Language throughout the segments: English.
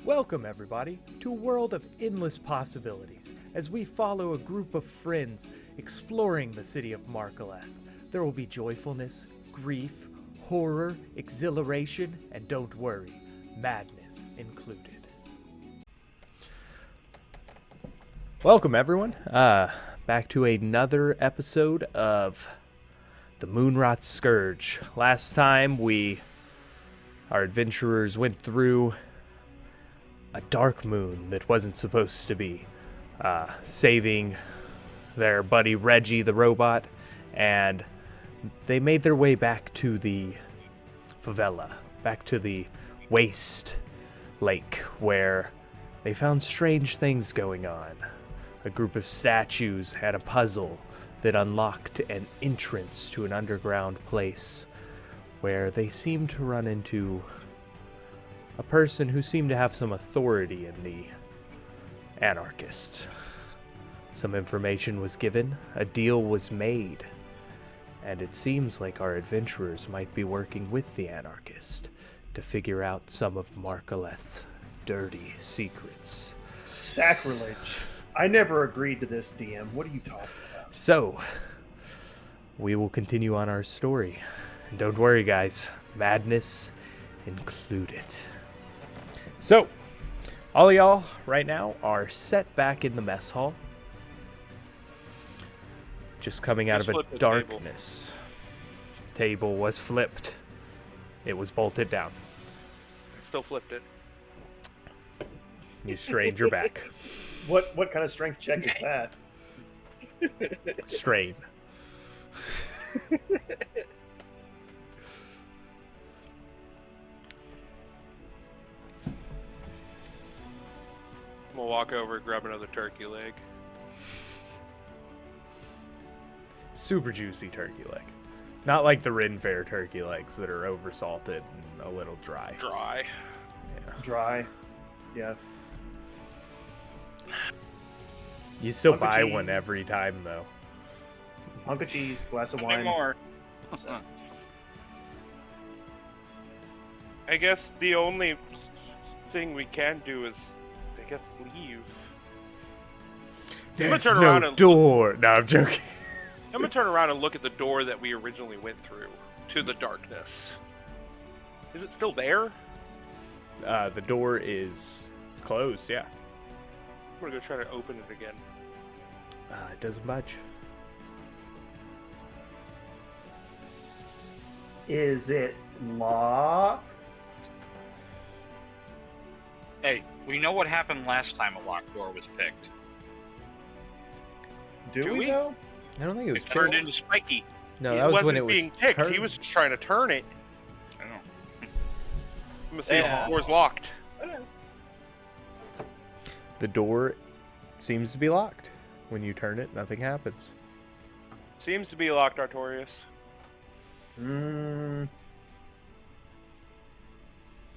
Welcome, everybody, to a world of endless possibilities as we follow a group of friends exploring the city of Markaleth. There will be joyfulness, grief, horror, exhilaration, and don't worry, madness included. Welcome, everyone, back to another episode of the Moonrot Scourge. Last time, our adventurers went through a dark moon that wasn't supposed to be, saving their buddy Reggie the robot, and they made their way back to the favela, back to the waste lake, where they found strange things going on. A group of statues had a puzzle that unlocked an entrance to an underground place where they seemed to run into a person who seemed to have some authority in the anarchists. Some information was given, a deal was made, and it seems like our adventurers might be working with the anarchist to figure out some of Markaleth's dirty secrets. Sacrilege. I never agreed to this, DM. What are you talking about? So, we will continue on our story. And don't worry, guys, madness included. So, all of y'all right now are set back in the mess hall. Just coming out of a darkness. Table was flipped. It was bolted down. I still flipped it. You strained your back. What kind of strength check is that? Strain. We'll walk over and grab another turkey leg. Super juicy turkey leg. Not like the Rin Fair turkey legs that are oversalted and a little dry. Dry. Yeah. Dry. Yeah. You still Hunk of buy cheese. one every time, though. Hunk of cheese, glass of How many wine. more? I guess the only thing we can do is, I guess, leave. There's turn no around and door. No, I'm joking. I'm gonna turn around and look at the door that we originally went through to the darkness. Is it still there? The door is closed, yeah. I'm gonna go try to open it again. It doesn't budge. Is it locked? Hey, we know what happened last time a locked door was picked. Do we we? know? I don't think it was It turned picked. into Spiky. No, It that was wasn't when it was being picked. turned. He was just trying to turn it. I don't know. I'm gonna see if Yeah. the door's locked. The door seems to be locked. When you turn it, nothing happens. Seems to be locked, Artorius.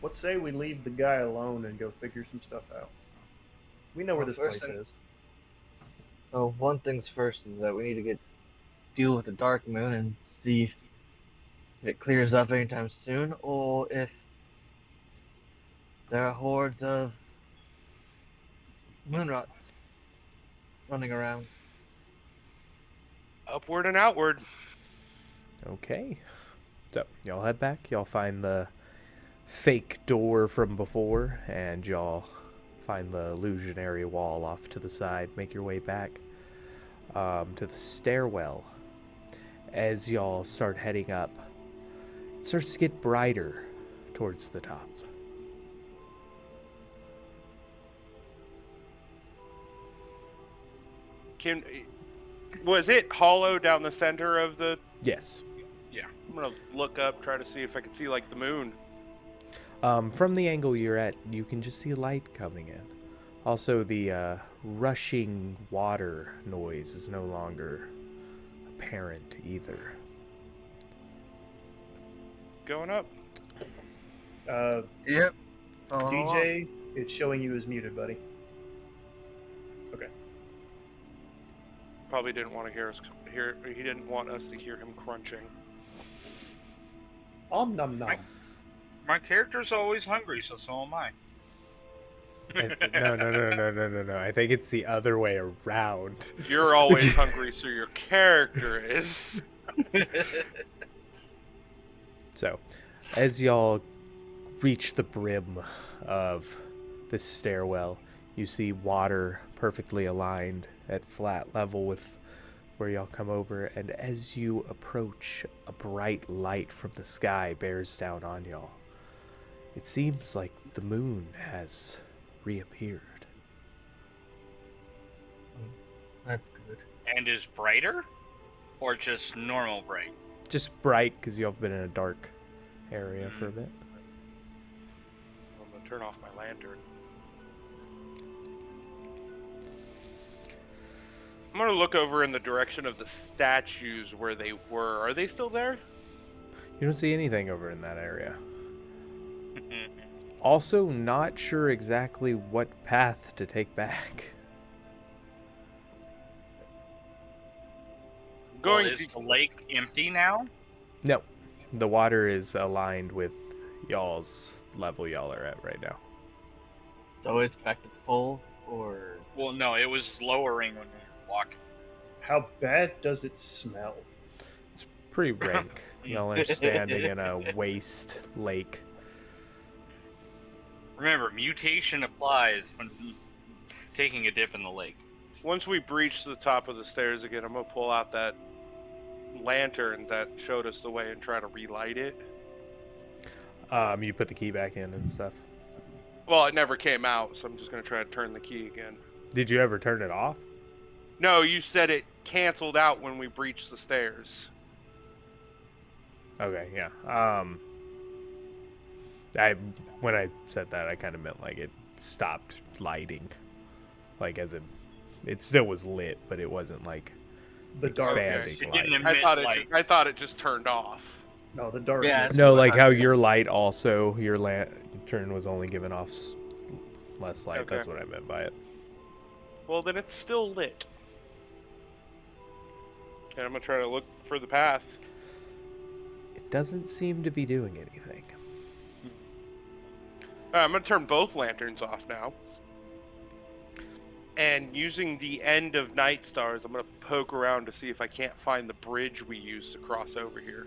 Let's say we leave the guy alone and go figure some stuff out. We know where this place is. So one thing's first is that we need to deal with the dark moon and see if it clears up anytime soon, or if there are hordes of moonrots running around. Upward and outward. Okay. So, y'all head back. Y'all find the fake door from before, and y'all find the illusionary wall off to the side. Make your way back to the stairwell. As y'all start heading up, it starts to get brighter towards the top. Was it hollow down the center of the... Yes. I'm gonna look up, try to see if I can see, like, the moon. From the angle you're at, you can just see light coming in. Also, the rushing water noise is no longer apparent either. Going up. Yep. DJ, it's showing you as muted, buddy. Okay. Probably didn't want to hear us. He didn't want us to hear him crunching. Om nom nom. My character's always hungry, so am I. No. I think it's the other way around. You're always hungry, so your character is. So, as y'all reach the brim of this stairwell, you see water perfectly aligned at flat level with where y'all come over, and as you approach, a bright light from the sky bears down on y'all. It seems like the moon has reappeared. That's good. And is brighter? Or just normal bright? Just bright, because y'all have been in a dark area for a bit. I'm gonna turn off my lantern. I'm gonna look over in the direction of the statues where they were. Are they still there? You don't see anything over in that area. Also, not sure exactly what path to take back. Going Is to the lake empty now? No, the water is aligned with y'all's level y'all are at right now. So it's back to full, or Well, no, it was lowering when we were walking. How bad does it smell? It's pretty rank. Y'all are standing in a waste lake. Remember, mutation applies when taking a dip in the lake. Once we breach the top of the stairs again, I'm gonna pull out that lantern that showed us the way and try to relight it. You put the key back in and stuff. Well, it never came out, so I'm just gonna try to turn the key again. Did you ever turn it off? No, you said it canceled out when we breached the stairs. Okay, yeah. When I said that, I kind of meant like it stopped lighting, like as in it still was lit, but it wasn't like The darkness. expanding It light. didn't I emit thought it. light. I thought it just turned off. No, the darkness. Yeah, No, was like on- how your light also, your lantern was only giving off less light. Okay. That's what I meant by it. Well, then it's still lit. And I'm gonna try to look for the path. It doesn't seem to be doing anything. I'm gonna turn both lanterns off now. And using the end of night stars, I'm gonna poke around to see if I can't find the bridge we used to cross over here.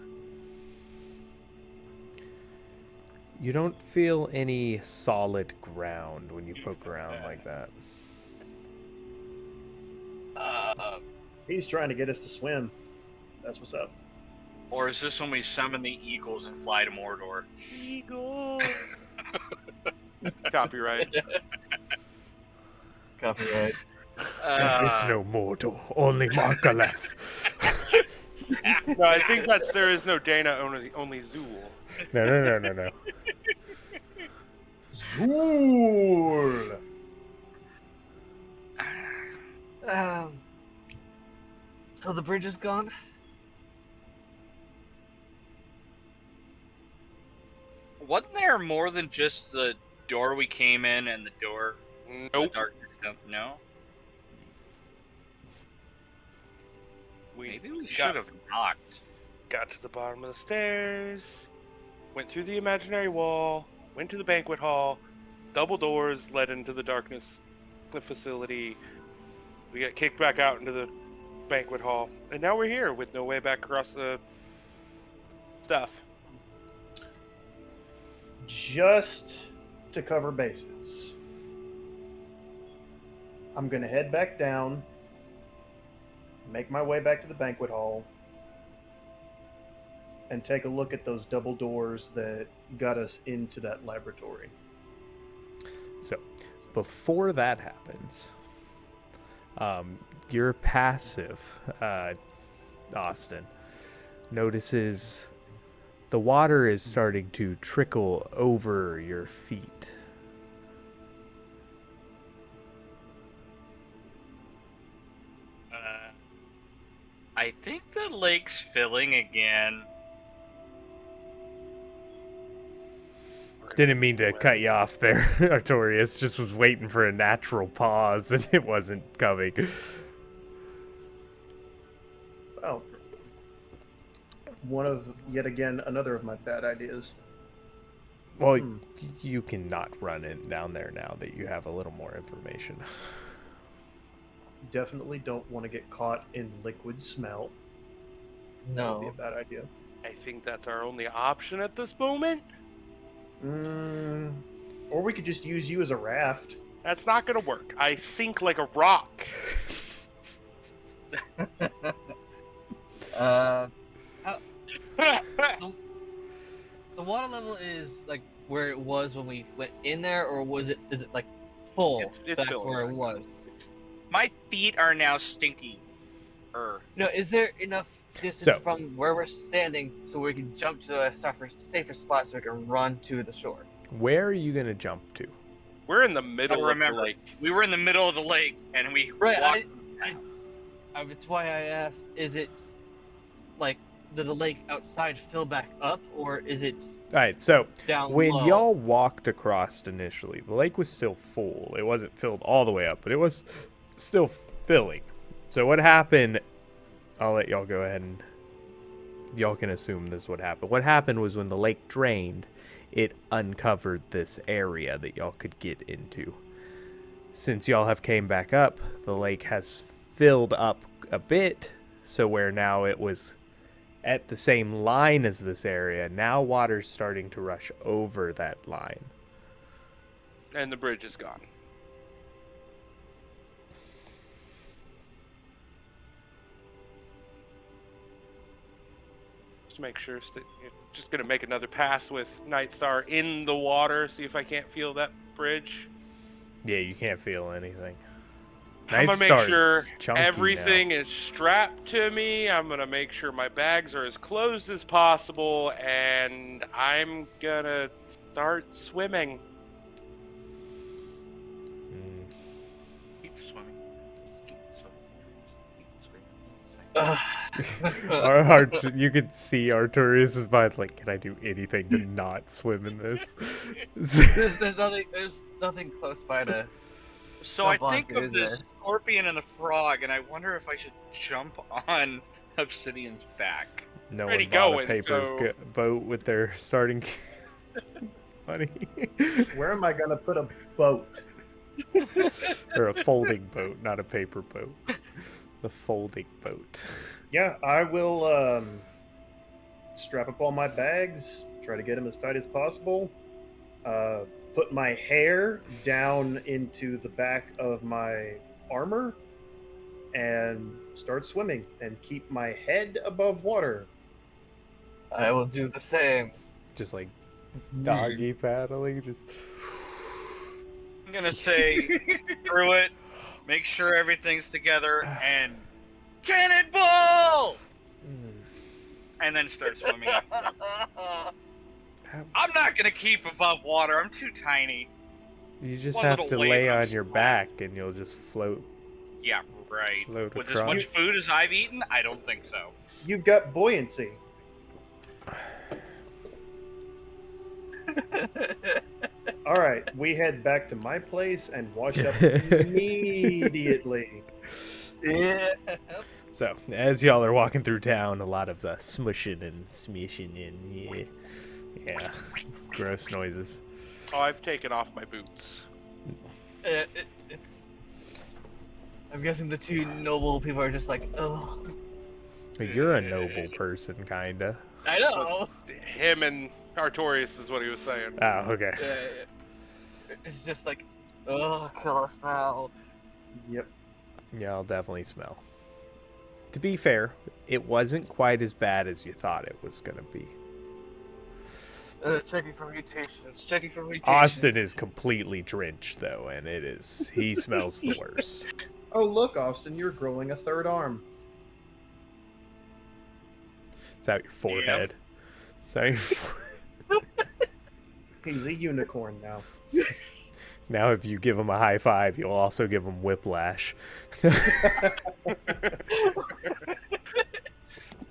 You don't feel any solid ground when you poke around like that. He's trying to get us to swim. That's what's up. Or is this when we summon the eagles and fly to Mordor? Eagle. Copyright. Copyright. There is no Mordor, only Markalef. No, I think that's there is no Dana, only Zool. No. Zool! So the bridge is gone? Wasn't there more than just the door we came in and the door? Nope. The darkness stuff? No? Maybe we should have knocked. Got to the bottom of the stairs, went through the imaginary wall, went to the banquet hall, double doors led into the darkness facility. We got kicked back out into the banquet hall, and now we're here with no way back across the stuff. Just to cover bases, I'm gonna head back down, make my way back to the banquet hall, and take a look at those double doors that got us into that laboratory. So, before that happens, your passive, Austin, notices the water is starting to trickle over your feet. I think the lake's filling again. Didn't mean to cut you off there, Artorius. Just was waiting for a natural pause, and it wasn't coming. Well, yet again, another of my bad ideas. Well, Hmm. you cannot run it down there now that you have a little more information. Definitely don't want to get caught in liquid smell. That would be a No. bad idea. I think that's our only option at this moment. Or we could just use you as a raft. That's not gonna work. I sink like a rock. uh, the water level is like where it was when we went in there, or is it like full It's back filling where it right was? My feet are now stinky. No, is there enough distance So- from where we're standing so we can jump to a safer spot so we can run to the shore? Where are you going to jump to? We're in the middle of the remember. lake. We were in the middle of the lake, and we Right, walked. That's why I asked, is it like did the lake outside fill back up, or is it All right, so down when low? y'all walked across initially, the lake was still full. It wasn't filled all the way up, but it was still filling. So what happened, I'll let y'all go ahead and y'all can assume this is what happened. What happened was when the lake drained, it uncovered this area that y'all could get into. Since y'all have came back up, the lake has filled up a bit, so where now it was at the same line as this area, now water's starting to rush over that line. And the bridge is gone. Just make sure. Just gonna make another pass with Nightstar in the water. See if I can't feel that bridge. Yeah, you can't feel anything. I'm gonna make Nightstar's sure chunky everything is strapped to me. I'm gonna make sure my bags are as closed as possible, and I'm gonna start swimming. now. Keep swimming. Keep swimming. Ugh. You could see Artorius' mind like, can I do anything to not swim in this? there's nothing close by to. So I Jump think onto, of is the there? scorpion and the frog, and I wonder if I should jump on Obsidian's back. No Already one bought going, a paper so- boat with their starting money. Where am I gonna put a boat? Or a folding boat, not a paper boat. The folding boat. Yeah, I will strap up all my bags, try to get them as tight as possible, put my hair down into the back of my armor, and start swimming and keep my head above water. I will do the same. Just like doggy paddling, just I'm gonna say, screw it. Make sure everything's together, and cannonball! And then start swimming after that. I'm not gonna keep above water. I'm too tiny. You just one have little to wave lay and I'm on your flat. back and you'll just float. Yeah, right. Float With as across. much food as I've eaten, I don't think so. You've got buoyancy. All right, we head back to my place and wash up immediately. Yeah. So, as y'all are walking through town, a lot of the smushing and smishing and yeah, gross noises. Oh, I've taken off my boots. It's. I'm guessing the two noble people are just like, oh. But you're a noble person, kinda. I know. Him and Artorius is what he was saying. Oh, okay. It's just like, oh, kill us now. Yep. Yeah, I'll definitely smell. To be fair, it wasn't quite as bad as you thought it was gonna be. Checking for mutations. Checking for mutations. Austin is completely drenched though, and he smells the worst. Oh, look, Austin, you're growing a third arm. It's out your forehead. It's out your He's a unicorn now. Now, if you give him a high five, you'll also give him whiplash.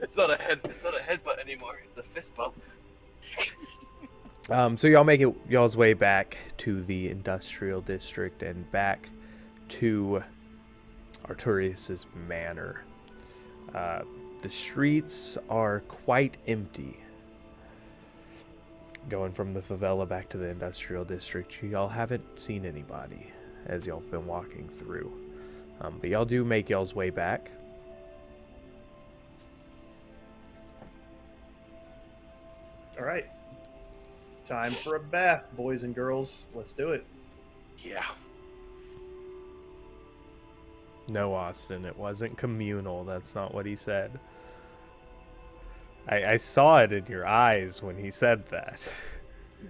It's not a headbutt anymore. It's a fist bump. So y'all make y'all's way back to the industrial district and back to Artorius's manor. The streets are quite empty. going from the favela back to the industrial district, y'all haven't seen anybody as y'all have been walking through. But y'all do make y'all's way back. All right. Time for a bath, boys and girls. Let's do it. Yeah. No, Austin, it wasn't communal. That's not what he said. I saw it in your eyes when he said that.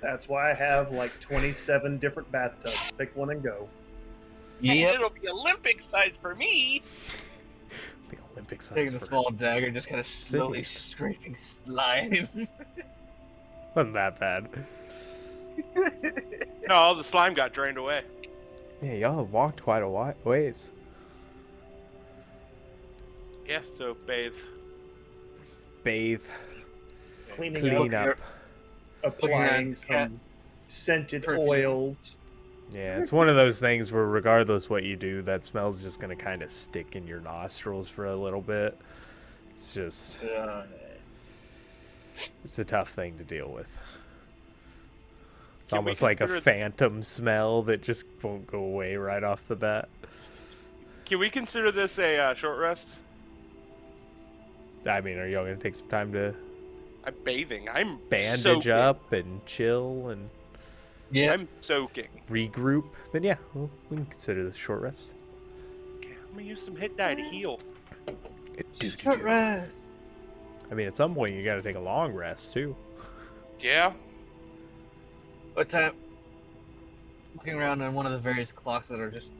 That's why I have like 27 different bathtubs. Pick one and go. And Yep. it'll be Olympic size for me. The Olympic size. Taking the for- small dagger, just kind of slowly scraping slime. Wasn't that bad. No, all the slime got drained away. Yeah, y'all have walked quite a ways. Yeah, so bathe. Bathe, Cleaning clean up, up. applying Looking some at scented perfume. oils. Yeah, it's one of those things where regardless what you do, that smell's just gonna kind of stick in your nostrils for a little bit. It's just, it's a tough thing to deal with. It's Can we almost like a consider- phantom smell that just won't go away right off the bat. Can we consider this a short rest? I mean, are y'all gonna take some time to I'm bathing. I'm bandage soaking. up and chill and Yeah. I'm soaking. regroup? Then yeah, well, we can consider this a short rest. Okay, I'm gonna use some hit die to heal. Short rest. I mean, at some point you gotta take a long rest too. Yeah. What time? Looking around on one of the various clocks that are just,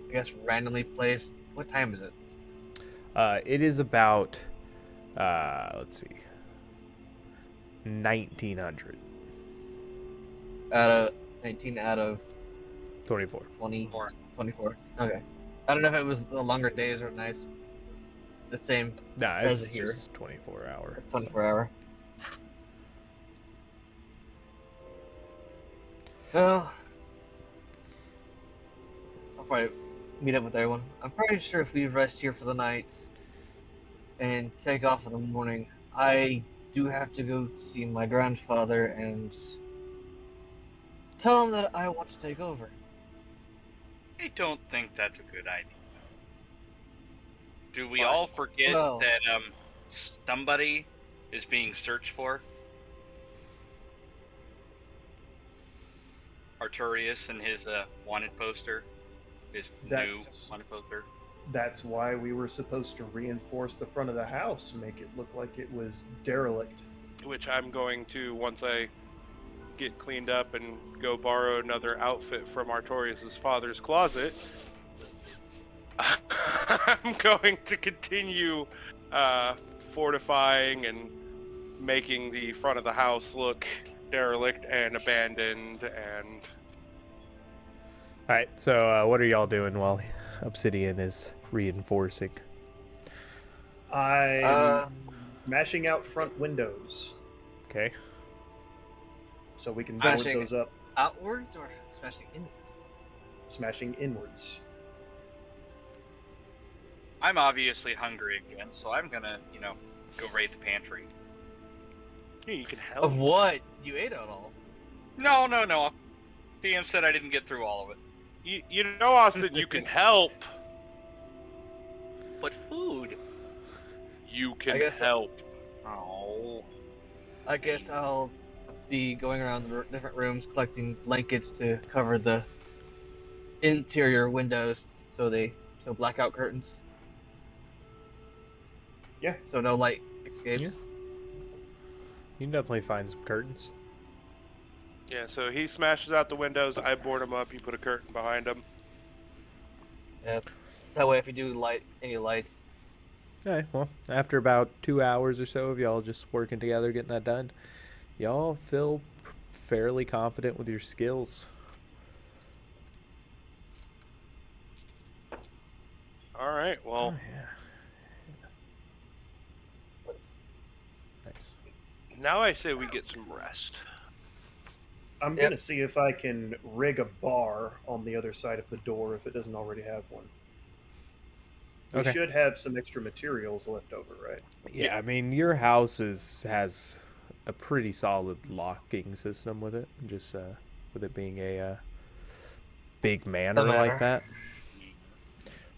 I guess, randomly placed. What time is it? It is about, let's see, 1900. Out of 19 out of 24. 24. Okay. I don't know if it was the longer days or nights. The same Nah, Does it's it here? just 24 hour. 24 hour. Well, I'll probably meet up with everyone. I'm pretty sure if we rest here for the night and take off in the morning, I do have to go see my grandfather and tell him that I want to take over. I don't think that's a good idea. Do we Why? all forget Well- that somebody is being searched for? Artorius and his wanted poster, his That's- new wanted poster. That's why we were supposed to reinforce the front of the house, make it look like it was derelict. Which I'm going to, once I get cleaned up and go borrow another outfit from Artorius' father's closet, I'm going to continue fortifying and making the front of the house look derelict and abandoned. And All right, so what are y'all doing while Obsidian is reinforcing? I'm smashing out front windows Okay. so we can board Smashing. those up, Outwards or smashing inwards? smashing inwards. I'm obviously hungry again, so I'm gonna, go raid the pantry. hey, you can help. Of what? You ate it all. No. DM said I didn't get through all of it. You know, Austin, you can help. But food. You I can guess- help. Oh. I guess I'll be going around the different rooms collecting blankets to cover the interior windows so blackout curtains. Yeah. So no light escapes. Yeah. You can definitely find some curtains. Yeah, so he smashes out the windows. I board him up. You put a curtain behind him. Yeah. That way, if you do light any lights, Okay, well, after about 2 hours or so of y'all just working together, getting that done, y'all feel fairly confident with your skills. All right. Well, yeah. Nice. now I say we get some rest. I'm Yep. going to see if I can rig a bar on the other side of the door if it doesn't already have one. We Okay. should have some extra materials left over, right? Yeah, I mean, your house has a pretty solid locking system with it, just with it being a big manor like that.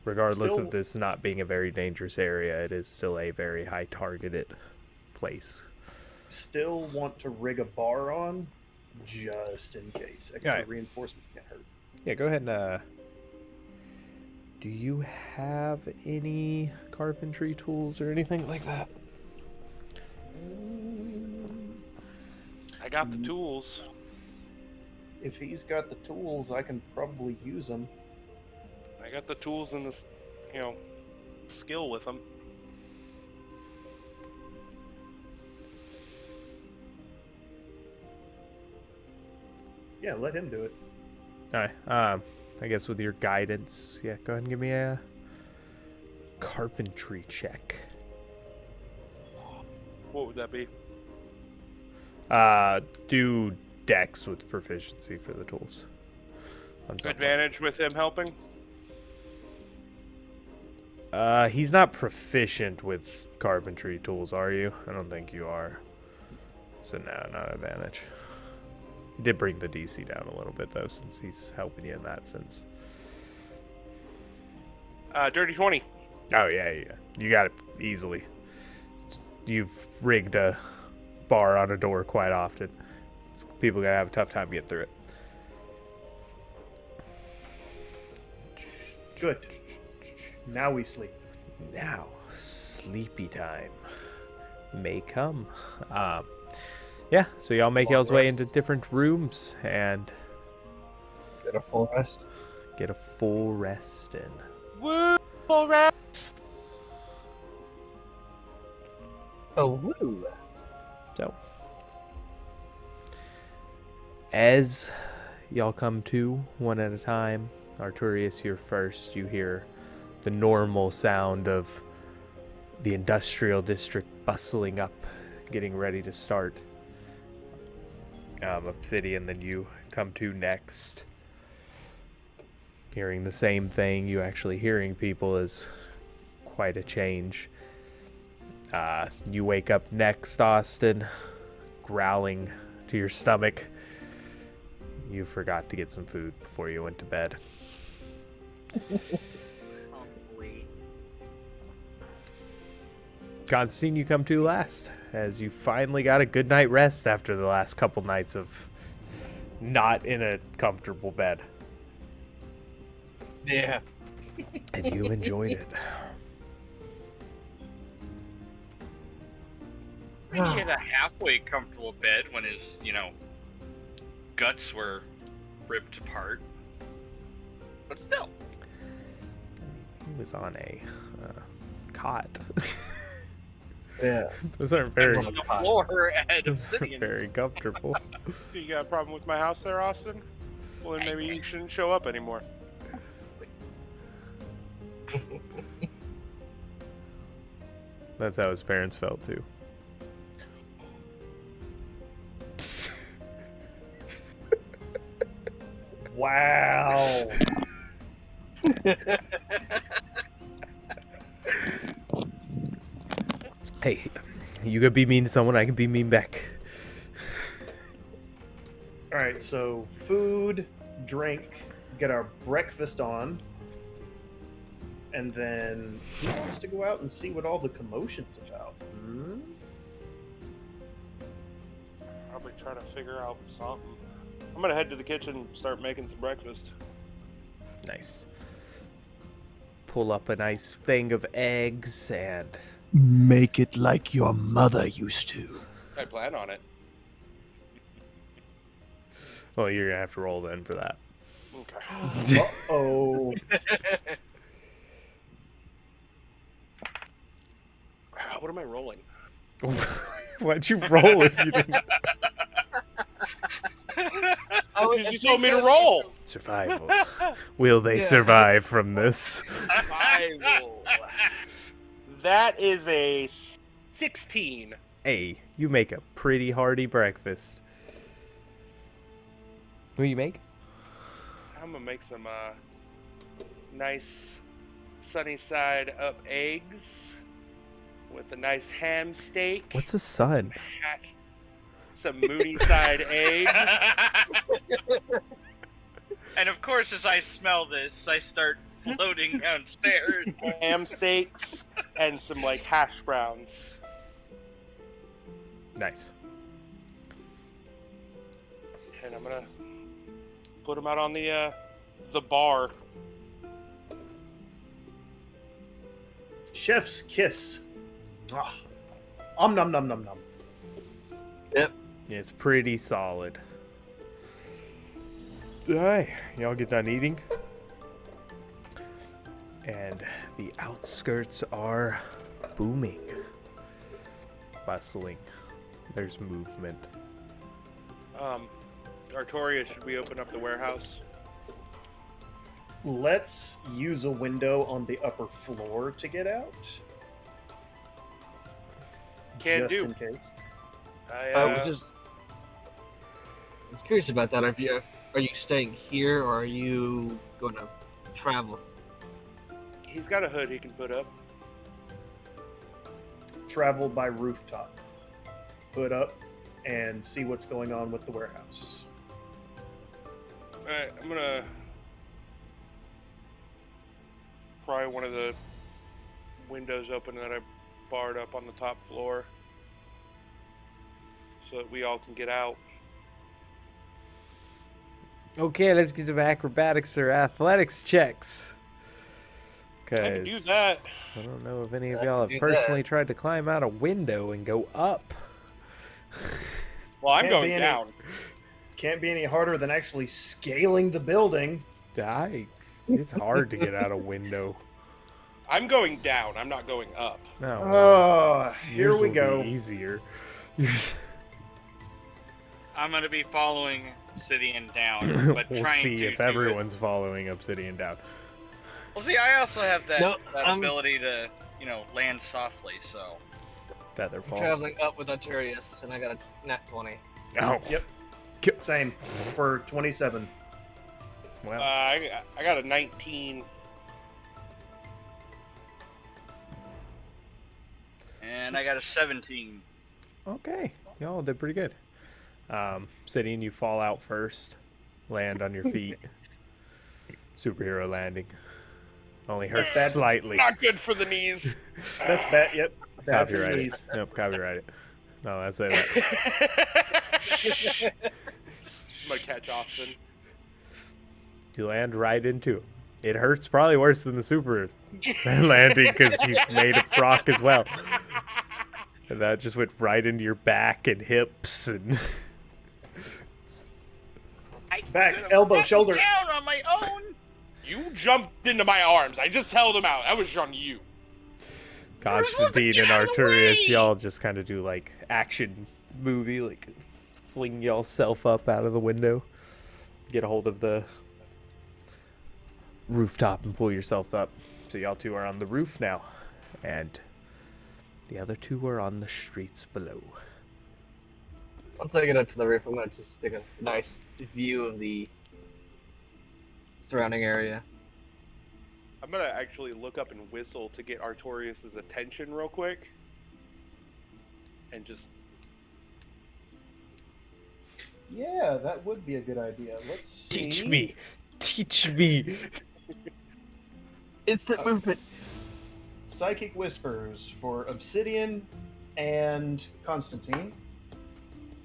Regardless of this not being a very dangerous area, it is still a very high targeted place. Still want to rig a bar on, just in case. Extra Right. reinforcement can't hurt. Yeah, go ahead and do you have any carpentry tools or anything like that? I got the tools. If he's got the tools, I can probably use them. I got the tools and the, skill with them. Yeah, let him do it. All right. I guess with your guidance, yeah, go ahead and give me a carpentry check. What would that be? Do dex with proficiency for the tools. Advantage with him helping? He's not proficient with carpentry tools, are you? I don't think you are. So no, not advantage. He did bring the DC down a little bit though, since he's helping you in that sense. Dirty 20. Oh yeah. You got it easily. You've rigged a bar on a door quite often. People gotta have a tough time getting through it. Good. Now we sleep. Now, sleepy time may come. Yeah, so y'all make y'all's way into different rooms and Get a full rest. get a full rest in. Woo! Full rest! Oh, woo. So, as y'all come to one at a time, Artorius, you're first. You hear the normal sound of the industrial district bustling up, getting ready to start. Obsidian, then you come to next. Hearing the same thing, you actually hearing people is quite a change. You wake up next, Austin, growling to your stomach. You forgot to get some food before you went to bed. Konstontin, you come to last, as you finally got a good night rest after the last couple nights of not in a comfortable bed. Yeah. And you enjoyed it. I mean, he had a halfway comfortable bed when his, guts were ripped apart. But still. He was on a cot. Yeah. Those aren't very, On the floor at Obsidian. very comfortable. You got a problem with my house there, Austin? Well, then maybe you shouldn't show up anymore. That's how his parents felt too. Wow. Hey, you could be mean to someone, I can be mean back. All right, so food, drink, get our breakfast on, and then who wants to go out and see what all the commotion's about? Probably try to figure out something. I'm gonna head to the kitchen and start making some breakfast. Nice. Pull up a nice thing of eggs and... Make it like your mother used to. I plan on it. Well, you're gonna have to roll then for that. Okay. Uh-oh. What am I rolling? Why'd you roll if you didn't? Because you told me to roll. Survival. Will they Yeah. survive from this? Survival. That is a 16. Hey, you make a pretty hearty breakfast. What do you make? I'm gonna make some nice sunny side up eggs with a nice ham steak. What's a sun? some moony side eggs. And of course, as I smell this, I start floating downstairs. Ham steaks and some like hash browns. Nice. And I'm gonna put them out on the bar. Chef's kiss. Ah. Nom nom nom nom. Yep. It's pretty solid. Alright, y'all get done eating. And the outskirts are booming. Bustling. There's movement. Artorius, should we open up the warehouse? Let's use a window on the upper floor to get out. Can just do. in case. I was curious about that. Are you staying here, or are you going to travel? He's got a hood he can put up. Travel by rooftop. Put up and see what's going on with the warehouse. Alright, I'm gonna pry one of the windows open that I barred up on the top floor so that we all can get out. Okay, let's get some acrobatics or athletics checks. I can do 'Cause that. I don't know if any of I y'all can have do that. personally tried to climb out a window and go up. Well, I'm Can't going be any- down. Can't be any harder than actually scaling the building. It's hard to get out a window. I'm going down. I'm not going up. No. Oh, here yours we will go. be easier. I'm gonna be following Obsidian down, but We'll trying see to if do it. everyone's following Obsidian down. Well, see, I also have that, No, that I'm- ability to, land softly. So Feather I'm fall. traveling up with Artorius, and I got a nat 20. Oh. Yep. Same for 27. Well, I got a 19. and I got a 17. okay. Y'all did pretty good. Obsidian, you fall out first. Land on your feet. Superhero landing. Only hurts Bad. slightly. Not good for the knees. That's bad. Yep. Bad for Copyright knees. it. Nope, copyright it. No, that's it. I'm gonna catch Austin. You land right into him. It hurts probably worse than the super landing because he's made of rock as well. And that just went right into your back and hips and Back, elbow, shoulder. Down on my own. You jumped into my arms. I just held him out. That was on you. Constantine and Artorius, y'all just kind of do like action movie, like fling y'all self up out of the window, get a hold of the rooftop and pull yourself up. So y'all two are on the roof now, and the other two are on the streets below. Once I get up to the roof, I'm going to just take a nice view of the surrounding area. I'm gonna actually look up and whistle to get Artorius' attention real quick. And just Yeah, that would be a good idea. Let's see. Teach me, teach me. Instant movement. Psychic Whispers for Obsidian and Constantine.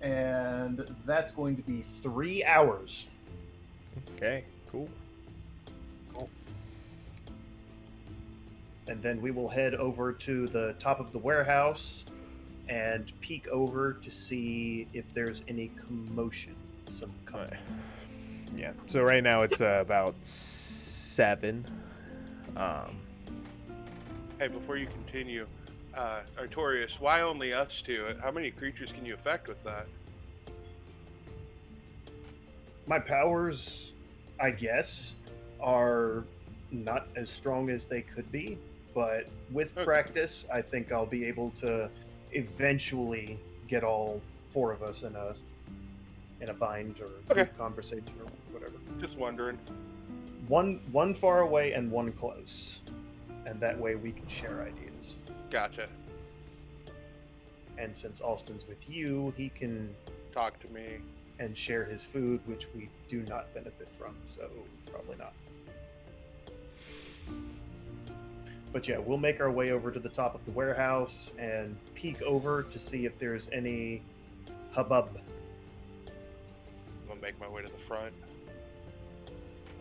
And that's going to be 3 hours. Okay, cool. And then we will head over to the top of the warehouse and peek over to see if there's any commotion. Some coming. Yeah. So right now it's about 7. hey, before you continue, Artorius, why only us two? How many creatures can you affect with that? My powers, I guess, are not as strong as they could be, but with Okay. practice, I think I'll be able to eventually get all 4 of us in a bind or Okay. group conversation or whatever. Just wondering. One far away and one close, and that way we can share ideas. Gotcha. And since Alston's with you, he can Talk to me. and share his food, which we do not benefit from, so probably not. But yeah, we'll make our way over to the top of the warehouse and peek over to see if there's any hubbub. I'm gonna make my way to the front.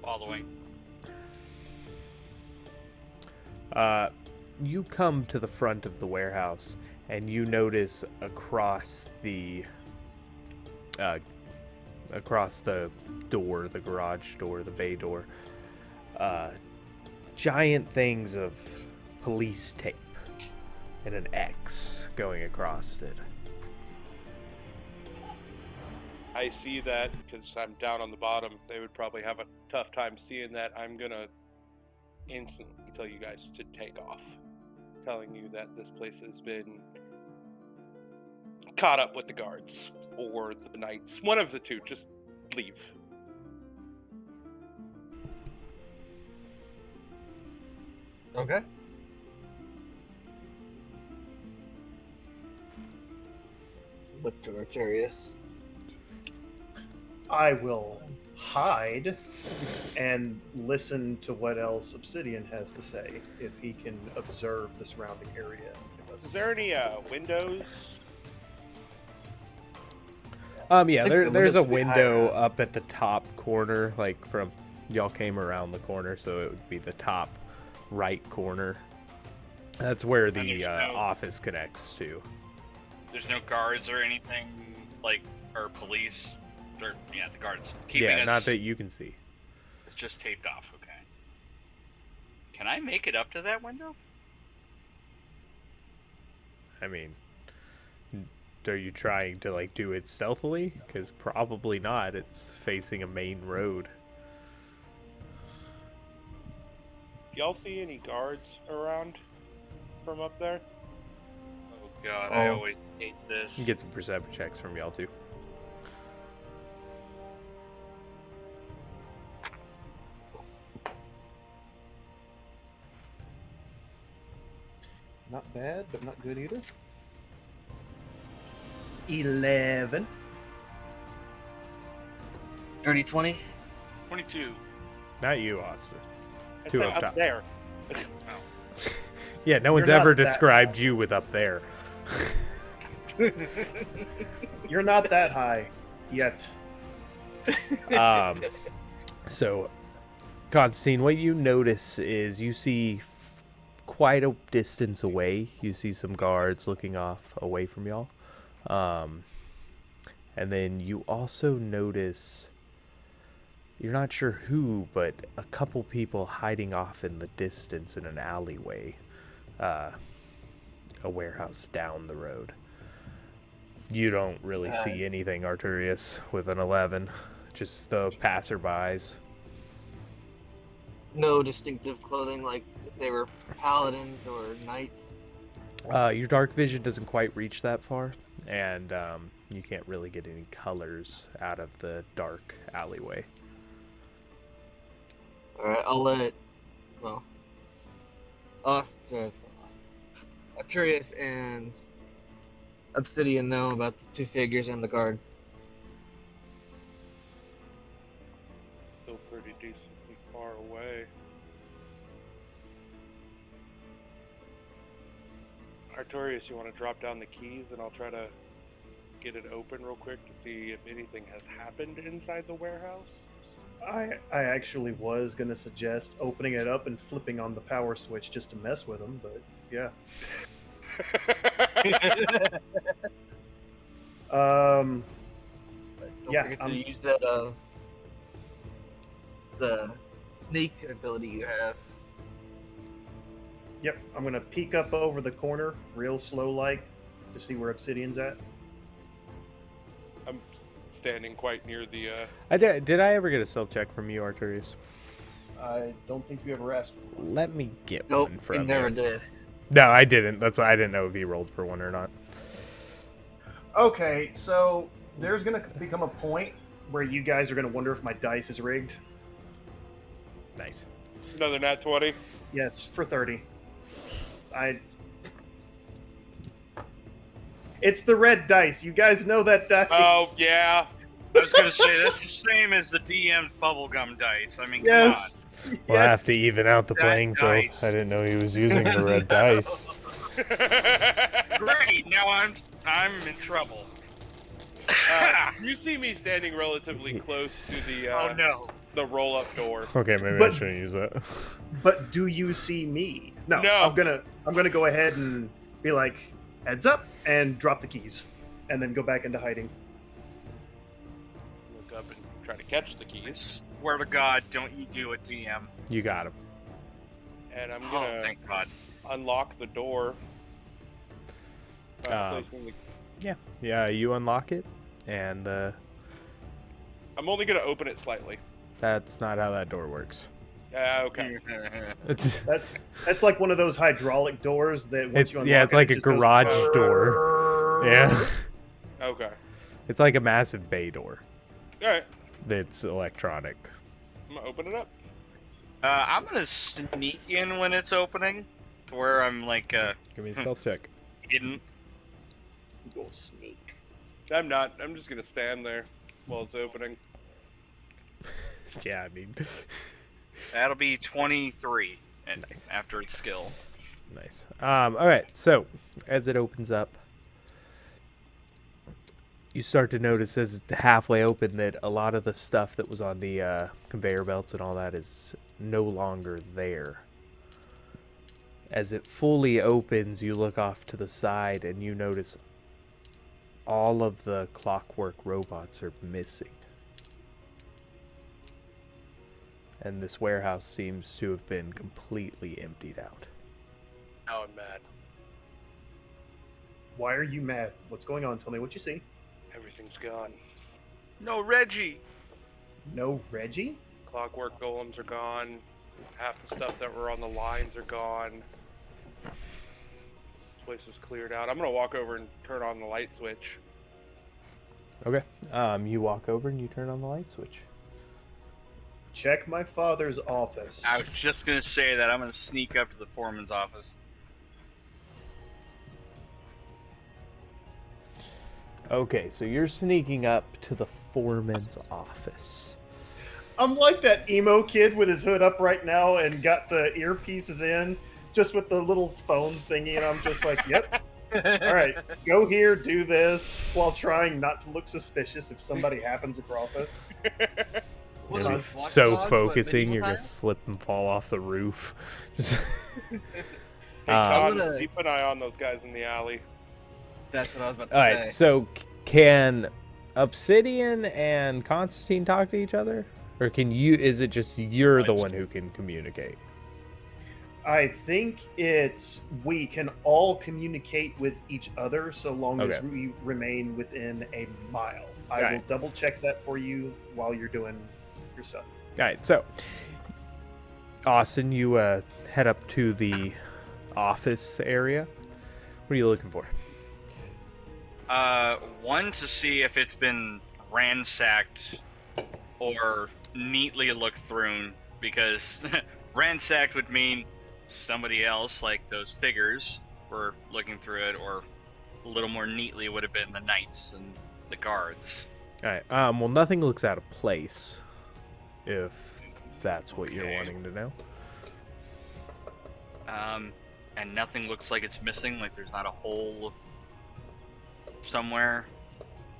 Following. You come to the front of the warehouse, and you notice across the door, the garage door, the bay door, giant things of police tape and an X going across it. I see that because I'm down on the bottom. They would probably have a tough time seeing that. I'm gonna instantly tell you guys to take off, telling you that this place has been caught up with the guards or the knights. One of the two. Just leave. Okay. Look to Artorius. I will hide and listen to what else Obsidian has to say if he can observe the surrounding area. and give us- Is there any windows? Yeah, think there's the a windows would be window higher. up at the top corner, like from y'all came around the corner, so it would be the top right corner. That's where And the there's no- office connects to. There's no guards or anything like, or police, or yeah, the guards keeping Yeah, us. not that you can see. It's just taped off. Okay. Can I make it up to that window? I mean, are you trying to like do it stealthily? Because probably not. It's facing a main road. Y'all see any guards around from up there? Oh god, I Oh. always hate this. You can get some perception checks from y'all too. Not bad, but not good either. 11. Dirty 20. 22. Not you, Austin. I Two said up up top. there. Yeah, no one's You're not ever that described you with up there. You're not that high yet. So, Constantine, what you notice is you see quite a distance away. You see some guards looking off away from y'all. And then you also notice, you're not sure who, but a couple people hiding off in the distance in an alleyway. A warehouse down the road. You don't really see anything, Artorius, with an 11. Just the passerbys. No distinctive clothing like if they were paladins or knights. Your dark vision doesn't quite reach that far, and you can't really get any colors out of the dark alleyway. Alright, I'll let it. Well. Artorius and Obsidian know about the two figures and the guard. Still pretty decently far away. Artorius, you want to drop down the keys and I'll try to get it open real quick to see if anything has happened inside the warehouse? I actually was going to suggest opening it up and flipping on the power switch just to mess with them, but yeah. Don't Yeah, forget to I'm- use that the sneak ability you have. Yep, I'm going to peek up over the corner real slow like to see where Obsidian's at. I'm standing quite near the Did I ever get a stealth check from you, Artorius? I don't think you ever asked for one. Let me get Nope, one he from never you. did. No, I didn't. That's why I didn't know if he rolled for one or not. Okay, so there's going to become a point where you guys are going to wonder if my dice is rigged. Nice. another nat 20. Yes, for 30. It's the red dice. You guys know that dice. Oh, yeah. I was gonna say that's the same as the DM's bubblegum dice. I mean, Yes. We'll have Yes. to even out the That playing field. dice. I didn't know he was using the red dice. come on. Great. Now I'm in trouble. You see me standing relatively close to Oh no. the roll-up door. Okay, maybe I But- shouldn't use that. But do you see me? No. No. I'm gonna go ahead and be like, heads up, and drop the keys, and then go back into hiding. Look up and try to catch the keys. Swear to God, don't you do it, DM. You got him. And I'm Oh, gonna thank God. unlock the door. Placing the... Yeah, you unlock it, and I'm only gonna open it slightly. that's not how that door works. Okay. That's like one of those hydraulic doors that once you unlock Yeah, it's like it a just goes garage door. Yeah. Okay. It's like a massive bay door Alright. that's electronic. I'm gonna open it up. I'm gonna sneak in when it's opening, to where I'm like Give me a stealth check. hidden. Go sneak. I'm not. I'm just gonna stand there while it's opening. Yeah, I mean, That'll be 23, and Nice. after its skill. nice. All right, so as it opens up, you start to notice as it's halfway open that a lot of the stuff that was on the conveyor belts and all that is no longer there. As it fully opens, you look off to the side and you notice all of the clockwork robots are missing. And this warehouse seems to have been completely emptied out. Now I'm mad. Why are you mad? What's going on? Tell me what you see. Everything's gone. No, Reggie! No Reggie? Clockwork golems are gone. Half the stuff that were on the lines are gone. This place was cleared out. I'm gonna walk over and turn on the light switch. Okay. You walk over and you turn on the light switch. Check my father's office. I was just gonna say that I'm gonna sneak up to the foreman's office. Okay, so you're sneaking up to the foreman's office. I'm like that emo kid with his hood up right now and got the earpieces in, just with the little phone thingy, and I'm just like, yep. All right, go here, do this, while trying not to look suspicious if somebody happens across us. What You're are those, Watch so Dogs, but focusing, medieval you're gonna times? slip and fall off the roof. Just Hey, Um, Con, keep an eye on those guys in the alley. That's what I was about to all say. right. So can Obsidian and Constantine talk to each other, or can you? Is it just you're the one who can communicate? I think it's we can all communicate with each other so long as Okay. we remain within a mile. I Got will it. double check that for you while you're doing your stuff. All right. So Austin, you head up to the office area. What are you looking for? One to see if it's been ransacked or neatly looked through, because ransacked would mean somebody else, like those figures, were looking through it, or a little more neatly would have been the knights and the guards. All right. Well, nothing looks out of place, if that's what you're Okay. wanting to know. And nothing looks like it's missing, like there's not a hole somewhere.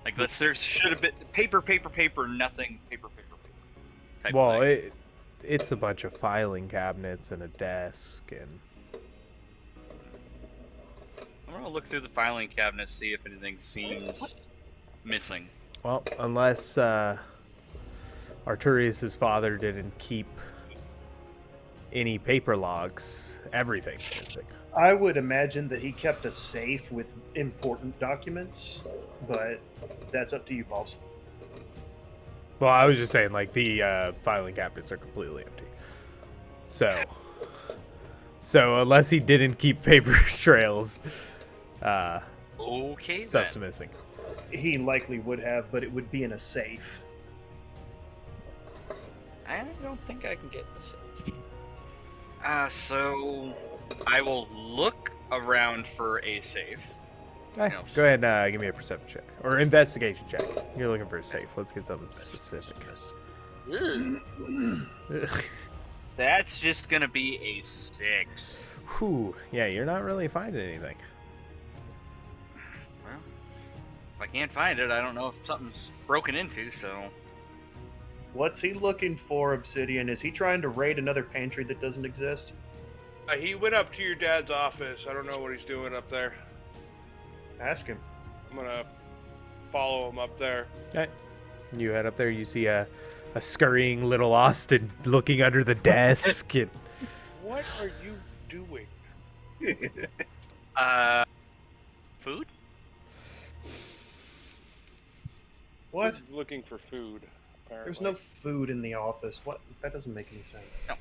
Like there should have been paper, nothing, paper. Type Well, thing. it's a bunch of filing cabinets and a desk and. I'm gonna look through the filing cabinet, see if anything seems missing. Well, unless Artorius' father didn't keep any paper logs, everything's missing. I would imagine that he kept a safe with important documents, but that's up to you, boss. Well, I was just saying, like, the filing cabinets are completely empty. So unless he didn't keep paper trails, Okay, stuff's then. missing. He likely would have, but it would be in a safe. I don't think I can get this. So I will look around for a safe. Hey, go ahead and give me a perception check. Or investigation check. You're looking for a safe. Let's get something specific. That's just gonna be a 6. Whew. Yeah, you're not really finding anything. Well, if I can't find it, I don't know if something's broken into, so... What's he looking for, Obsidian? Is he trying to raid another pantry that doesn't exist? He went up to your dad's office. I don't know what he's doing up there. Ask him. I'm gonna follow him up there. Okay. You head up there. You see a scurrying little Austin looking under the desk. And... What are you doing? Food? What? He's looking for food. Apparently. There's no food in the office. What? That doesn't make any sense. No.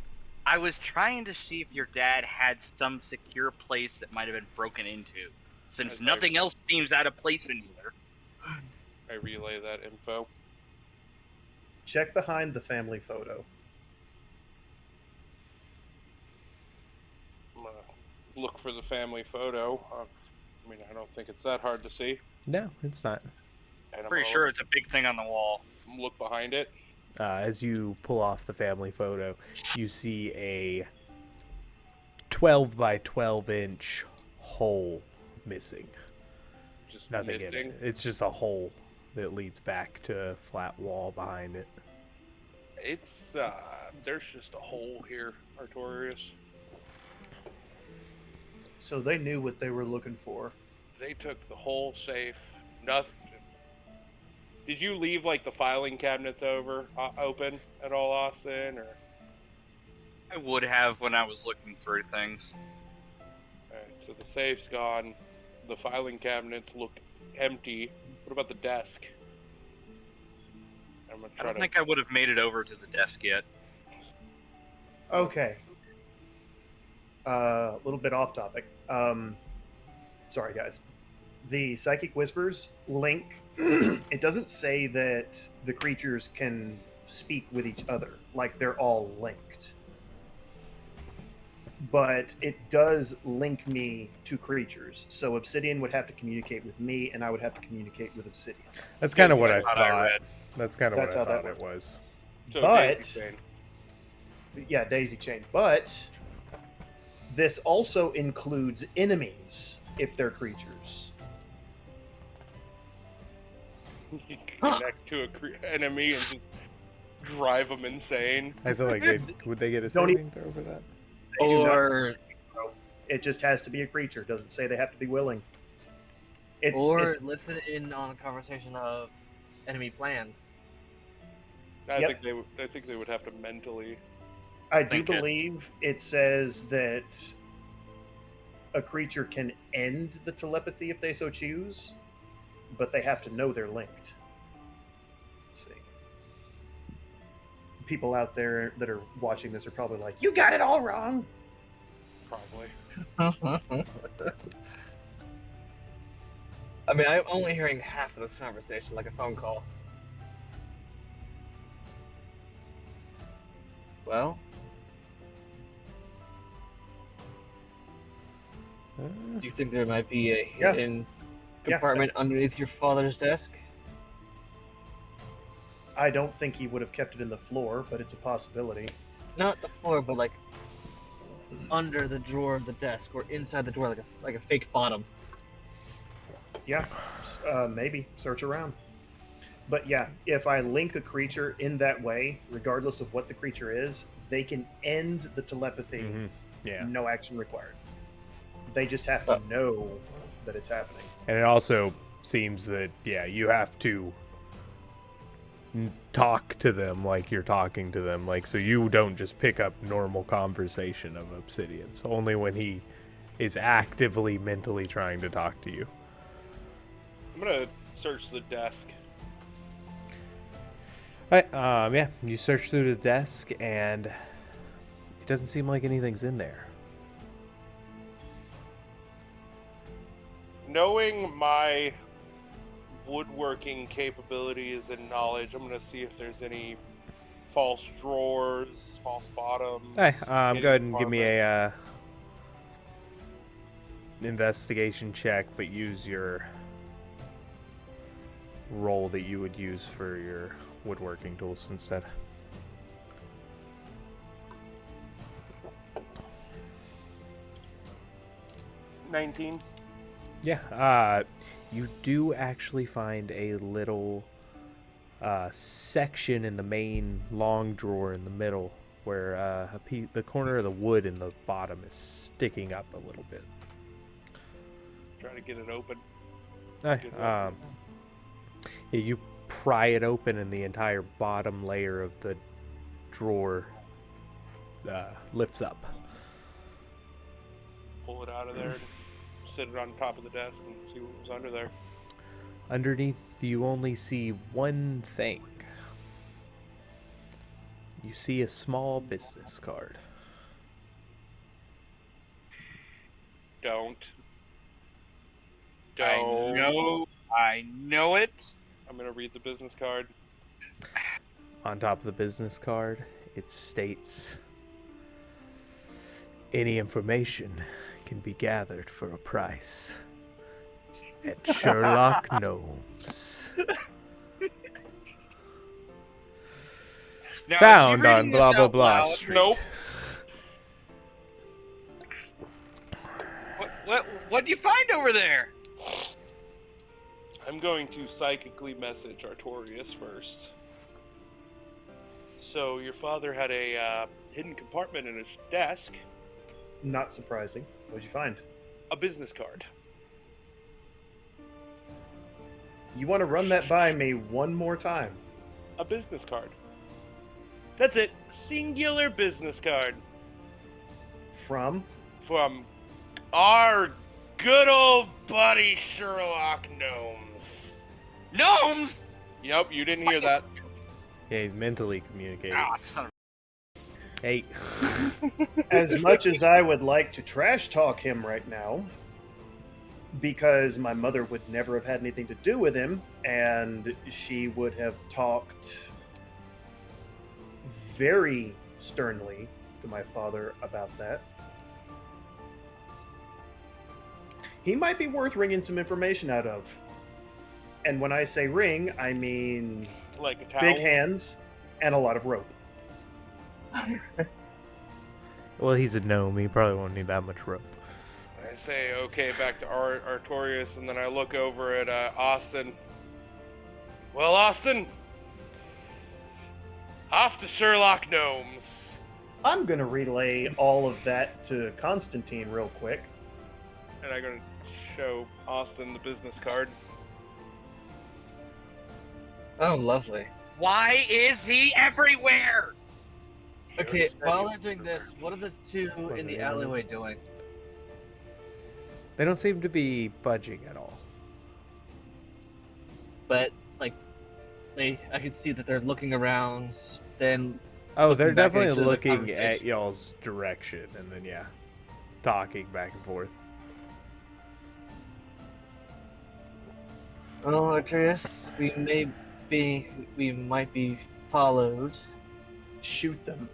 I was trying to see if your dad had some secure place that might have been broken into, since nothing else seems out of place in here. I relay that info. Check behind the family photo. I'm gonna look for the family photo. I mean, I don't think it's that hard to see. No, it's not. And Pretty sure it's a big thing on the wall. Look behind it. As you pull off the family photo, you see a 12 by 12 inch hole missing. Just Nothing missing. in it. It's just a hole that leads back to a flat wall behind it. It's there's just a hole here, Artorius. So they knew what they were looking for. They took the whole safe. Nothing. Did you leave like the filing cabinets open at all, Austin? Or I would have when I was looking through things. alright, so the safe's gone. The filing cabinets look empty. What about the desk? I'm gonna I try don't think I would have made it over to the desk yet. Okay. A little bit off topic. Sorry, guys. The Psychic Whispers link, it doesn't say that the creatures can speak with each other, like they're all linked. But it does link me to creatures. So Obsidian would have to communicate with me, and I would have to communicate with Obsidian. That's kind of what I thought thought. I read. That's kind of what That's I how that thought it works. was. So But- daisy chain. Yeah, daisy chain. But this also includes enemies if they're creatures. You can connect to enemy and just drive them insane. I feel like would they get a Don't saving throw for that? They do not- Or it just has to be a creature. It doesn't say they have to be willing. It's listen in on a conversation of enemy plans. I Yep. think they would have to mentally. I do think it- believe it says that a creature can end the telepathy if they so choose, but they have to know they're linked. Let's see. People out there that are watching this are probably like, "You got it all wrong." Probably. I mean, I'm only hearing half of this conversation, like a phone call. Well, do you think there might be a Yeah. hidden Yeah. compartment underneath your father's desk? I don't think he would have kept it in the floor, but it's a possibility. Not the floor, but like under the drawer of the desk, or inside the door, like a fake bottom. Yeah, maybe search around. But yeah, if I link a creature in that way, regardless of what the creature is, they can end the telepathy. Mhm. Yeah. No action required. They just have to know that it's happening. And it also seems that, yeah, you have to talk to them like you're talking to them. Like, so you don't just pick up normal conversation of Obsidian's, only when he is actively mentally trying to talk to you. I'm gonna search the desk. Alright, yeah, you search through the desk, and it doesn't seem like anything's in there. Knowing my woodworking capabilities and knowledge, I'm gonna see if there's any false drawers, false bottoms. Hey, go hidden ahead and give me compartment. investigation check, but use your roll that you would use for your woodworking tools instead. $19. Yeah, you do actually find a little section in the main long drawer in the middle where the corner of the wood in the bottom is sticking up a little bit. Try to get it open. Yeah, you pry it open and the entire bottom layer of the drawer lifts up. Pull it out of there and sit it on top of the desk and see what was under there. Underneath, you only see one thing. You see a small business card. Don't. I know it. I'm gonna read the business card. On top of the business card, it states, any information can be gathered for a price at Sherlock Gnomes. Now, Found on blah blah blah street. Nope. What'd you find over there? I'm going to psychically message Artorius first. So your father had a hidden compartment in his desk. Not surprising. What'd you find? A business card. You want to run that by me one more time? A business card. That's it. Singular business card. From? From our good old buddy Sherlock Gnomes. Gnomes? Yep, you didn't hear that. Yeah, he's mentally communicating. Ah, son of Hey. As much as I would like to trash talk him right now, because my mother would never have had anything to do with him, and she would have talked very sternly to my father about that. He might be worth wringing some information out of. And when I say wring, I mean Like a towel. big hands and a lot of rope. Well, he's a gnome. He probably won't need that much rope. I say, okay, back to Artorius, and then I look over at Austin. Well, Austin, off to Sherlock Gnomes. I'm going to relay all of that to Konstontin real quick. And I'm going to show Austin the business card. Oh, lovely. Why is he everywhere? Okay, while they're doing this, what are the two in the alleyway doing? They don't seem to be budging at all. But, like, I can see that they're looking around, then... Oh, they're Looking back definitely into the looking at conversation. y'all's direction, and then, yeah, talking back and forth. Oh, Artorius, we might be followed. Shoot them.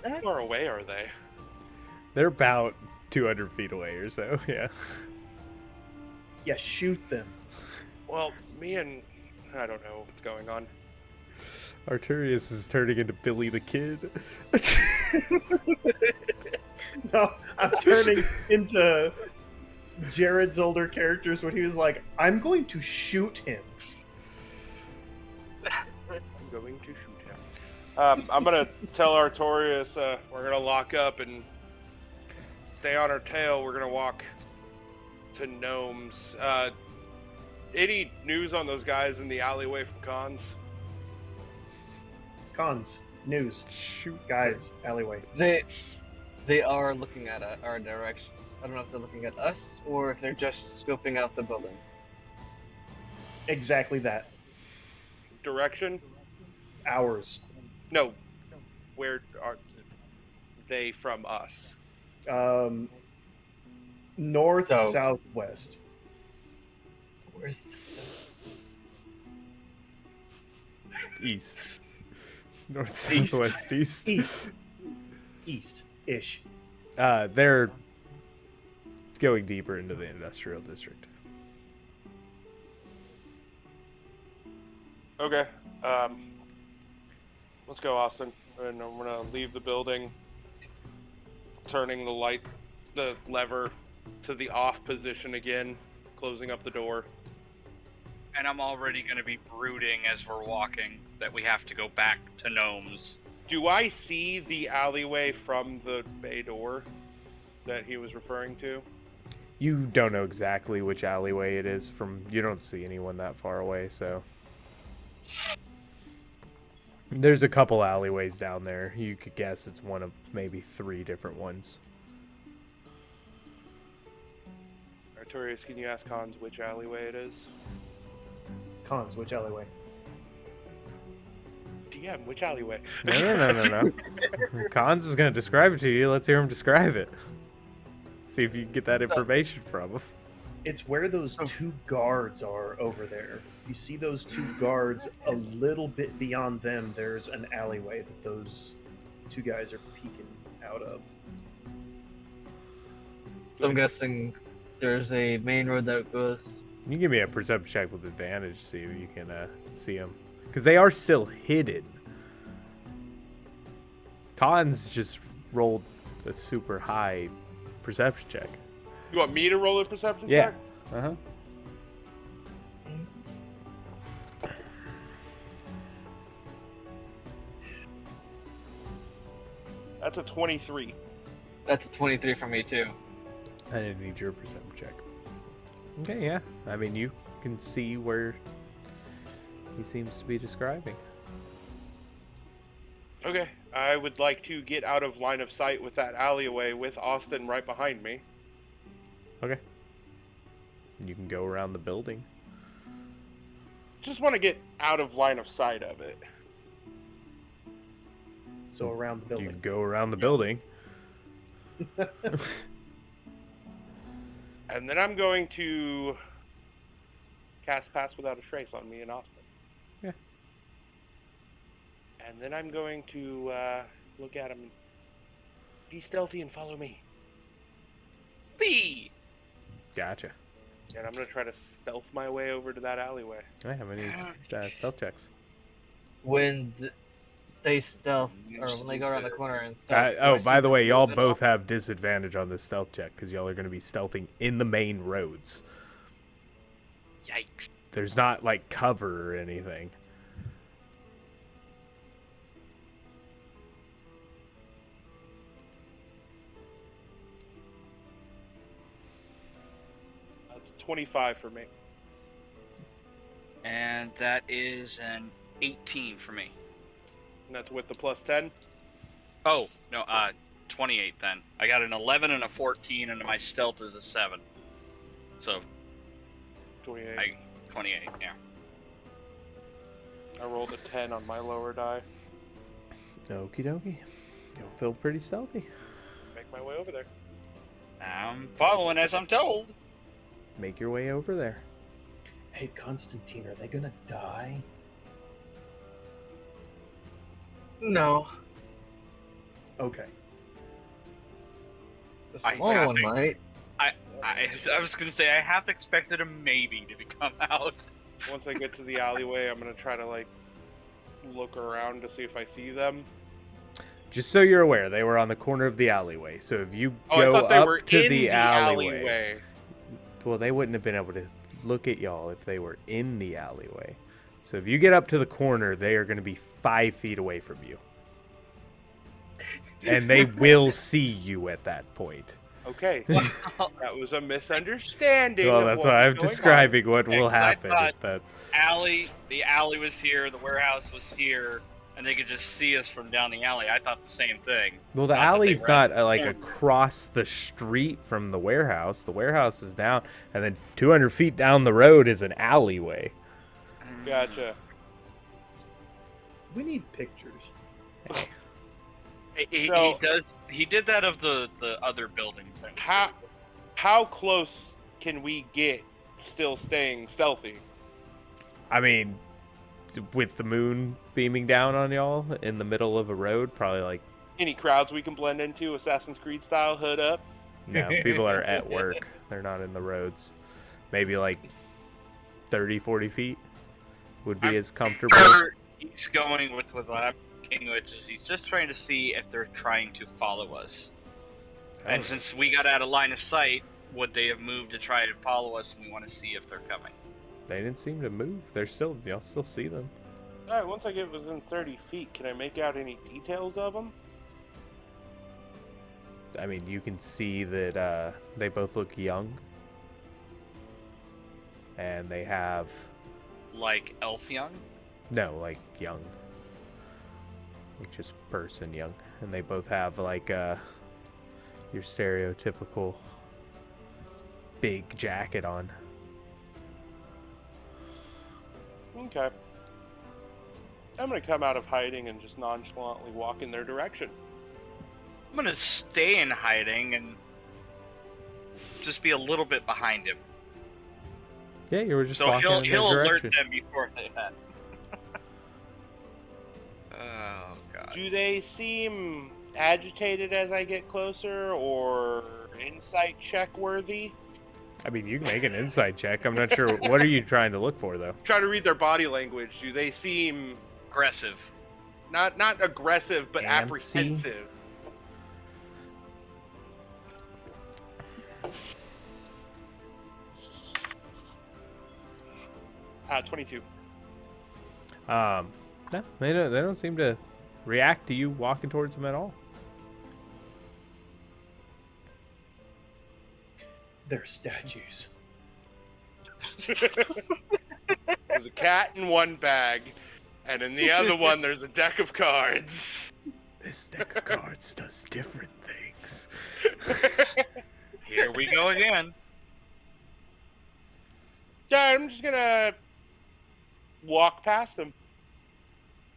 How far away are they? They're about 200 feet away or so, yeah. Yeah, shoot them. Well, me and... I don't know what's going on. Artorius is turning into Billy the Kid. No, I'm turning into Jared's older characters when he was like, I'm going to shoot him. I'm going to shoot him. I'm going to tell Artorius we're going to lock up and stay on our tail. We're going to walk to Gnomes. Any news on those guys in the alleyway from Cons? Cons, news, Shoot. guys, alleyway. They are looking at our direction. I don't know if they're looking at us or if they're just scoping out the building. Exactly that. Direction? Ours. No. Where are they from us? North, So- southwest. Where's East. North, southwest, east. East. East-ish. They're going deeper into the industrial district. Okay. Let's go, Austin. And I'm gonna leave the building, turning the lever to the off position again, closing up the door. And I'm already going to be brooding as we're walking that we have to go back to Gnomes. Do I see the alleyway from the bay door that he was referring to? You don't know exactly which alleyway it is from. You don't see anyone that far away, so. There's a couple alleyways down there. You could guess it's one of maybe 3 different ones. Artorius, can you ask Hans which alleyway it is? Cons, which alleyway? DM, which alleyway? No. Cons is going to describe it to you. Let's hear him describe it. See if you can get that information from him. It's where those 2 guards are over there. You see those 2 guards, a little bit beyond them, there's an alleyway that those 2 guys are peeking out of. So I'm guessing there's a main road that goes. You can give me a perception check with advantage, see if you can see them. Because they are still hidden. Cons just rolled a super high perception check. You want me to roll a perception Yeah. check? Uh-huh. That's a 23. That's 23 for me too. I didn't need your perception check. Okay, yeah. I mean, you can see where he seems to be describing. Okay, I would like to get out of line of sight with that alleyway with Austin right behind me. Okay. You can go around the building. Just want to get out of line of sight of it. So around the You building. can go around the building. And then I'm going to cast Pass Without a Trace on me and Austin. Yeah. And then I'm going to look at him and be stealthy and follow me. B. Gotcha. And I'm going to try to stealth my way over to that alleyway. I have any stealth checks. When they stealth, or when they go around the corner and stealth. Oh, do I by see the way, them y'all move at both all? have disadvantage on this stealth check because y'all are going to be stealthing in the main roads. Yikes. There's not like cover or anything. That's 25 for me. And that is an 18 for me. And that's with the plus 10. Oh, no, 28 then. I got an 11 and a 14, and my stealth is a 7. So, 28. 28, yeah. I rolled a 10 on my lower die. Okie dokie. You'll feel pretty stealthy. Make my way over there. I'm following as I'm told. Make your way over there. Hey, Konstantin, are they gonna die? No. Okay. The I small one think- might. I was going to say, I half expected a maybe to come out. Once I get to the alleyway, I'm going to try to, like, look around to see if I see them. Just so you're aware, they were on the corner of the alleyway. So if you Oh, I go thought they up were to in the alleyway, alleyway. well, they wouldn't have been able to look at y'all if they were in the alleyway. So if you get up to the corner, they are going to be 5 feet away from you. And they will see you at that point. Okay. That was a misunderstanding. Well, of that's what why was I'm going on. describing what Yeah, will 'cause I happen. thought- That The alley was here, the warehouse was here, and they could just see us from down the alley. I thought the same thing. well, the Not that they alley's were not at the like corner. across the street from the warehouse. The warehouse is down, and then 200 feet down the road is an alleyway. Gotcha. We need pictures. So- He did that of the other buildings. How close can we get still staying stealthy? I mean, with the moon beaming down on y'all in the middle of a road, probably like Any crowds we can blend into, Assassin's Creed style, hood up? No, people are at work. They're not in the roads. Maybe like 30, 40 feet would be as comfortable. Sure, he's going with what I'm thinking, which is he's just trying to see if they're trying to follow us. And since we got out of line of sight, would they have moved to try to follow us? And we want to see if they're coming. They didn't seem to move. Y'all still see them. Alright, once I get within 30 feet, can I make out any details of them? I mean, you can see that they both look young. And they have... Like elf young? No, like young. Like just person young. And they both have like your stereotypical big jacket on. Okay. I'm gonna come out of hiding and just nonchalantly walk in their direction. I'm gonna stay in hiding and just be a little bit behind him. Yeah, you were just So walking in he'll their alert direction. them before they head. Oh god. Do they seem agitated as I get closer, or insight check worthy? I mean, you can make an insight check. I'm not sure. What are you trying to look for, though? Try to read their body language. Do they seem Aggressive. not aggressive, but Antsy? apprehensive? 22. No, they don't seem to react to you walking towards them at all. They're statues. There's a cat in one bag, and in the other one there's a deck of cards. This deck of cards does different things. Here we go again. Yeah, I'm just gonna walk past them.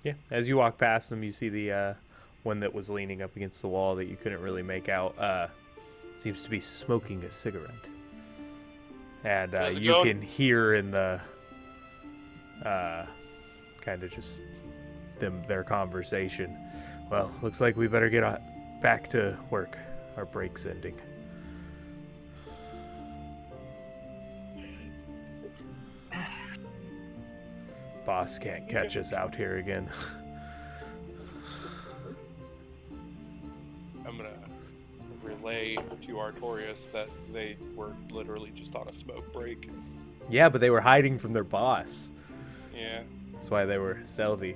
Yeah, as you walk past them, you see the one that was leaning up against the wall that you couldn't really make out. Seems to be smoking a cigarette. And How's it you going? can hear in the kind of just their conversation. Well, looks like we better get back to work. Our break's ending. Boss can't catch us out here again. I'm gonna relay to Artorius that they were literally just on a smoke break. Yeah, but they were hiding from their boss. Yeah, That's why they were stealthy.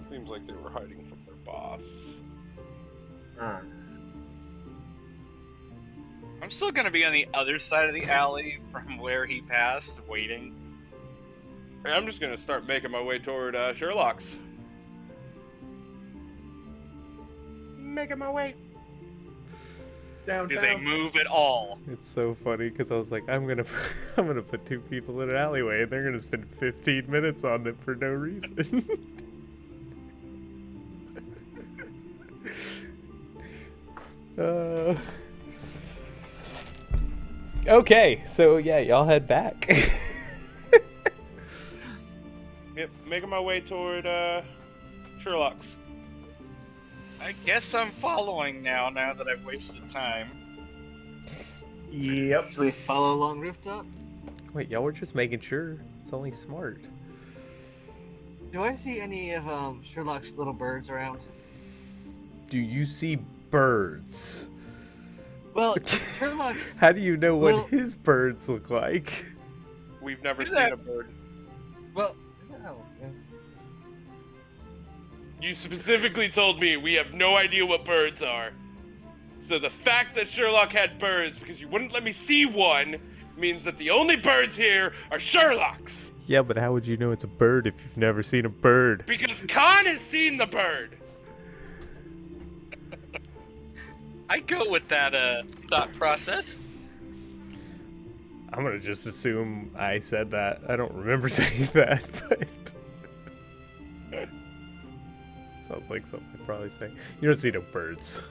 seems like they were hiding from their boss. I'm still gonna be on the other side of the alley from where he passed, waiting. I'm just gonna start making my way toward Sherlock's. Making my way. Downtown. Do they move at all? It's so funny because I was like, I'm gonna put two people in an alleyway and they're gonna spend 15 minutes on them for no reason. Okay, so yeah, y'all head back. Yep, making my way toward Sherlock's. I guess I'm following now that I've wasted time. Yep. Should we follow along rooftop? Wait, y'all were just making sure. It's only smart. Do I see any of Sherlock's little birds around? Do you see birds? Well, Sherlock's... How do you know what Well- his birds look like? We've never Who's seen that? a bird. Well, no. You specifically told me we have no idea what birds are. So the fact that Sherlock had birds because you wouldn't let me see one means that the only birds here are Sherlock's. Yeah, but how would you know it's a bird if you've never seen a bird? Because Khan has seen the bird. I go with that thought process. I'm gonna just assume I said that. I don't remember saying that, but sounds like something I'd probably say. You don't see no birds.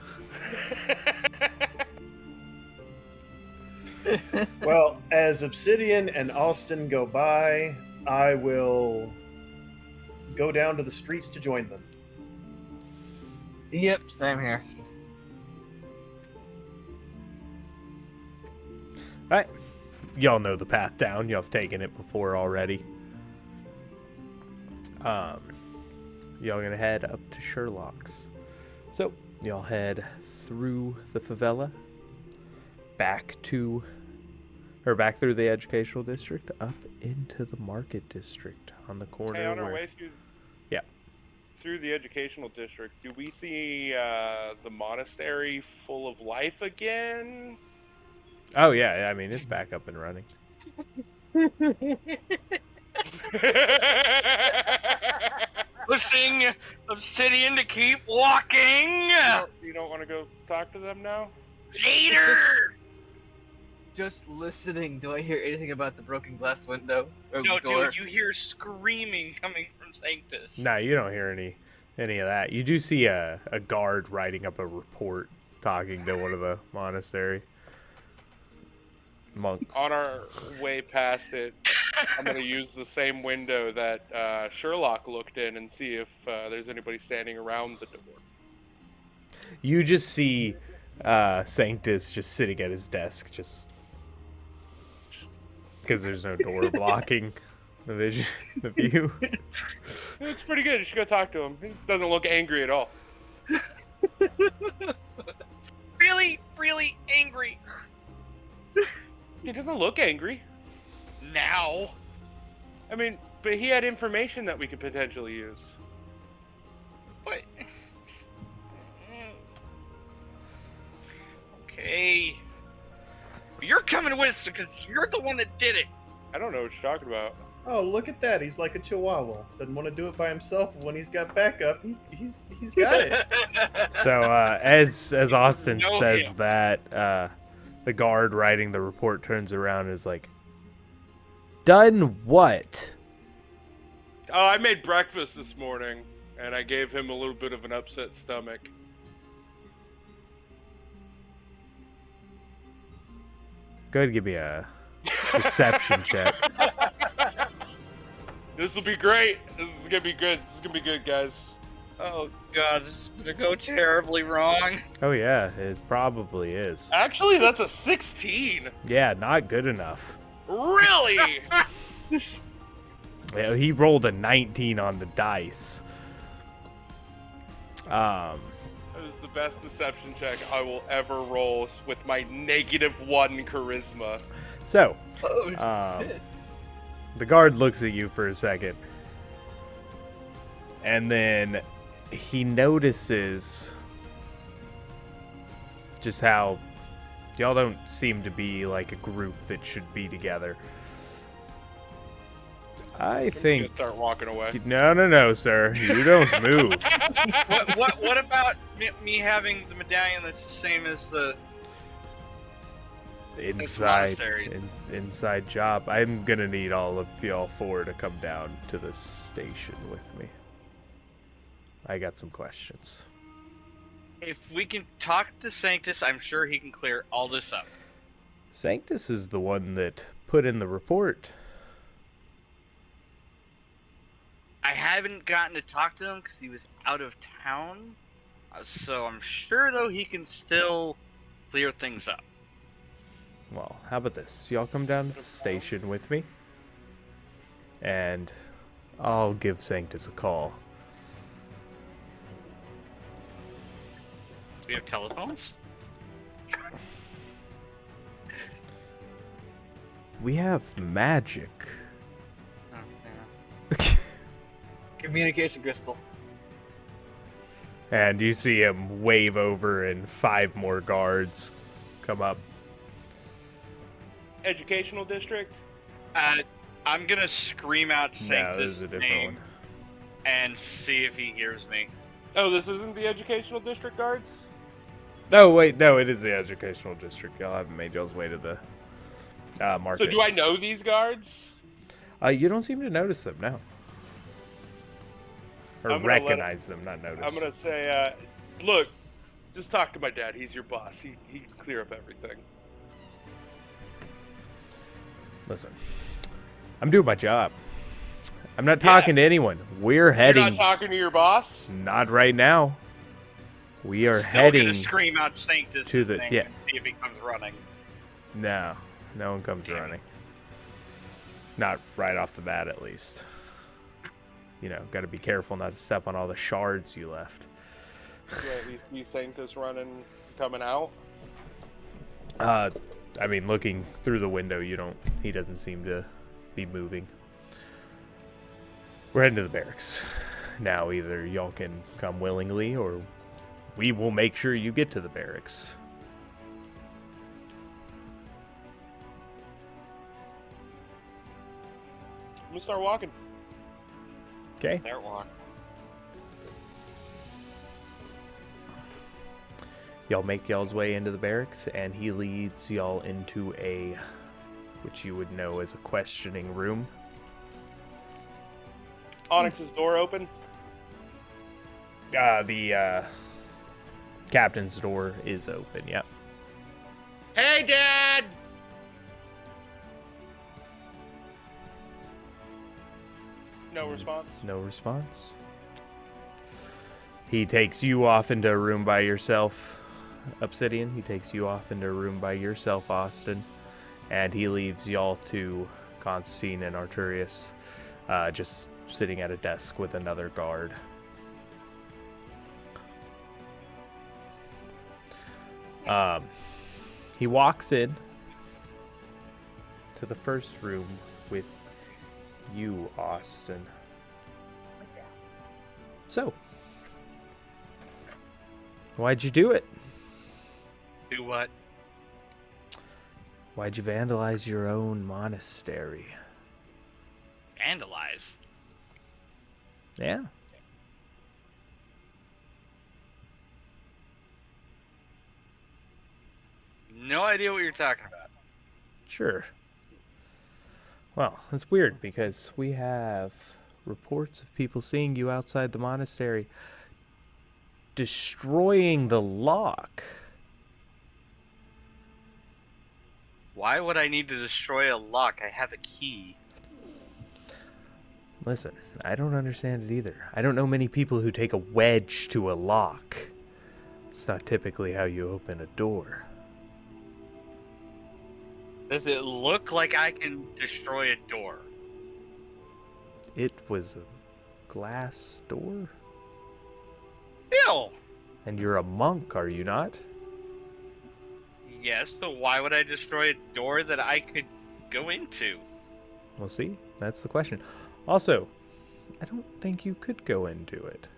Well, as Obsidian and Austin go by, I will go down to the streets to join them. Yep, same here. Alright. Y'all know the path down. Y'all have taken it before already. Y'all gonna head up to Sherlock's. So, y'all head through the favela, back through the educational district, up into the market district on the corner. Hey, on our way through. Yeah. Through the educational district, do we see the monastery full of life again? Oh yeah, I mean it's back up and running. Pushing Obsidian to keep walking. You don't want to go talk to them now? Later. Just listening, do I hear anything about the broken glass window or No, door? dude, you hear screaming coming from Sanctus. Nah, you don't hear any of that. You do see a guard writing up a report talking to one of the monastery monks. On our way past it, I'm going to use the same window that Sherlock looked in and see if there's anybody standing around the door. You just see Sanctus just sitting at his desk, just because there's no door blocking the view. It's pretty good. You should go talk to him. He doesn't look angry at all. Really, really angry. He doesn't look angry. Now. I mean, but he had information that we could potentially use. But. Okay. You're coming with us because you're the one that did it. I don't know what you're talking about. Oh, look at that. He's like a chihuahua. Doesn't want to do it by himself, but when he's got backup, he's got it. So as Austin Know says him. that, the guard writing the report turns around and is like, "Done what?" Oh, I made breakfast this morning, and I gave him a little bit of an upset stomach. Go ahead and give me a deception check. This will be great. This is gonna be good. This is gonna be good, guys. Oh god, this is gonna go terribly wrong. Oh yeah, it probably is. Actually, that's a 16. Yeah, not good enough. Really? Yeah, he rolled a 19 on the dice. That was the best deception check I will ever roll with my -1 charisma. So, Oh, shit. the guard looks at you for a second, and then he notices just how y'all don't seem to be like a group that should be together. I I'm think gonna start walking away. no, sir. You don't move. What about me having the medallion that's the same as the Inside monastery. inside job. I'm gonna need all of y'all four to come down to the station with me. I got some questions. If we can talk to Sanctus, I'm sure he can clear all this up. Sanctus is the one that put in the report. I haven't gotten to talk to him because he was out of town. So I'm sure, though, he can still clear things up. Well, how about this? Y'all come down to the station with me, and I'll give Sanctus a call. We have telephones? We have magic. Oh, yeah. Communication crystal. And you see him wave over, and 5 more guards come up. Educational district? I'm gonna scream out No, this Sanctus' is a different name one. and see if he hears me. Oh, this isn't the educational district guards? No, wait, no, it is the educational district. Y'all haven't made y'all's way to the market. So do I know these guards? You don't seem to notice them now. Or I'm gonna let recognize them, not notice. I'm gonna say, look, just talk to my dad. He's your boss. He can clear up everything. Listen, I'm doing my job. I'm not talking to anyone. We're You're heading. not talking to your boss? Not right now. We are Still heading gonna scream out Sanctus' to the- name yeah. and see if he comes running. No, no one comes running. Not right off the bat, at least. You know, got to be careful not to step on all the shards you left. Do I at least see Sanctus running, coming out? I mean, looking through the window, he doesn't seem to be moving. We're heading to the barracks. Now, either y'all can come willingly, or we will make sure you get to the barracks. I'm gonna start walking. Okay? There one. Y'all make y'all's way into the barracks, and he leads y'all into which you would know as a questioning room. Onyx's door open. The captain's door is open, yep. Hey, Dad! No response. No response. He takes you off into a room by yourself, Obsidian. He takes you off into a room by yourself, Austin. And he leaves y'all to Konstontin and Artorius, just sitting at a desk with another guard. He walks in to the first room with you, Austin. So, why'd you do it? Do what? Why'd you vandalize your own monastery? Vandalize? Yeah. No idea what you're talking about. Sure. Well, it's weird because we have reports of people seeing you outside the monastery destroying the lock. Why would I need to destroy a lock? I have a key. Listen, I don't understand it either. I don't know many people who take a wedge to a lock. It's not typically how you open a door. Does it look like I can destroy a door? It was a glass door? Ew! And you're a monk, are you not? Yes, so why would I destroy a door that I could go into? We'll see. That's the question. Also, I don't think you could go into it.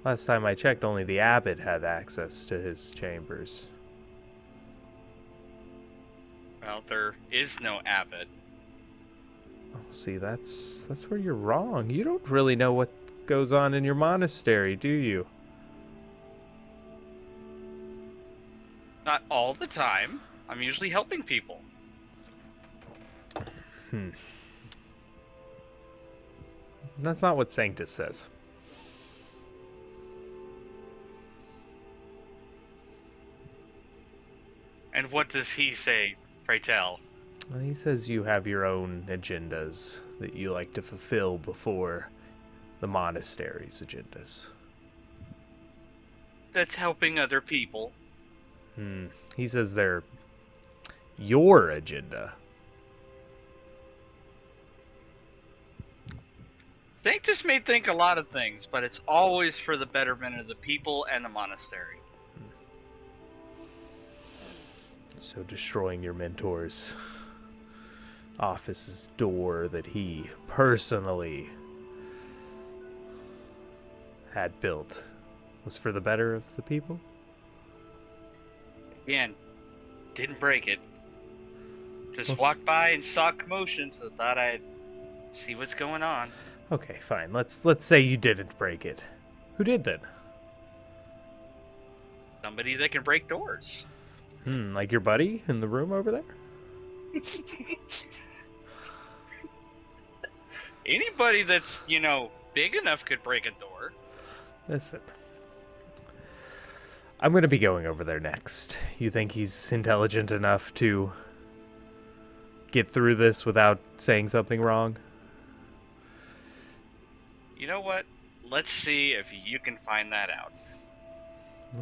Last time I checked, only the abbot had access to his chambers. Well, there is no abbot. Oh, see, that's where you're wrong. You don't really know what goes on in your monastery, do you? Not all the time. I'm usually helping people. That's not what Sanctus says. And what does he say, pray tell? Well, he says you have your own agendas that you like to fulfill before the monastery's agendas. That's helping other people. He says they're your agenda. Sanctus may think a lot of things, but it's always for the betterment of the people and the monastery. So destroying your mentor's office's door that he personally had built was for the better of the people? Again, didn't break it. Just walked by and saw commotion, so thought I'd see what's going on. Okay, fine. Let's say you didn't break it. Who did then? Somebody that can break doors. Like your buddy in the room over there? Anybody that's, big enough could break a door. Listen. I'm going to be going over there next. You think he's intelligent enough to get through this without saying something wrong? You know what? let's see if you can find that out.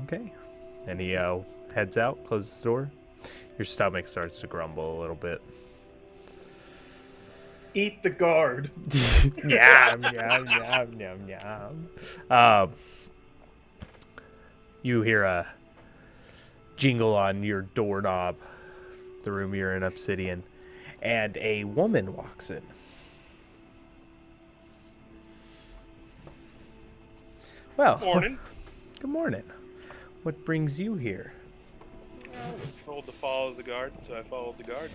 Okay. And he heads out, closes the door. Your stomach starts to grumble a little bit. Eat the guard. Yum, yum, yum, yum, yum. You hear a jingle on your doorknob, the room you're in, Obsidian, and a woman walks in. Well, Morning. good morning. What brings you here? I was told to follow the guard, so I followed the guard.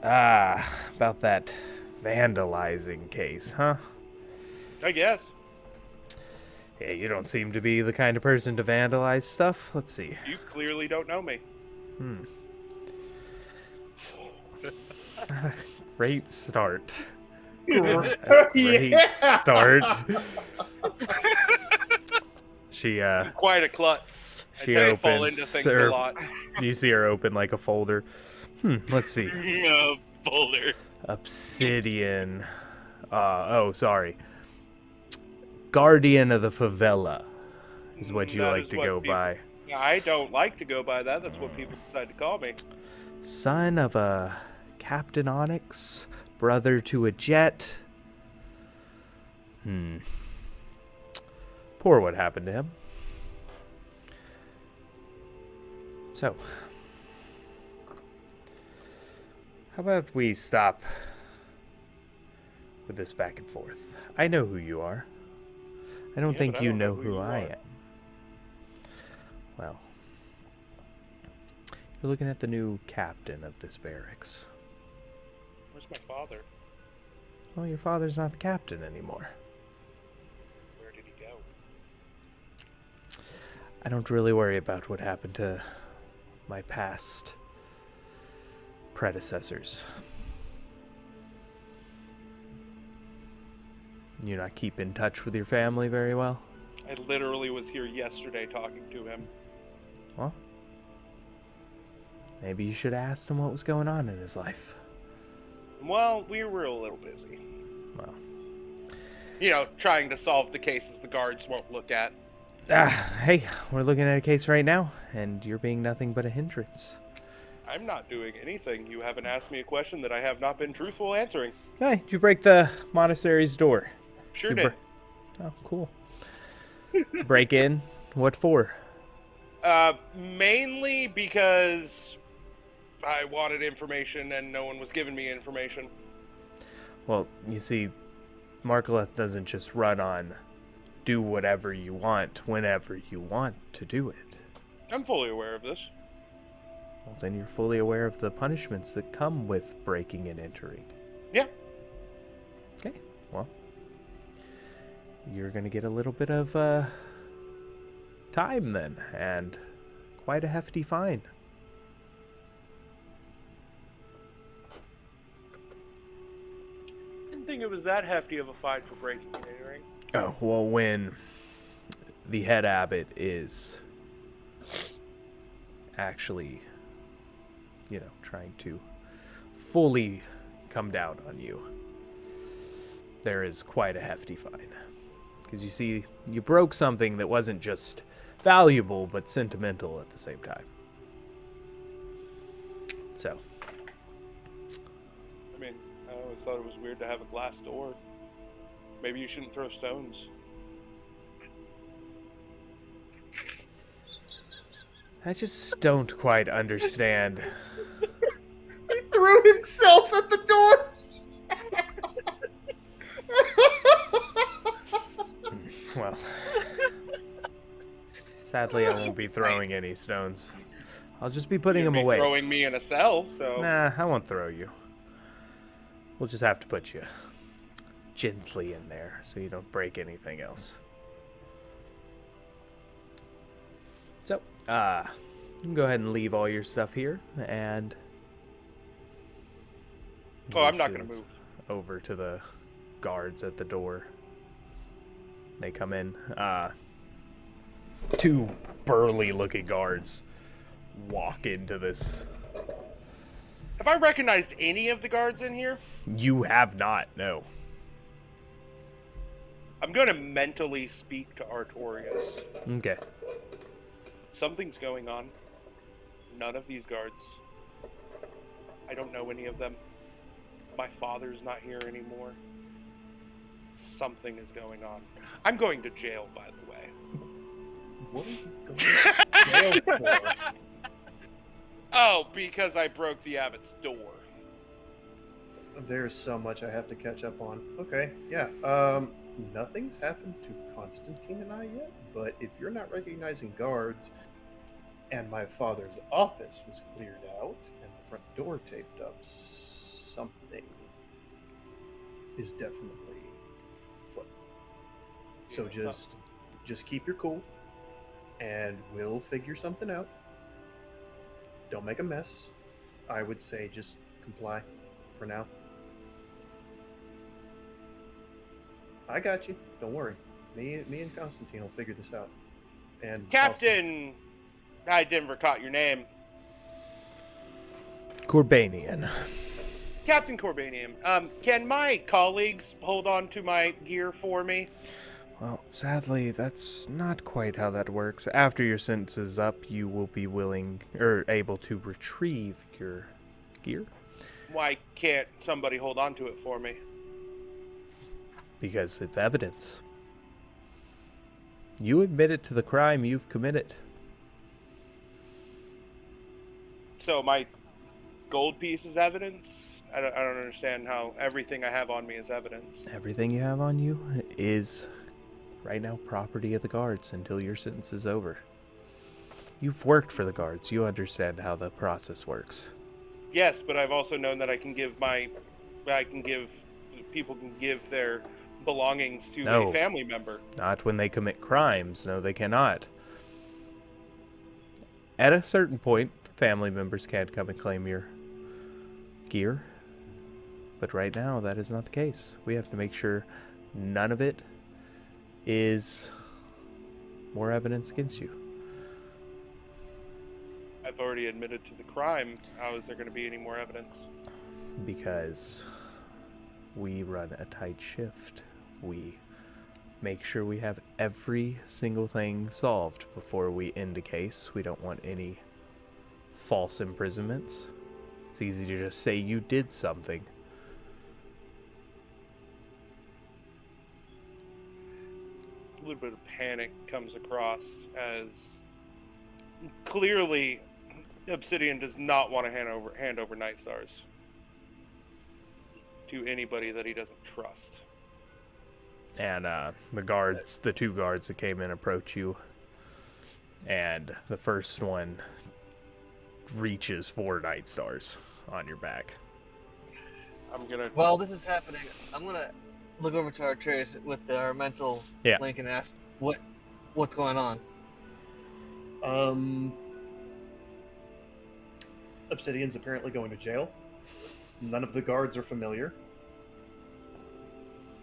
Ah, about that vandalizing case, huh? I guess. Yeah, you don't seem to be the kind of person to vandalize stuff. Let's see. You clearly don't know me. Great start. Yeah. Start. She Quite a klutz. I she tend to fall opens into things her- a lot. you see her open like a folder. Let's see. No, boulder. Obsidian. Sorry. Guardian of the favela is what you That like is to what go people- by. I don't like to go by that. That's what people decide to call me. Son of a Captain Onyx, brother to a jet. Poor what happened to him. So, how about we stop with this back and forth? I know who you are. I don't Yeah, think but I you don't know know who who you I are. am. Well, you're looking at the new captain of this barracks. Where's my father? Well, your father's not the captain anymore. Where did he go? I don't really worry about what happened to my past predecessors. You not keep in touch with your family very well? I literally was here yesterday talking to him. Well, maybe you should have asked him what was going on in his life. Well, we were a little busy. Well, You know, trying to solve the cases the guards won't look at. hey, we're looking at a case right now, and you're being nothing but a hindrance. I'm not doing anything. You haven't asked me a question that I have not been truthful answering. Hey, did you break the monastery's door? Sure You did. Oh, cool. Break in? What for? Mainly because I wanted information and no one was giving me information. Well, you see, Markaleth doesn't just run on do whatever you want whenever you want to do it. I'm fully aware of this. Well, then you're fully aware of the punishments that come with breaking and entering. Yeah. Okay, well, you're going to get a little bit of time then, and quite a hefty fine. Didn't think it was that hefty of a fine for breaking and entering. Oh, well, when the head abbot is actually, trying to fully come down on you, there is quite a hefty fine. Because you see, you broke something that wasn't just valuable, but sentimental at the same time. So, I mean, I always thought it was weird to have a glass door. Maybe you shouldn't throw stones. I just don't quite understand. He threw himself at the door. Well, sadly, I won't be throwing any stones. I'll just be putting You'd them be away. throwing me in a cell, so... Nah, I won't throw you. We'll just have to put you gently in there so you don't break anything else. So, you can go ahead and leave all your stuff here, and... Oh, I'm not going to move. Over to the guards at the door. They come in. Two burly-looking guards walk into this. Have I recognized any of the guards in here? You have not, no. I'm going to mentally speak to Artorius. Okay. Something's going on. None of these guards. I don't know any of them. My father's not here anymore. Something is going on. I'm going to jail, by the way. What are you going to jail for? Oh, because I broke the abbot's door. There's so much I have to catch up on. Okay, yeah. Nothing's happened to Konstontin and I yet, but if you're not recognizing guards, and my father's office was cleared out, and the front door taped up, something is definitely afoot. So Yeah, just keep your cool, and we'll figure something out. Don't make a mess. I would say just comply for now. I got you. Don't worry. Me and Konstontin will figure this out. And Captain! I never caught your name. Corbanian. Captain Corbanium, can my colleagues hold on to my gear for me? Well, sadly, that's not quite how that works. After your sentence is up, you will be willing or able to retrieve your gear. Why can't somebody hold on to it for me? Because it's evidence. You admitted to the crime you've committed. So my gold piece is evidence? I don't understand how everything I have on me is evidence. Everything you have on you is right now property of the guards until your sentence is over. You've worked for the guards. You understand how the process works. Yes, but I've also known that people can give their belongings to No. a family member. Not when they commit crimes. No, they cannot. At a certain point, family members can come and claim your gear. But right now, that is not the case. We have to make sure none of it is more evidence against you. I've already admitted to the crime. How is there going to be any more evidence? Because we run a tight shift. We make sure we have every single thing solved before we end a case. We don't want any false imprisonments. It's easy to just say you did something. A little bit of panic comes across as clearly Obsidian does not want to hand over Night Stars to anybody that he doesn't trust. And the two guards that came in approach you. And the first one reaches for Night Stars on your back. I'm gonna. While this is happening, I'm gonna look over to Artorius with our mental link and ask what's going on. Obsidian's apparently going to jail. None of the guards are familiar.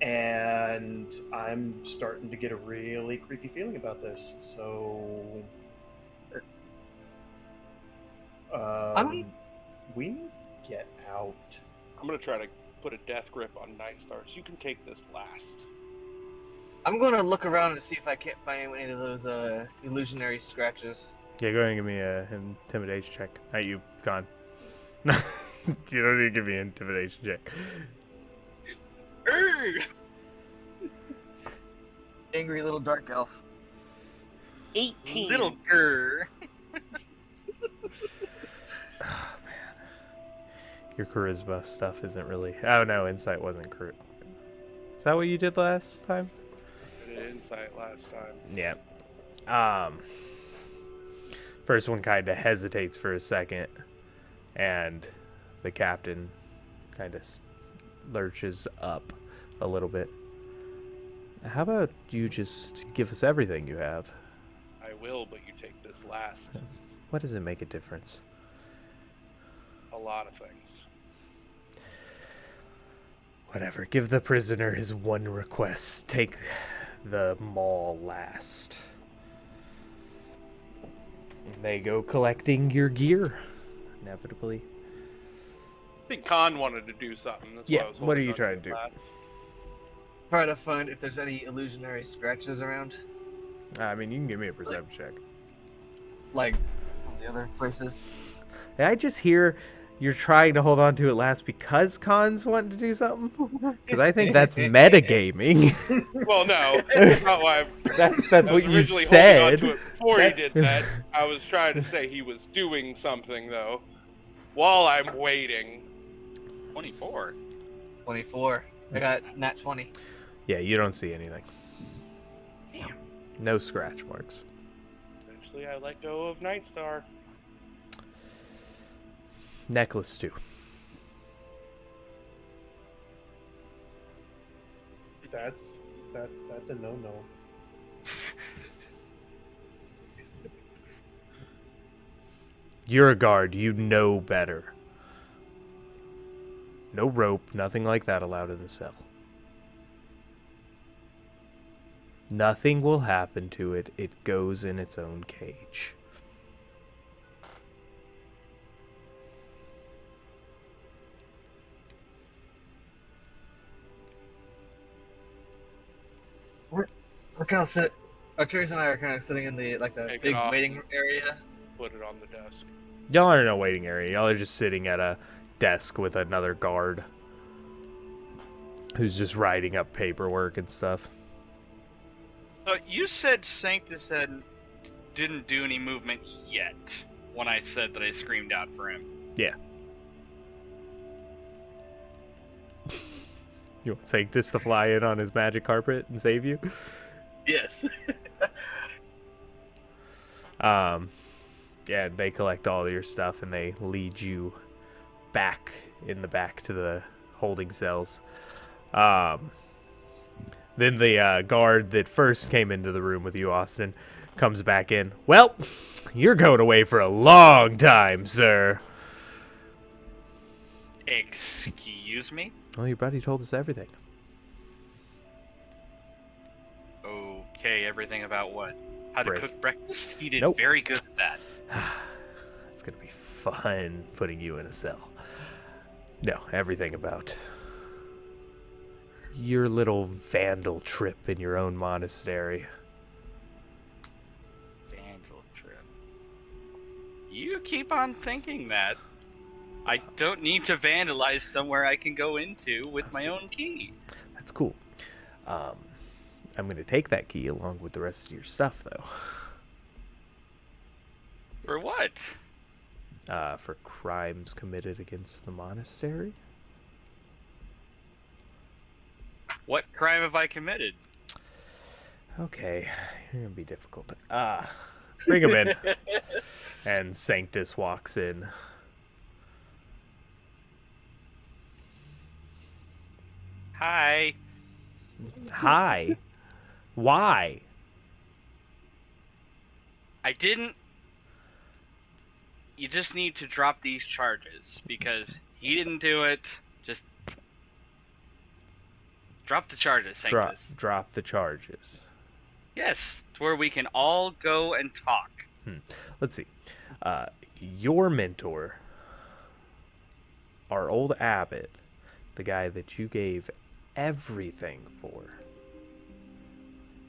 And I'm starting to get a really creepy feeling about this. So, we need to get out. I'm gonna try to put a death grip on Night Stars. You can take this last. I'm gonna look around and see if I can't find any of those illusionary scratches. Yeah, go ahead and give me an intimidation check. Not you, Con. You don't need to give me an intimidation check. Angry little dark elf. 18. Little grr. Oh, man. Your charisma stuff isn't really... Oh, no, insight wasn't charisma. Is that what you did last time? I did insight last time. Yeah. First one kind of hesitates for a second, and the captain kind of lurches up a little bit. How about you just give us everything you have? I will, but you take this last. What does it make a difference? A lot of things. Whatever. Give the prisoner his one request. Take the mall last. And they go collecting your gear, inevitably. I think Khan wanted to do something. That's Yeah, why I was what are holding you on trying to it do? last. try to find if there's any illusionary scratches around, I mean, you can give me a perception check. like from the other places. Did I just hear you're trying to hold on to it last because Khan's wanting to do something? Because I think that's metagaming. Well, no, that's not why. That's I what was you originally said. holding on to it before That's- he did that. I was trying to say he was doing something though, while I'm waiting. 24. 24. I got nat 20. Yeah, you don't see anything. Damn. No scratch marks. Eventually, I let go of Nightstar. Necklace too. That's a no-no. You're a guard. You know better. No rope, nothing like that allowed in the cell. Nothing will happen to it. It goes in its own cage. We're kind of sitting. Artorius and I are kind of sitting in the Take it big off. waiting area. Put it on the desk. Y'all are in a waiting area. Y'all are just sitting at a desk with another guard who's just writing up paperwork and stuff. So you said Sanctus didn't do any movement yet when I said that I screamed out for him. Yeah. You want Sanctus to fly in on his magic carpet and save you? Yes. Yeah, they collect all your stuff and they lead you back in the back to the holding cells. Then the guard that first came into the room with you, Austin, comes back in. Well, you're going away for a long time, sir. Excuse me? Well, your buddy told us everything. Okay, everything about what? How to Break. cook breakfast? He did Nope. very good at that. It's going to be fun putting you in a cell. No, everything about your little vandal trip in your own monastery. Vandal trip. You keep on thinking that. I don't need to vandalize somewhere I can go into with my own key. That's cool. I'm going to take that key along with the rest of your stuff, though. For what? For crimes committed against the monastery. What crime have I committed? Okay, you're going to be difficult. Bring him in. And Sanctus walks in. Hi. Hi. Why? I didn't. You just need to drop these charges because he didn't do it. Just drop the charges, Sanctus. Drop the charges. Yes, to where we can all go and talk. Let's see. Your mentor, our old abbot, the guy that you gave everything for,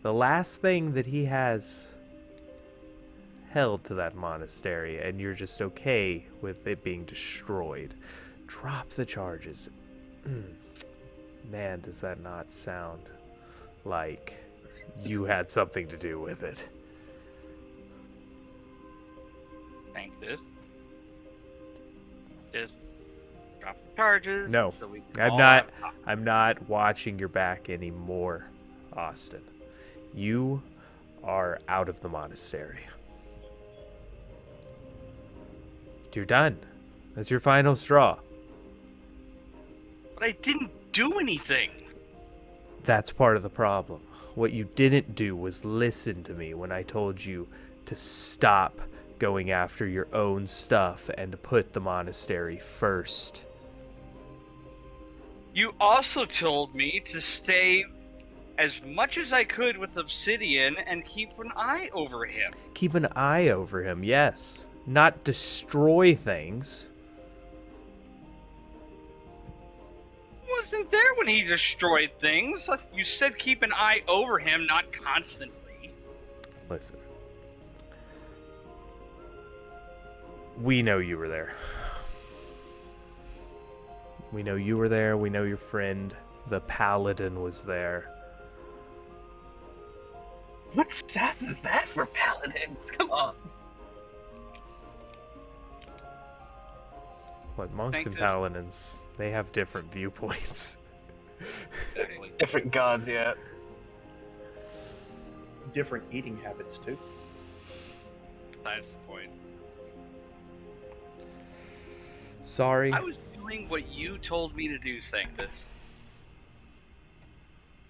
the last thing that he has held to that monastery, and you're just okay with it being destroyed. Drop the charges. Man, does that not sound like you had something to do with it? Sanctus. Just drop the charges. No, so we can I'm all not. have a talk. I'm not watching your back anymore, Austin. You are out of the monastery. You're done. That's your final straw. But I didn't do anything. That's part of the problem. What you didn't do was listen to me when I told you to stop going after your own stuff and to put the monastery first. You also told me to stay as much as I could with Obsidian and keep an eye over him. Keep an eye over him, yes. Not destroy things. wasn't there when he destroyed things. You said keep an eye over him, not constantly. Listen. We know you were there. We know you were there. We know your friend, the paladin, was there. What stats is that for paladins? Come on. What, monks and paladins, they have different viewpoints. Different gods, yeah. Different eating habits, too. That's the point. Sorry. I was doing what you told me to do, Sanctus.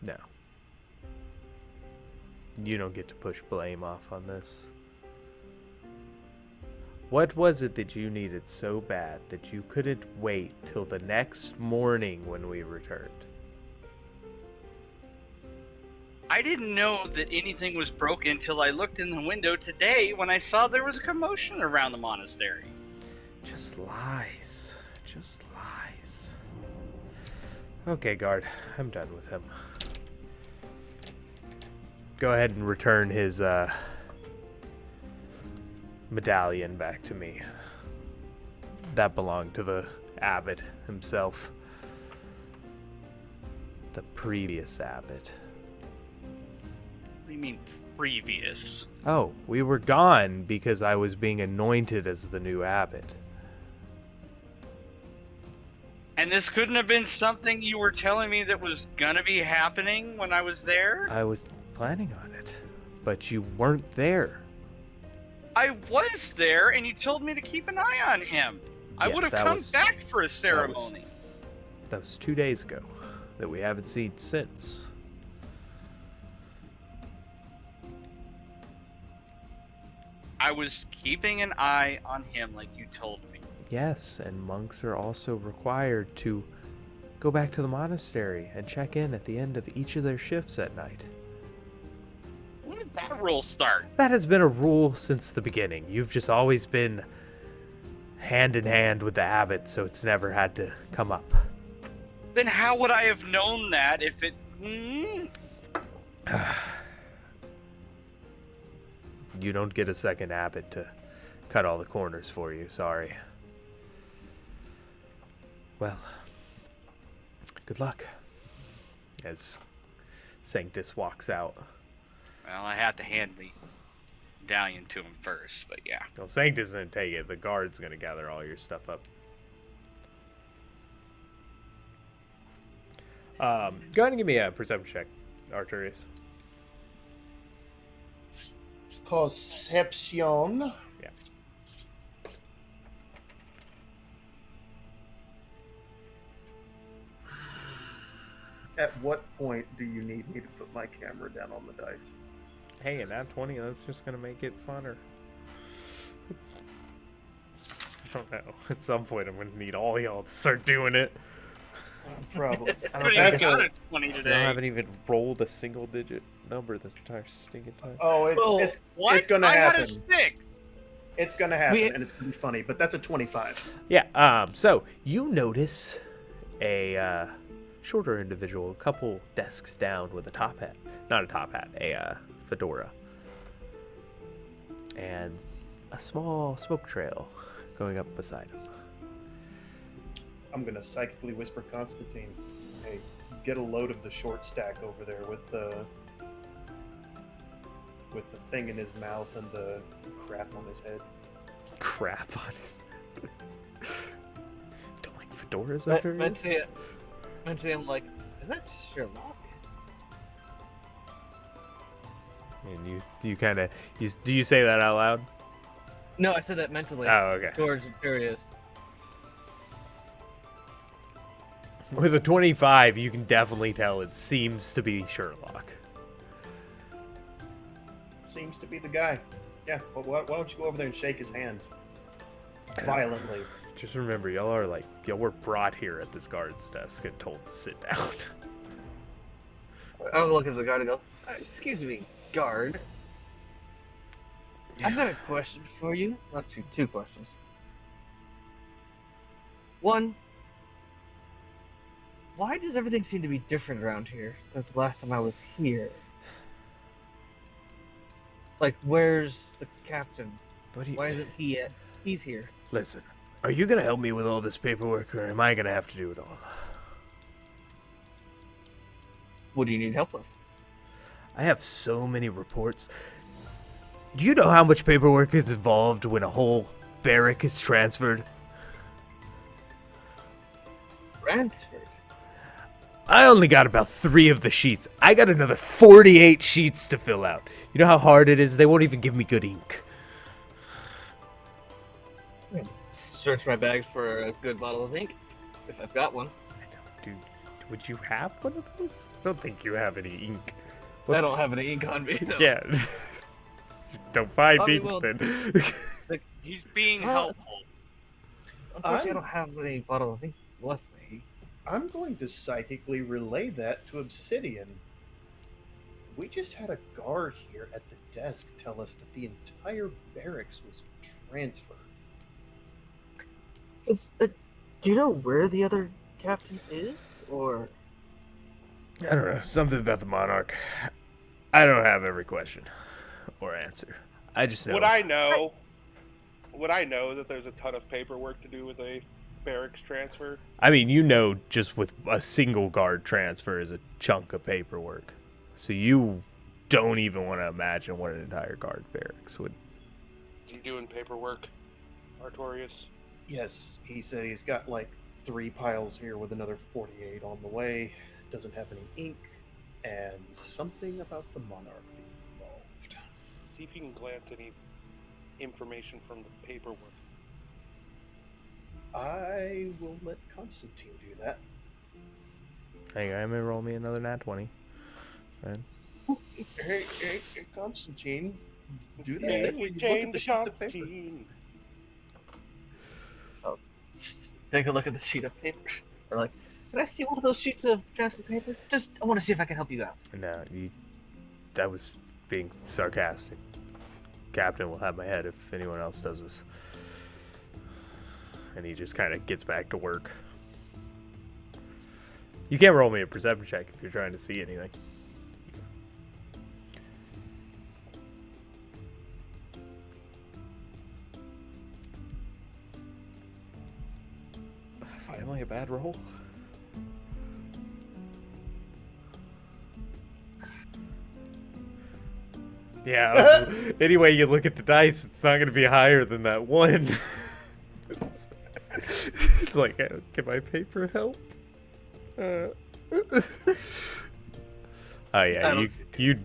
No. You don't get to push blame off on this. What was it that you needed so bad that you couldn't wait till the next morning when we returned? I didn't know that anything was broken until I looked in the window today when I saw there was a commotion around the monastery. Just lies. Just lies. Okay, guard. I'm done with him. Go ahead and return his, medallion back to me. That belonged to the abbot himself. The previous abbot. What do you mean, previous? Oh, we were gone because I was being anointed as the new abbot. And this couldn't have been something you were telling me that was gonna be happening when I was there? I was planning on it, but you weren't there. I was there, and you told me to keep an eye on him. I Yeah, would have that come was- back for a ceremony. That was 2 days ago that we haven't seen since. I was keeping an eye on him like you told me. Yes, and monks are also required to go back to the monastery and check in at the end of each of their shifts at night. When did that rule start? That has been a rule since the beginning. You've just always been hand in hand with the abbot, so it's never had to come up. Then how would I have known that if it... You don't get a second abbot to cut all the corners for you, sorry. Well, good luck. As Sanctus walks out. Well, I had to hand the medallion to him first, but yeah. Well, Sanctus isn't gonna take it. The guard's gonna gather all your stuff up. Go ahead and give me a perception check, Artorius. Perception. Yeah. At what point do you need me to put my camera down on the dice? Hey, an at 20, that's just gonna make it funner. I don't know. At some point, I'm gonna need all y'all to start doing it. Probably. I Couldn't don't even think got it's- a 20 I today. haven't even rolled a single-digit number this entire stinking time. Oh, Well, it's what? it's gonna I happen. got a 6. It's gonna happen, We- and it's gonna be funny. But that's a 25. Yeah. So you notice a shorter individual, a couple desks down, with a top hat. Not a top hat, a fedora, and a small smoke trail going up beside him. I'm gonna psychically whisper Konstontin, "Hey, get a load of the short stack over there with the thing in his mouth and the crap on his head." Crap on his. Don't like fedoras, But Artorius? mentally, I'm like, is that Sherlock? And you kind of do you say that out loud? No, I said that mentally. Oh, okay. Towards Artorius. With a 25, you can definitely tell it seems to be Sherlock. Seems to be the guy. Yeah. Well, why don't you go over there and shake his hand violently? Just remember, y'all were brought here at this guard's desk and told to sit down. I'll look at the guard and go, excuse me, guard. I've got a question for you. Actually, two questions. One, why does everything seem to be different around here since the last time I was here? Like, where's the captain? What do you... Why isn't he yet? He's here. Listen, are you gonna help me with all this paperwork, or am I gonna have to do it all? What do you need help with? I have so many reports. Do you know how much paperwork is involved when a whole barrack is transferred? Transferred? I only got about 3 of the sheets. I got another 48 sheets to fill out. You know how hard it is? They won't even give me good ink. Search my bags for a good bottle of ink, if I've got one. Dude, would you have one of those? I don't think you have any ink. I don't have any ink on me, though. Yeah. Don't find Probably ink will. then. He's being Well, helpful. Unfortunately, I don't have any bottle of ink with me. I'm going to psychically relay that to Obsidian. We just had a guard here at the desk tell us that the entire barracks was transferred. Do you know where the other captain is, or? I don't know. Something about the Monarch. I don't have every question or answer. I just know. Would I know that there's a ton of paperwork to do with a barracks transfer? I mean, you know, just with a single guard transfer is a chunk of paperwork. So you don't even want to imagine what an entire guard barracks would. Is he doing paperwork, Artorius? Yes, he said he's got like 3 piles here with another 48 on the way. Doesn't have any ink, and something about the Monarch being involved. See if you can glance any information from the paperwork. I will let Konstontin do that. Hey, I'm gonna roll me another nat 20. Right. Hey, Konstontin, do that Yes, thing where you look at James the sheets of paper. Constantine. Take a look at the sheet of paper. Or like, can I see one of those sheets of transfer paper? I want to see if I can help you out. No, that was being sarcastic. Captain will have my head if anyone else does this. And he just kind of gets back to work. You can't roll me a perception check if you're trying to see anything. Finally a bad roll. Yeah, anyway you look at the dice, it's not going to be higher than that 1. It's like, can my paper help? Oh yeah, you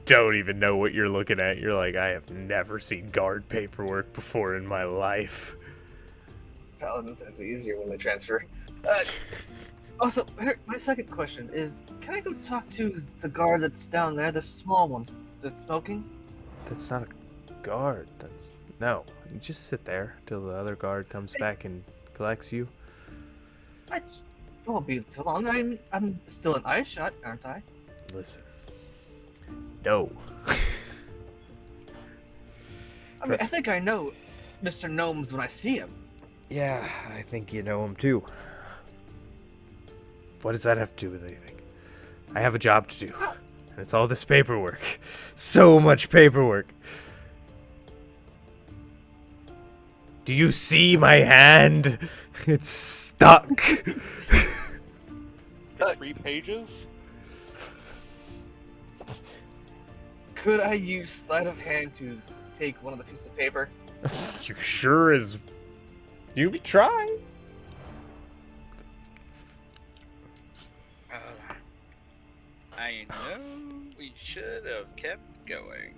don't even know what you're looking at. You're like, I have never seen guard paperwork before in my life. Paladins have it easier when they transfer. Also, my second question is, can I go talk to the guard that's down there, the small one that's smoking? That's not a guard. No. You just sit there till the other guard comes back and collects you. It won't be too long. I'm still an eye shot, aren't I? Listen. No. I mean, I think I know Mr. Gnomes when I see him. Yeah, I think you know him too. What does that have to do with anything? I have a job to do. And it's all this paperwork. So much paperwork. Do you see my hand? It's stuck. 3 pages? Could I use sleight of hand to take one of the pieces of paper? You sure as... You could try. I know we should have kept going.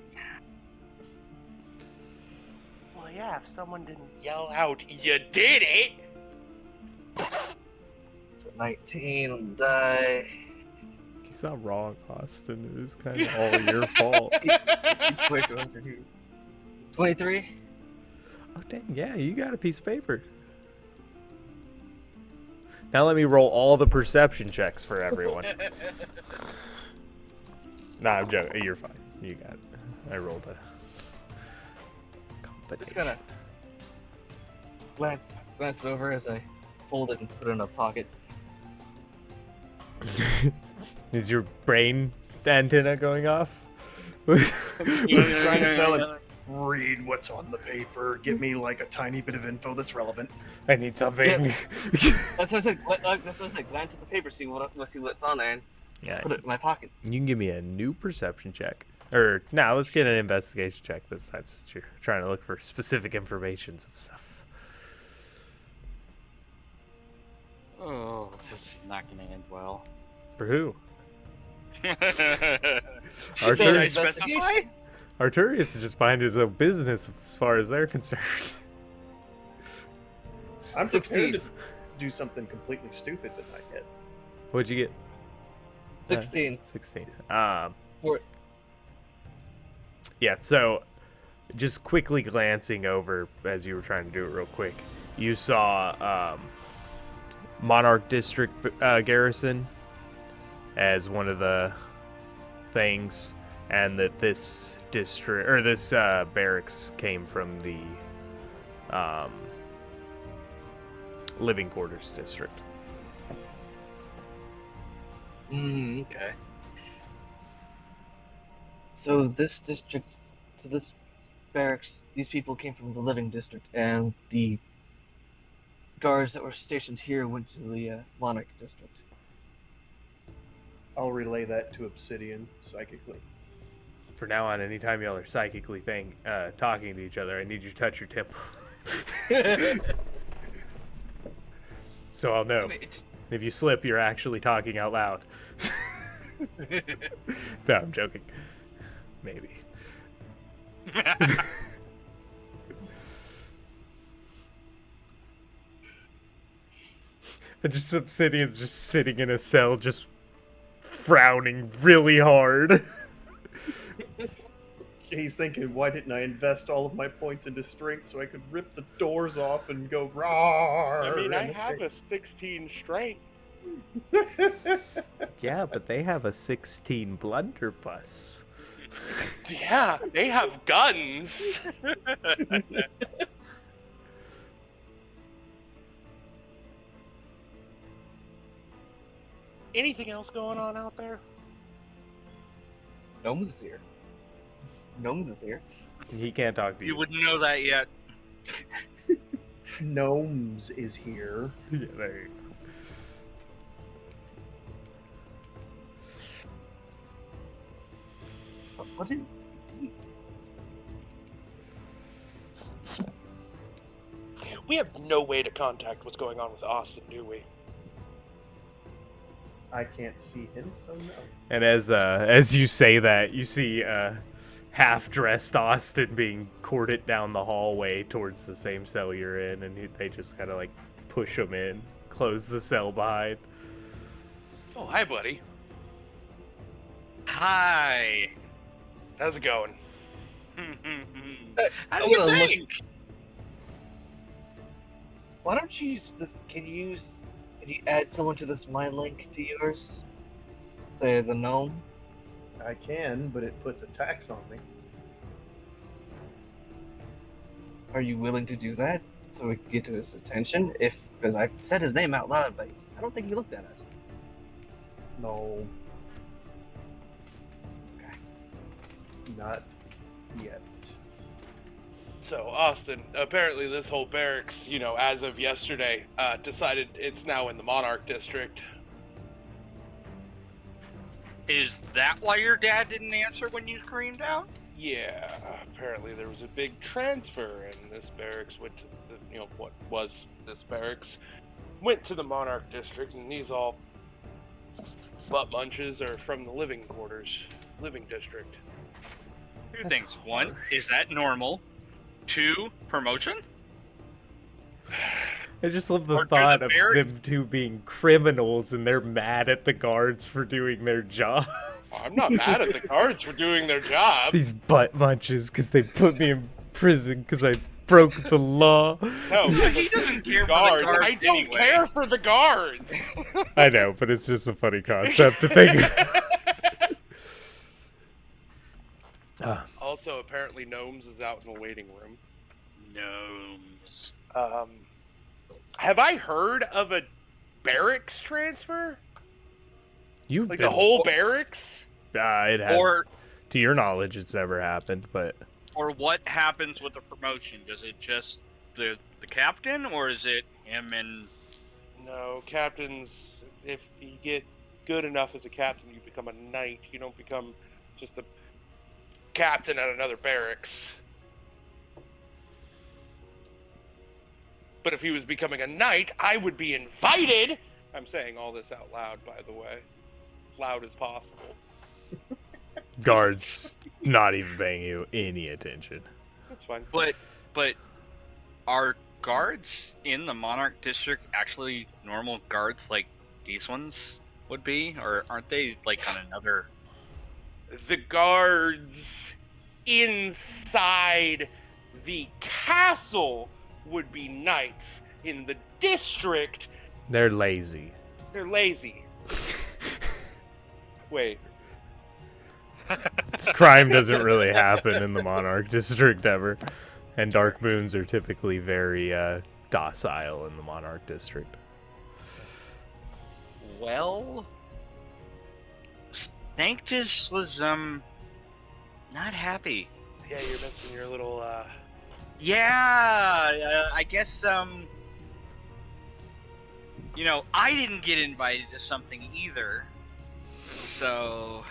Well, yeah, if someone didn't yell out, "You did it!" It's a 19 on the die. He's not wrong, Austin. It is kind of all your fault. 23? Oh, dang. Yeah, you got a piece of paper. Now let me roll all the perception checks for everyone. Nah, I'm joking. You're fine. You got it. I rolled a combination. Just gonna glance over as I fold it and put it in a pocket. Is your brain antenna going off? I'm trying to tell him, read what's on the paper. Give me like a tiny bit of info that's relevant. I need something. That's what I said. That's what I said. Glance at the paper, see what's on there, and Yeah, put it in my pocket. you can give me a new perception check. Or, now let's get an investigation check this time since you're trying to look for specific informations of stuff. Oh, this is not going to end well. For who? She said Artur- investigation. Artorius is just behind his own business as far as they're concerned. I'm prepared 16. to do something completely stupid, but not yet. What'd you get? 16. 16. Or- Yeah, so just quickly glancing over as you were trying to do it real quick, you saw Monarch District garrison as one of the things, and that this district or this barracks came from the living quarters district. Okay. So this barracks, these people came from the living district, and the guards that were stationed here went to the Monarch District. I'll relay that to Obsidian psychically. For now on, anytime y'all are psychically talking to each other, I need you to touch your temple. So I'll know. If you slip, you're actually talking out loud. No, I'm joking. Maybe. And just Obsidian's just sitting in a cell, just frowning really hard. He's thinking, why didn't I invest all of my points into strength so I could rip the doors off and go roar? I mean, I and have a 16 strength. Yeah, but they have a 16 blunderbuss. Yeah, they have guns. Anything else going on out there? Gnomes is here. Gnomes is here. He can't talk to you. You wouldn't know that yet. Gnomes is here. Yeah, there you go. What did We have no way to contact what's going on with Austin, do we? I can't see him, so no. And as you say that, you see half-dressed Austin being courted down the hallway towards the same cell you're in, and they just kind of like push him in, close the cell behind. Oh, hi, buddy. Hi. How's it going? How I'm do you gonna look- think? Why don't you use this? Can you add someone to this mind link to yours? Say the gnome. I can, but it puts a tax on me. Are you willing to do that so we can get to his attention? Because I said his name out loud, but I don't think he looked at us. No. Okay. Not yet. So, Austin, apparently this whole barracks, as of yesterday, decided it's now in the Monarch District. Is that why your dad didn't answer when you screamed out? Yeah, apparently there was a big transfer, and this barracks went to what was this barracks went to the Monarch District, and these all butt munches are from the living district. Two things. One, is that normal? Two, promotion? I just love the Or do thought the of barrack- them two being criminals and they're mad at the guards for doing their job. I'm not mad at the guards for doing their job. These butt munches because they put me in prison because I broke the law. No, He doesn't care for the guards. guards I don't anyway. care for the guards. I know, but it's just a funny concept to think. Also, apparently, Gnomes is out in the waiting room. Gnomes. Have I heard of a barracks transfer? You've Like been, the whole barracks? it has. Or To your knowledge, it's never happened, but or what happens with the promotion? Does it just the captain, or is it him and? No, captains, if you get good enough as a captain, you become a knight. You don't become just a captain at another barracks. But if he was becoming a knight, I would be invited. I'm saying all this out loud, by the way. As loud as possible. guards not even paying you any attention. That's fine. But are guards in the Monarch District actually normal guards like these ones would be, or aren't they like on another? The guards inside the castle would be knights. In the district, They're lazy. they're lazy. Wait. Crime doesn't really happen in the Monarch District ever. And dark moons are typically very docile in the Monarch District. Well, Sanctus was not happy. Yeah, you're missing your little Yeah, I guess I didn't get invited to something either. So,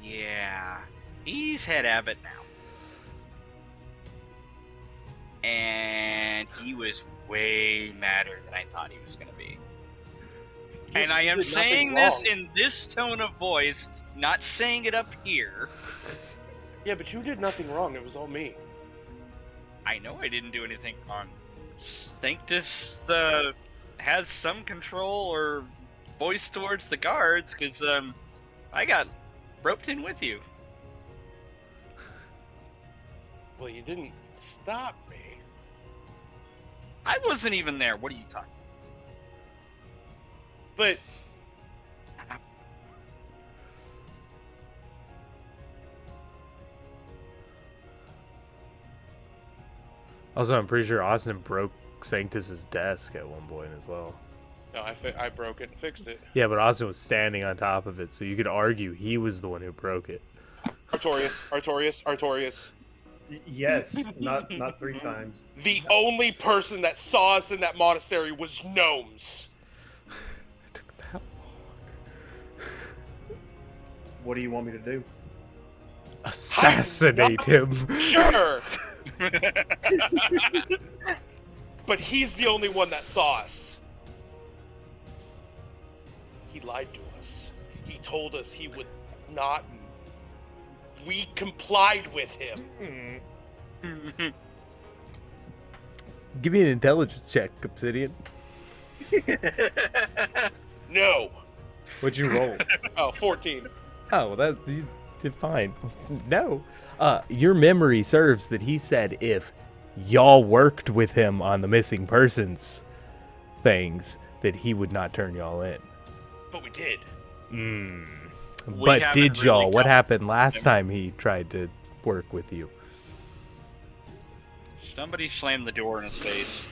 yeah, he's head abbot now. And he was way madder than I thought he was going to be. And I am saying this in this tone of voice, not saying it up here. Yeah, but you did nothing wrong. It was all me. I know I didn't do anything wrong. Sanctus has some control or voice towards the guards, because I got roped in with you. Well, you didn't stop me. I wasn't even there. What are you talking But Also, I'm pretty sure Austin broke Sanctus's desk at one point as well. no, I broke it and fixed it. Yeah, but Austin was standing on top of it, so you could argue he was the one who broke it. Artorius. Yes, not 3 times. The only person that saw us in that monastery was gnomes. It took that long. What do you want me to do? Assassinate him. Sure. But he's the only one that saw us. He lied to us. He told us he would not. We complied with him. Give me an intelligence check, Obsidian. No. What'd you roll? Oh, 14. Oh, well, that you did fine. No. Your memory serves that he said if y'all worked with him on the missing persons things, that he would not turn y'all in. But we did. But haven't did really y'all? What come- happened last time he tried to work with you? Somebody slammed the door in his face.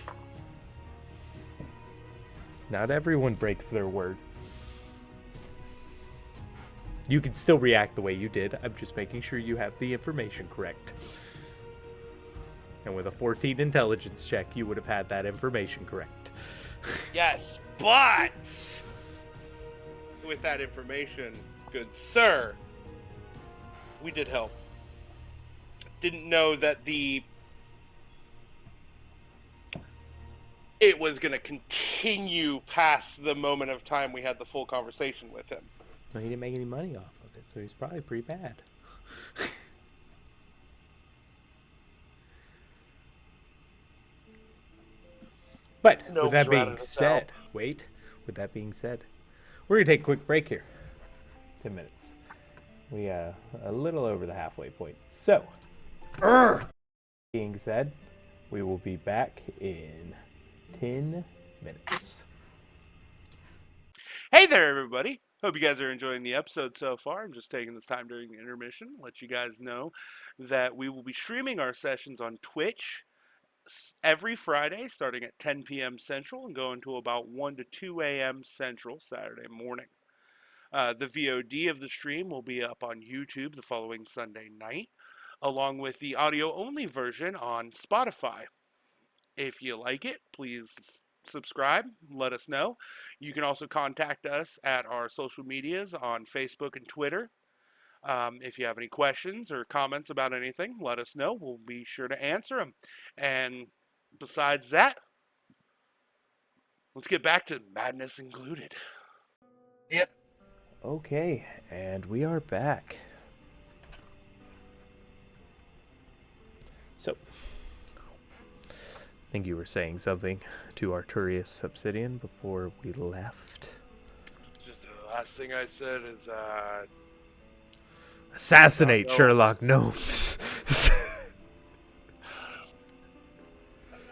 Not everyone breaks their word. You can still react the way you did. I'm just making sure you have the information correct. And with a 14 intelligence check, you would have had that information correct. Yes, but with that information, good sir, we did help. Didn't know that it was going to continue past the moment of time we had the full conversation with him. Well, he didn't make any money off of it, so he's probably pretty bad. But Gnomes with that being ratted us said, with that being said, we're gonna take a quick break here. 10 minutes. We a little over the halfway point. So, being said, we will be back in 10 minutes. Hey there, everybody. Hope you guys are enjoying the episode so far. I'm just taking this time during the intermission to let you guys know that we will be streaming our sessions on Twitch every Friday starting at 10 p.m. Central and going to about 1 to 2 a.m. Central Saturday morning. The VOD of the stream will be up on YouTube the following Sunday night, along with the audio-only version on Spotify. If you like it, please subscribe, let us know. You can also contact us at our social medias on Facebook and Twitter. If you have any questions or comments about anything, let us know. We'll be sure to answer them. And besides that, let's get back to madness included. Yep. Okay, and we are back. So, I think you were saying something to Artorius Obsidian before we left. Just the last thing I said is, Assassinate Sherlock Sherlock Gnomes.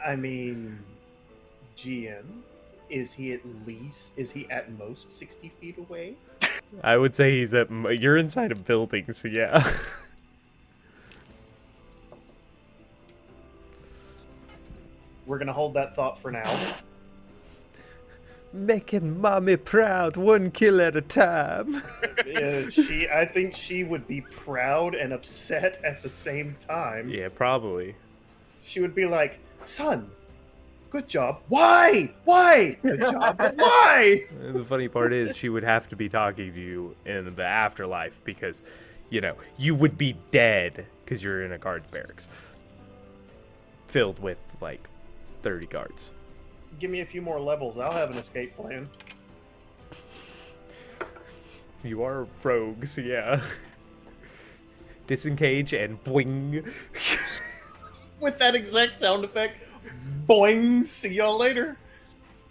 I mean, GM, is he at most 60 feet away? I would say he's at. You're inside a building, so yeah. We're gonna hold that thought for now. Making mommy proud, one kill at a time. I think she would be proud and upset at the same time. Yeah, probably. She would be like, "Son, good job. Why? Why? Good job, but why?" The funny part is she would have to be talking to you in the afterlife because, you would be dead because you're in a guard's barracks filled with, 30 guards. Give me a few more levels. I'll have an escape plan. You are rogues, yeah. Disengage and boing. With that exact sound effect. Boing. See y'all later.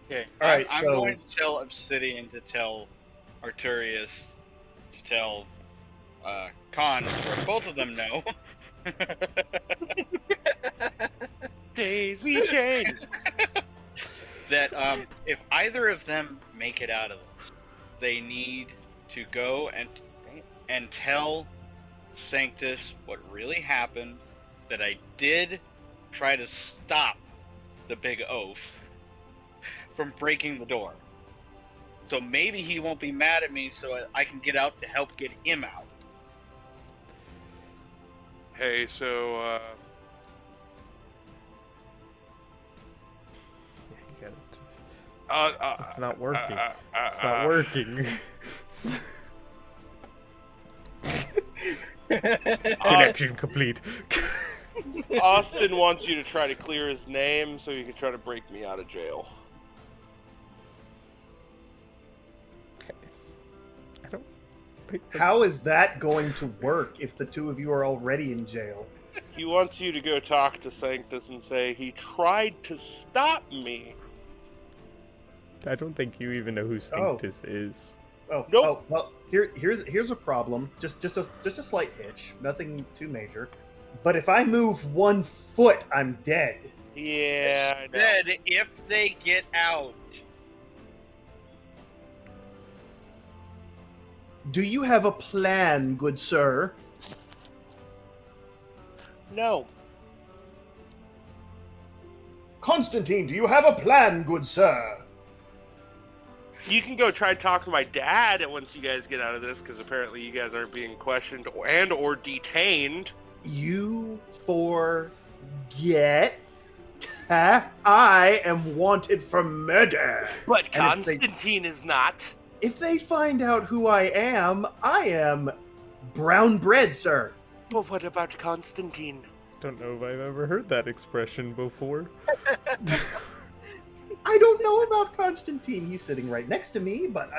Okay. All right, I'm so- going to tell Obsidian to tell Artorius to tell Con, where both of them know. daisy chain. That if either of them make it out of this, they need to go and tell Sanctus what really happened, that I did try to stop the big oaf from breaking the door. So maybe he won't be mad at me, so I can get out to help get him out. Hey, so, It's not working. It's not working. Connection complete. Austin wants you to try to clear his name so he can try to break me out of jail. I don't think How is that going to work if the two of you are already in jail? He wants you to go talk to Sanctus and say, he tried to stop me. I don't think you even know who Sanctus is. Oh, Nope. oh well. Here's a problem. Just a slight hitch. Nothing too major. But if I move 1 foot, I'm dead. Yeah, I know. Dead if they get out. Do you have a plan, good sir? No. Konstontin, do you have a plan, good sir? You can go try to talk to my dad once you guys get out of this, because apparently you guys aren't being questioned or detained. You forget. I am wanted for murder. But And if they- Constantine is not. If they find out who I am brown bread, sir. But what about Constantine? Don't know if I've ever heard that expression before. I don't know about Konstontin. He's sitting right next to me, but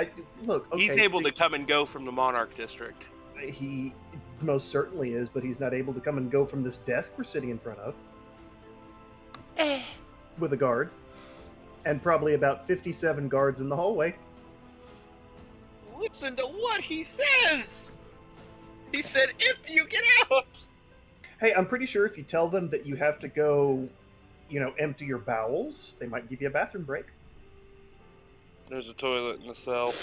look. Okay, He's able see, to come and go from the Monarch District. He most certainly is, but he's not able to come and go from this desk we're sitting in front of. With a guard. And probably about 57 guards in the hallway. Listen to what he says. He said, if you get out. Hey, I'm pretty sure if you tell them that you have to go, empty your bowels, they might give you a bathroom break. There's a toilet in the cell.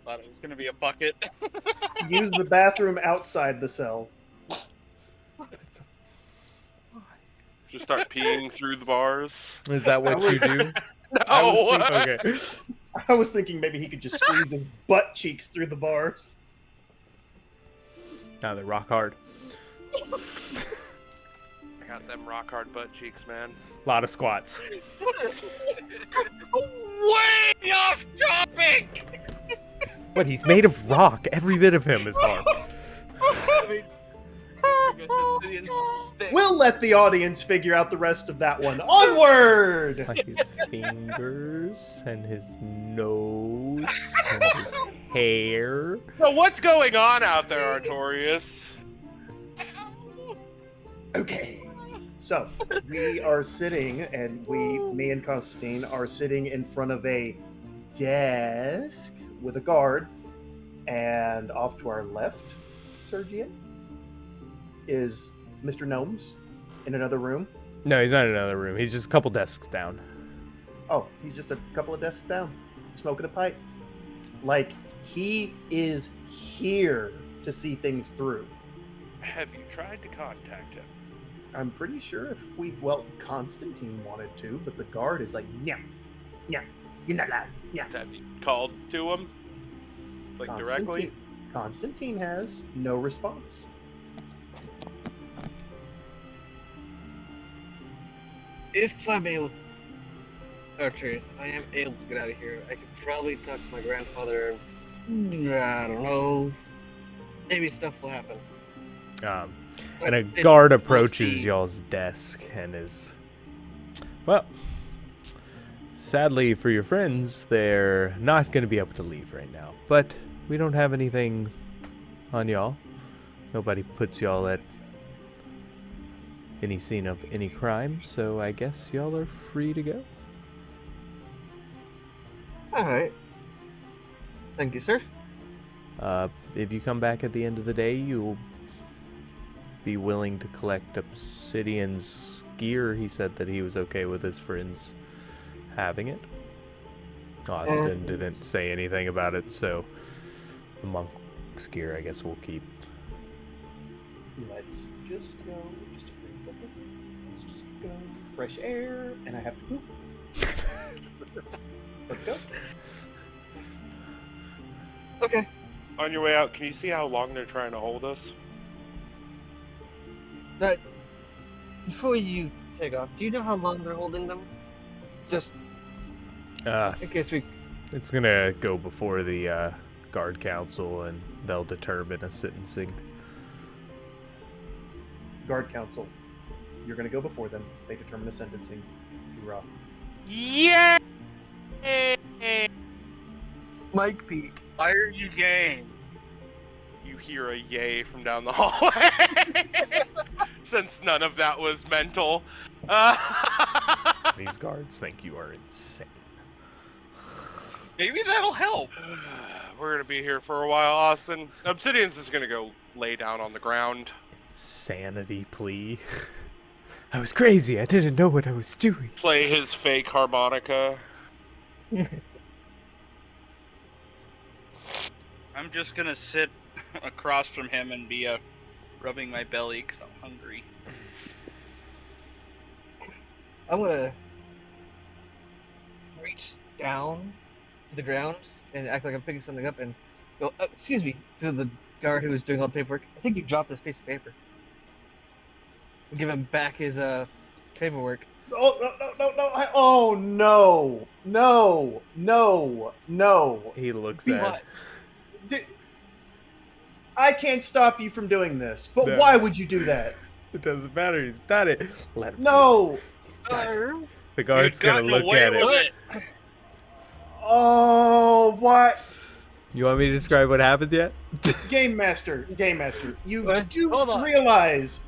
Thought it was going to be a bucket. Use the bathroom outside the cell. Just start peeing through the bars. Is that what you do? No! Okay. I was thinking maybe he could just squeeze his butt cheeks through the bars. Now they're rock hard. I got them rock hard butt cheeks, man. A lot of squats. Way off topic! What? He's made of rock. Every bit of him is hard. I mean, I guess obsidian's thick. We'll let the audience figure out the rest of that one. Onward! Like his fingers and his nose and his hair. So what's going on out there, Artorius? Okay. So, we are sitting, and me and Konstontin are sitting in front of a desk with a guard, and off to our left, Sergian, is Mr. Gnomes in another room. No, he's not in another room. He's just a couple desks down. Oh, he's just a couple of desks down, smoking a pipe. Like, he is here to see things through. Have you tried to contact him? I'm pretty sure Konstontin wanted to, but the guard is like, no, you're not allowed, no. Have you called to him? Like directly? Konstontin has no response. If I'm able, Artorius, I am able to get out of here. I could probably talk to my grandfather. I don't know. Maybe stuff will happen. And a It guard must approaches be- y'all's desk and is... Well, sadly for your friends, they're not going to be able to leave right now. But we don't have anything on y'all. Nobody puts y'all at any scene of any crime, so I guess y'all are free to go. Alright. Thank you, sir. If you come back at the end of the day, you'll be willing to collect Obsidian's gear. He said that he was okay with his friends having it. Austin didn't say anything about it, so the monk's gear I guess we'll keep. Let's just go. Let's just go. Fresh air, and I have to poop. Let's go. Okay. On your way out, can you see how long they're trying to hold us? But before you take off, do you know how long they're holding them? Just in case we. It's gonna go before the guard council, and they'll determine a sentencing. Guard council. You're going to go before them. They determine a sentencing. Hoorah. Yeah! Mike Pete. Why are you game? You hear a yay from down the hallway. Since none of that was mental. These guards think you are insane. Maybe that'll help. We're gonna be here for a while, Austin. Obsidian's just gonna go lay down on the ground. Sanity plea. I was crazy. I didn't know what I was doing. Play his fake harmonica. I'm just gonna sit across from him and be rubbing my belly because I'm hungry. I'm gonna reach down to the ground and act like I'm picking something up and go, excuse me, to the guard who was doing all the paperwork. I think you dropped this piece of paper. And give him back his paperwork. Oh, no. Oh, no. No. He looks Be- at. I can't stop you from doing this, but No. why would you do that? It doesn't matter. He's done it. Let him. No. do it. He's done it. The guard's You've gonna gotten look away at with it. it. Oh, what? You want me to describe what happened yet? Game Master, you What? do Hold on. realize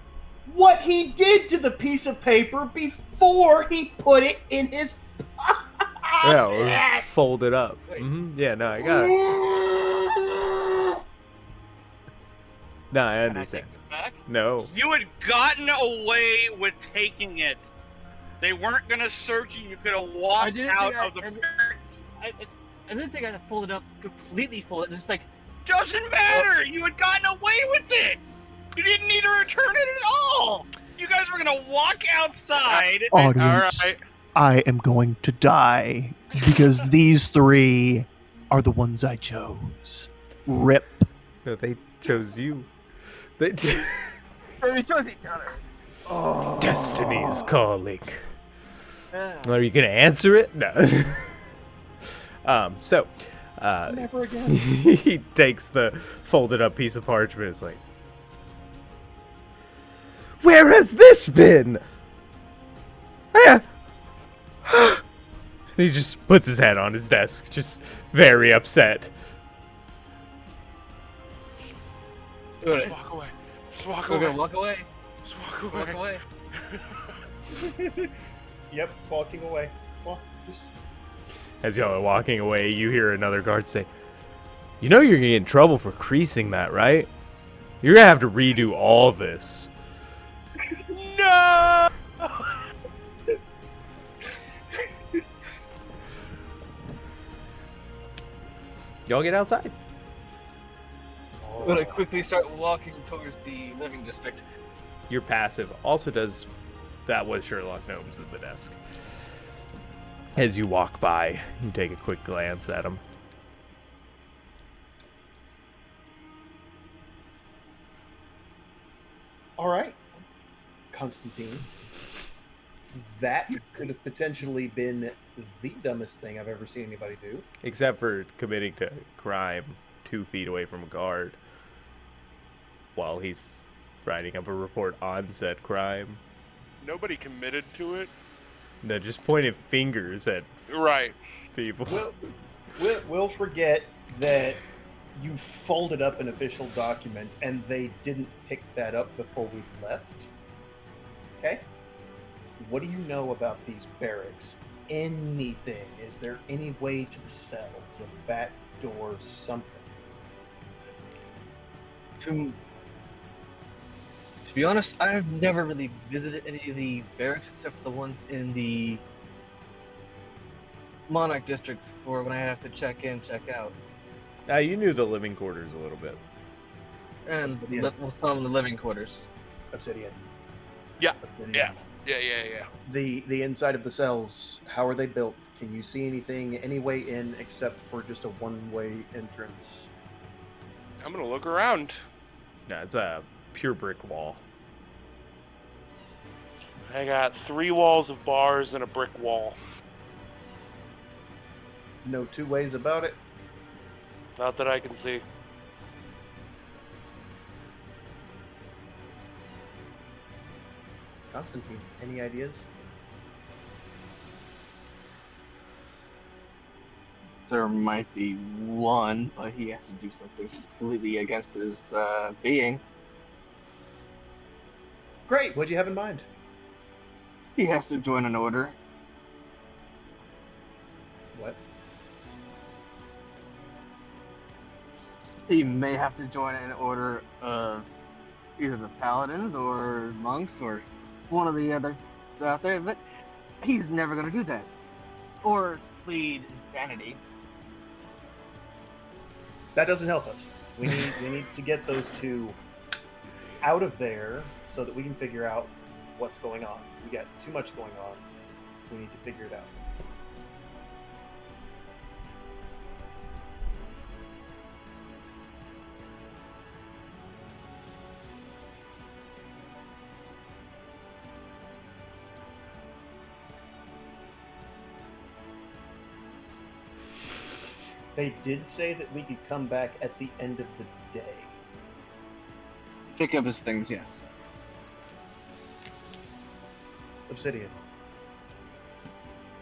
what he did to the piece of paper before he put it in his pocket. Yeah, we'll fold it up. Wait. Yeah, no, I got it. No, I Can I understand. take this back? No. You had gotten away with taking it. They weren't gonna search you. You could have walked out of the. I didn't think I had to fold it up, completely fold it, just like, Doesn't matter. You had gotten away with it. You didn't need to return it at all. You guys were gonna walk outside. Audience, Alright. I am going to die because these three are the ones I chose. Rip. No, they chose you. They We chose each other. Destiny is calling. Yeah. Are you gonna answer it? No. So, Never again. he takes the folded up piece of parchment. It's like, where has this been? And he just puts his head on his desk, just very upset. Just walk away. Just walk We're away. gonna walk away. Just walk away. Walk away. Yep, walking away. Well, just As y'all are walking away, you hear another guard say, "You know you're gonna get in trouble for creasing that, right? You're gonna have to redo all this." No! Y'all get outside. We're gonna quickly start walking towards the living district. Your passive also does that with Sherlock Gnomes at the desk. As you walk by, you take a quick glance at him. all right, Konstantin. That could have potentially been the dumbest thing I've ever seen anybody do. Except for committing to crime 2 feet away from a guard while he's writing up a report on said crime. Nobody committed to it. No, just pointing fingers at Right. people. We'll forget that you folded up an official document and they didn't pick that up before we left. Okay? What do you know about these barracks? Anything? Is there any way to the cells? A back door? Something? To be honest, I've never really visited any of the barracks except for the ones in the Monarch District for when I have to check in, check out. You knew the living quarters a little bit. And Yeah. we'll some of the living quarters. Obsidian. Yeah, Obsidian. Yeah. The inside of the cells, how are they built? Can you see anything, any way in except for just a one-way entrance? I'm gonna look around. No, it's a pure brick wall. I got 3 walls of bars and a brick wall. No two ways about it? Not that I can see. Konstantin, any ideas? There might be one, but he has to do something completely against his being. Great, what'd you have in mind? He has to join an order. What? He may have to join an order of either the paladins or monks or one of the other out there, but he's never going to do that. Or plead insanity. That doesn't help us. We need to get those two out of there so that we can figure out what's going on. We got too much going on. We need to figure it out. They did say that we could come back at the end of the day. Pick up his things, yes. Obsidian.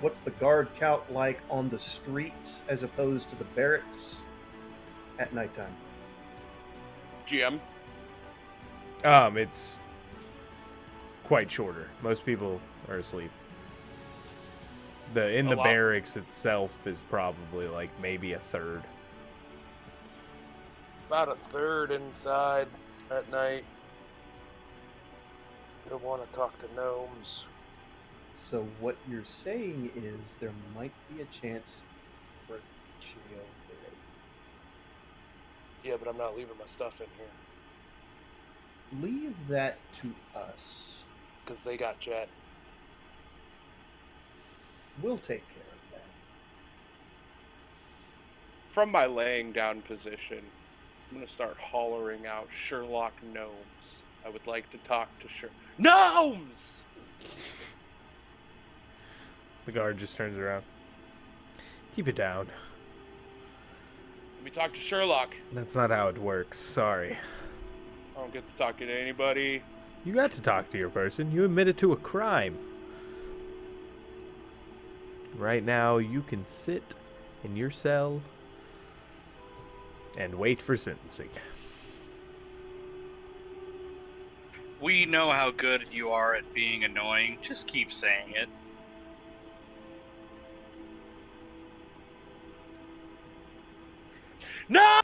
What's the guard count like on the streets as opposed to the barracks at nighttime? GM. It's quite shorter. Most people are asleep. In A the lot. barracks itself is probably like maybe a third. About a third inside at night. You'll want to talk to gnomes. So what you're saying is there might be a chance for a jailbreak. Yeah, but I'm not leaving my stuff in here Leave that to us. because they got jet. We'll take care of that. From my laying down position, I'm going to start hollering out Sherlock Gnomes. I would like to talk to Gnomes! The guard just turns around. Keep it down. Let me talk to Sherlock. That's not how it works. Sorry. I don't get to talk to anybody. You got to talk to your person. You admitted to a crime. Right now, you can sit in your cell and wait for sentencing. We know how good you are at being annoying. Just keep saying it. No!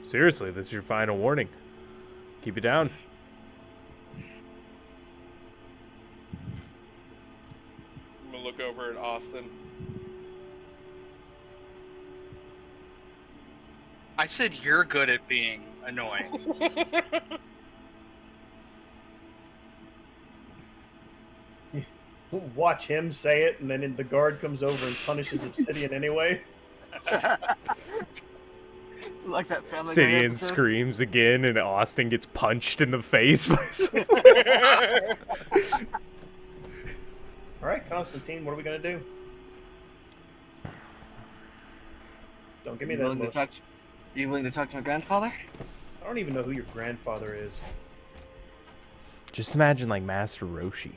Seriously, this is your final warning. Keep it down. I'm going to look over at Austin. I said you're good at being annoying. Watch him say it, and then the guard comes over and punishes Obsidian anyway. Like that Family Guy Sidian episode. screams again, and Austin gets punched in the face by someone. All right, Konstantin, what are we gonna do? Don't give me You that willing to look. talk? Are you willing to talk to my grandfather? I don't even know who your grandfather is. Just imagine, like, Master Roshi.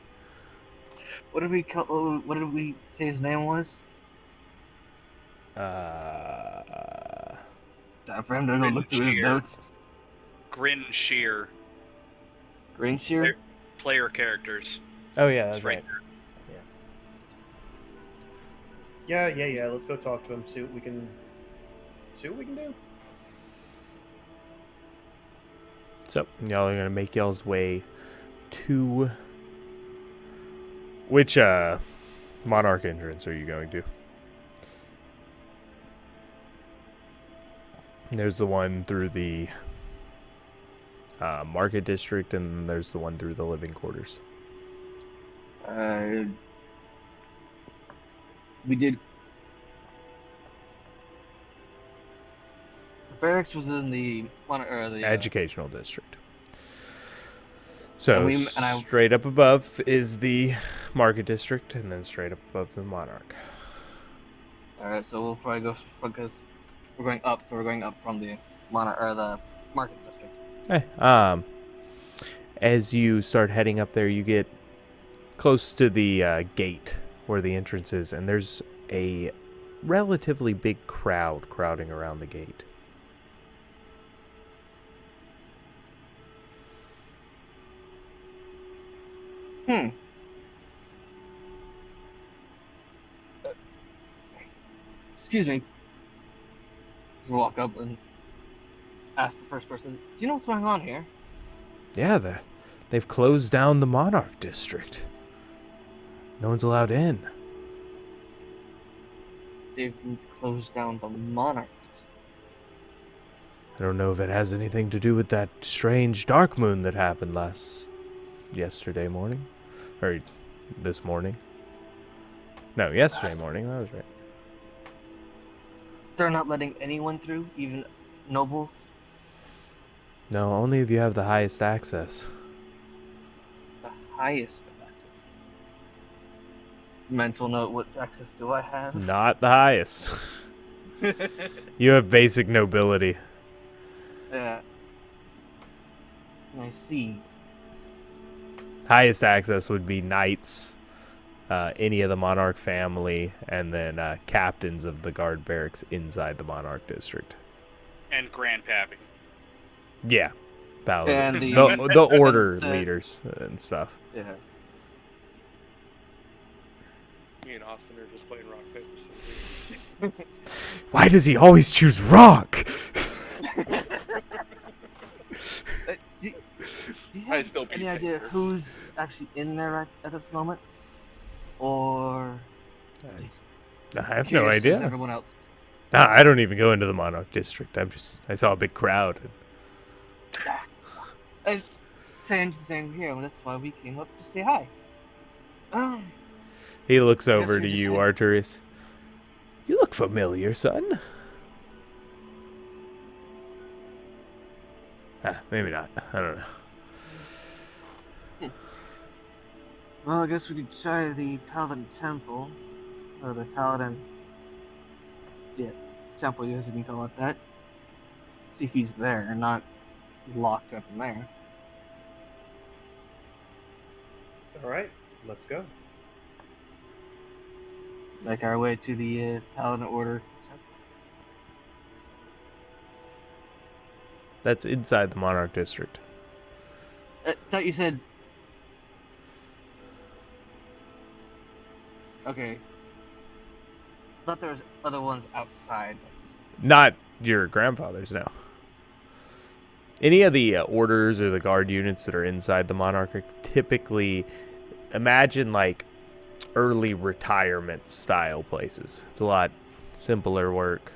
What did we call? What did we say his name was? Time for him to go look through his Shear. notes. Grin Shear. Green Shear. Player characters. Oh, yeah, that's It's right. there. Yeah. Let's go talk to him. See what we can do. So, y'all are gonna make y'all's way to... Which, Monarch entrance are you going to? There's the one through the Market District, and there's the one through the living quarters. We did. The barracks was in the Educational District. So, And I- straight up above is the Market District, and then straight up above the Monarch. All right, so we'll probably go because we're going up. So we're going up from the the Market District. Hey, as you start heading up there, you get close to the gate where the entrance is, and there's a relatively big crowd crowding around the gate. Excuse me. Just walk up and ask the first person, "Do you know what's going on here?" Yeah, they've closed down the Monarch District. No one's allowed in. They've closed down the Monarch. I don't know if it has anything to do with that strange dark moon that happened yesterday morning. Or this morning. No, yesterday morning, that was right. They're not letting anyone through, even nobles. No, only if you have the highest access. The highest of access. Mental note: what access do I have? Not the highest. You have basic nobility. Yeah. I see. Highest access would be knights, any of the Monarch family, and then captains of the guard barracks inside the Monarch District. And Grandpappy. Yeah. Paladin. And the order the- leaders and stuff. Yeah. Me and Austin are just playing rock, paper, scissors. Why does he always choose rock? Do you I have still beat any idea paper. who's actually in there at this moment? Or I have no curious idea. who's everyone else? Nah, I don't even go into the Monarch District. I saw a big crowd. I'm just saying here, and that's why we came up to say hi. He looks guess over you're to just you, saying- Artorius. You look familiar, son. Maybe not. I don't know. Well, I guess we could try the Paladin Temple. Or the Paladin... Yeah, Temple, I guess you can call it that. See if he's there, and not locked up in there. All right, let's go. Make our way to the Paladin Order Temple. That's inside the Monarch District. I thought you said... Okay. I thought there was other ones outside. Not your grandfather's, no. Any of the orders or the guard units that are inside the Monarch are typically, imagine like early retirement style places. It's a lot simpler work,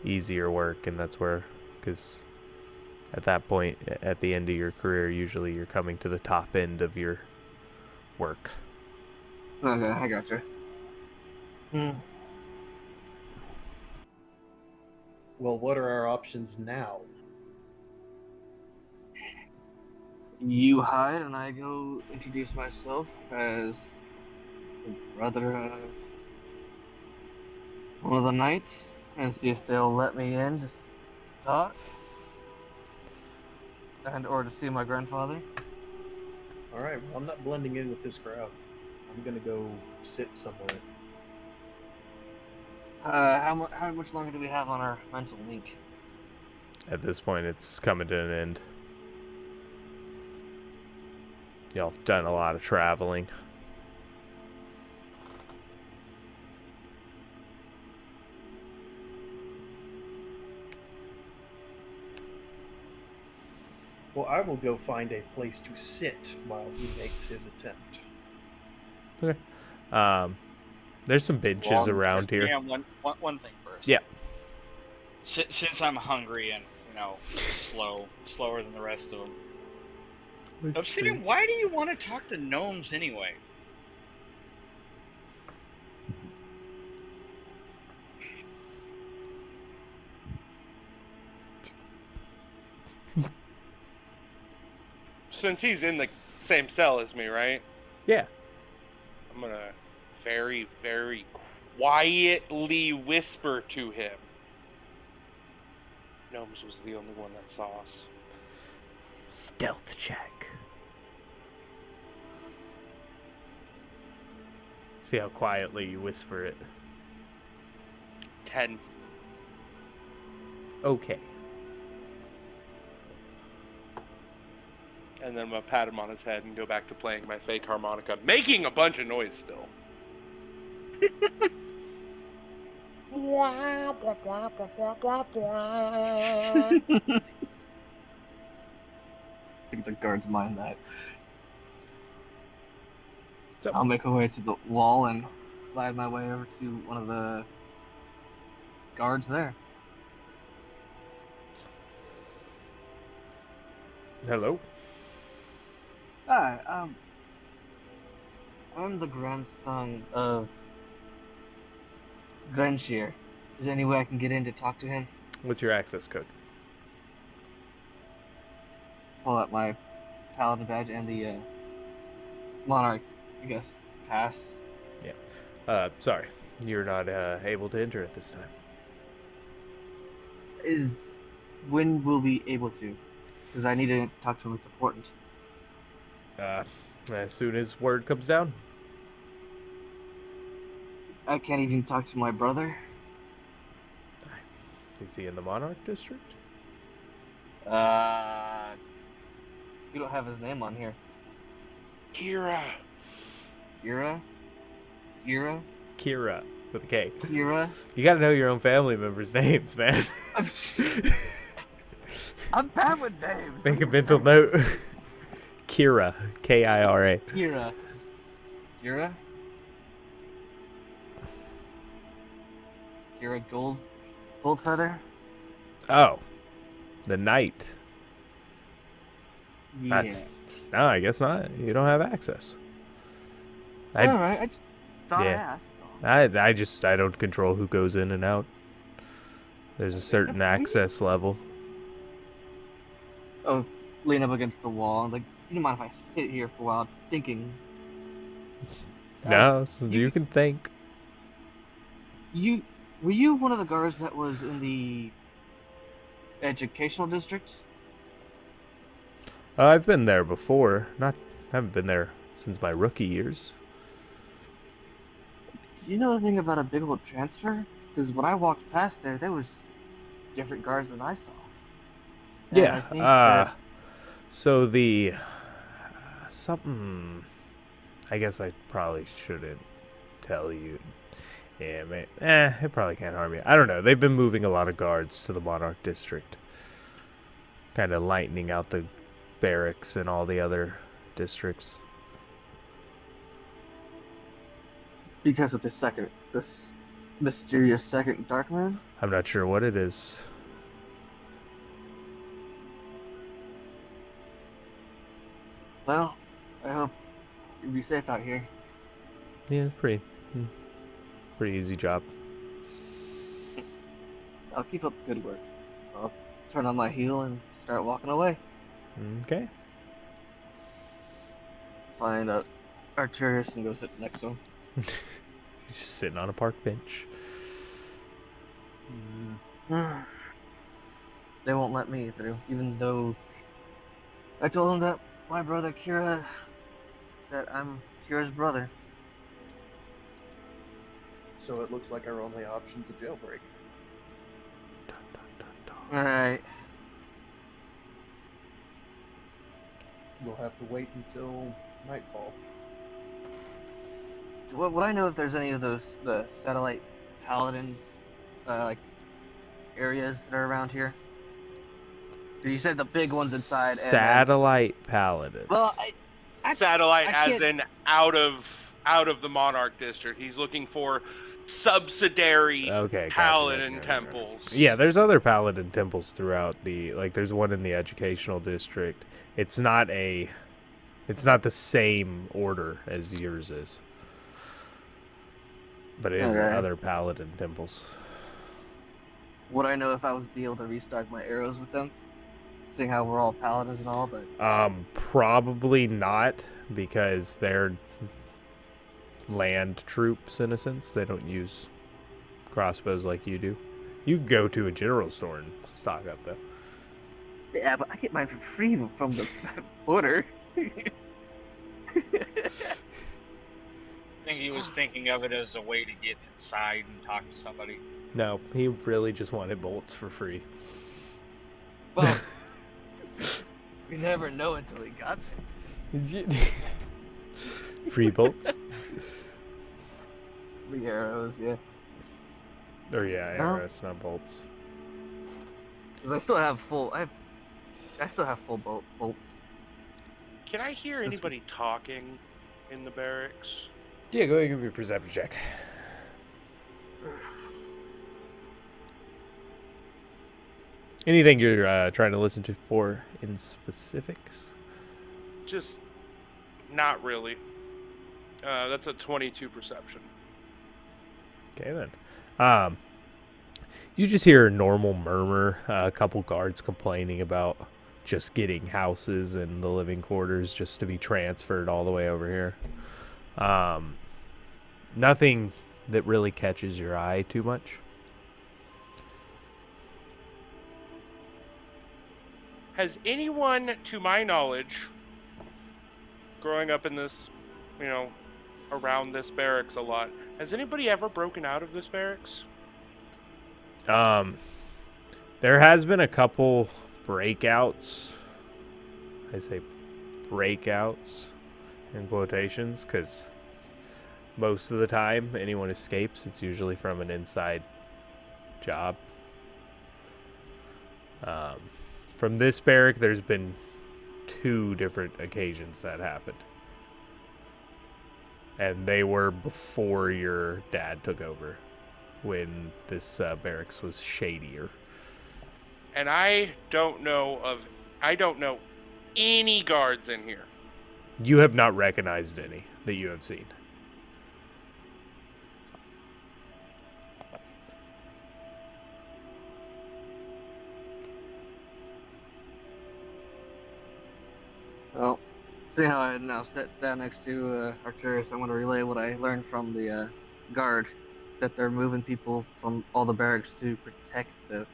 easier work, and that's where, because at that point, at the end of your career, usually you're coming to the top end of your work. Okay, I gotcha. Well, what are our options now? You hide, and I go introduce myself as the brother of one of the knights, and see if they'll let me in, just talk, and or to see my grandfather. All right, well, I'm not blending in with this crowd. I'm gonna go sit somewhere. How much longer do we have on our mental link? At this point, it's coming to an end. Y'all have done a lot of traveling. Well, I will go find a place to sit while he makes his attempt. Okay. There's some benches Well, around here. Yeah, one thing first. Yeah. Since I'm hungry and slower than the rest of them. Obsidian, why do you want to talk to gnomes anyway? Since he's in the same cell as me, right? Yeah. I'm gonna very, very quietly whisper to him. Gnomes was the only one that saw us. Stealth check. See how quietly you whisper it. 10. Okay. And then I'm gonna pat him on his head and go back to playing my fake harmonica, making a bunch of noise still. I think the guards mind that. So- I'll make my way to the wall and slide my way over to one of the guards there. Hello? Hi, I'm the grandson of Grenshire. Is there any way I can get in to talk to him? What's your access code? Pull out my paladin badge and the monarch, I guess, pass. Sorry. You're not able to enter at this time. When will we be able to? Because I need to talk to him. It's important. As soon as word comes down. I can't even talk to my brother. Is he in the Monarch District? You don't have his name on here. Kira! Kira? Kira? Kira, with a K. Kira? You gotta know your own family members' names, man. I'm bad with names. Make a mental note. Kira, Kira. Kira. Kira? Kira Goldfeather? Oh, the knight. Yeah. No, I guess not. You don't have access. Alright. Thought I Yeah. asked. I don't control who goes in and out. There's a certain access level. Oh, lean up against the wall. Like, you don't mind if I sit here for a while thinking? No, so you can think. Were you one of the guards that was in the educational district? I've been there before. Haven't been there since my rookie years. Do you know anything about a big old transfer? Because when I walked past there was different guards than I saw. And Yeah. I think that So the something. I guess I probably shouldn't tell you. Yeah, man. It probably can't harm you. I don't know. They've been moving a lot of guards to the Monarch District. Kind of lightening out the barracks and all the other districts. because of this mysterious second Dark Moon. I'm not sure what it is. Well, I hope you'll be safe out here. Yeah, it's pretty easy job. I'll keep up the good work. I'll turn on my heel and start walking away. Okay. Find Artorius and go sit next to him. He's just sitting on a park bench. They won't let me through, even though I told them that my brother Kira, that I'm Kira's brother. So it looks like our only option's a jailbreak. Alright. We'll have to wait until nightfall. Would I know if there's any of the satellite paladins, like, areas that are around here? 'Cause you said the big ones inside. And Satellite paladin. well, Satellite, I as can't- in out of the Monarch District. He's looking for subsidiary Okay. paladin gotcha. temples. Yeah, there's other paladin temples throughout there's one in the educational district. It's not the same order as yours is. But it is Okay. other paladin temples. would I know if I was be able to restock my arrows with them? Seeing how we're all paladins and all, but Probably not, because they're land troops in a sense. They don't use crossbows like you do. You can go to a general store and stock up though. yeah, but I get mine for free from the border. I think he was thinking of it as a way to get inside and talk to somebody. No, he really just wanted bolts for free. Well, you never know until he got them. Free bolts? The arrows, yeah. Or yeah, No. arrows, not bolts. Because I still have full. I still have full bolts. Can I hear anybody talking in the barracks? Yeah, go ahead and give me a perception check. Anything you're trying to listen to for in specifics? Just not really. That's a 22 perception. Okay then. You just hear a normal murmur, a couple guards complaining about just getting houses and the living quarters just to be transferred all the way over here. Nothing that really catches your eye too much. Has anyone, to my knowledge, growing up in this, around this barracks a lot, has anybody ever broken out of this barracks? There has been a couple breakouts. I say breakouts in quotations because most of the time anyone escapes, it's usually from an inside job. From this barrack, there's been 2 different occasions that happened. And they were before your dad took over, when this barracks was shadier. And I don't know any guards in here. You have not recognized any that you have seen. See how I now sit down next to Artorius. I'm going to relay what I learned from the guard, that they're moving people from all the barracks to protect the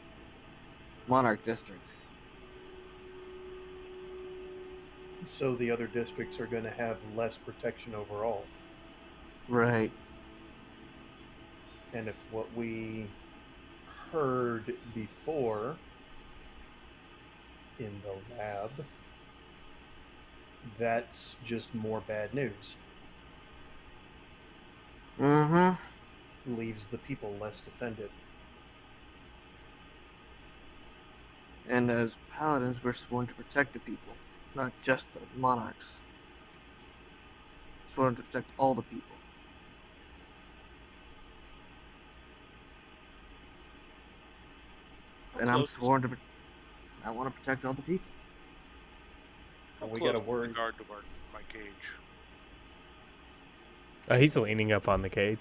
Monarch District. So the other districts are going to have less protection overall. Right. And if what we heard before in the lab, that's just more bad news. Mm-hmm. Leaves the people less defended. And as paladins, we're sworn to protect the people, not just the monarchs. Sworn to protect all the people. And I'm sworn to. I want to protect all the people. We got a word. Guard to work my cage. He's leaning up on the cage.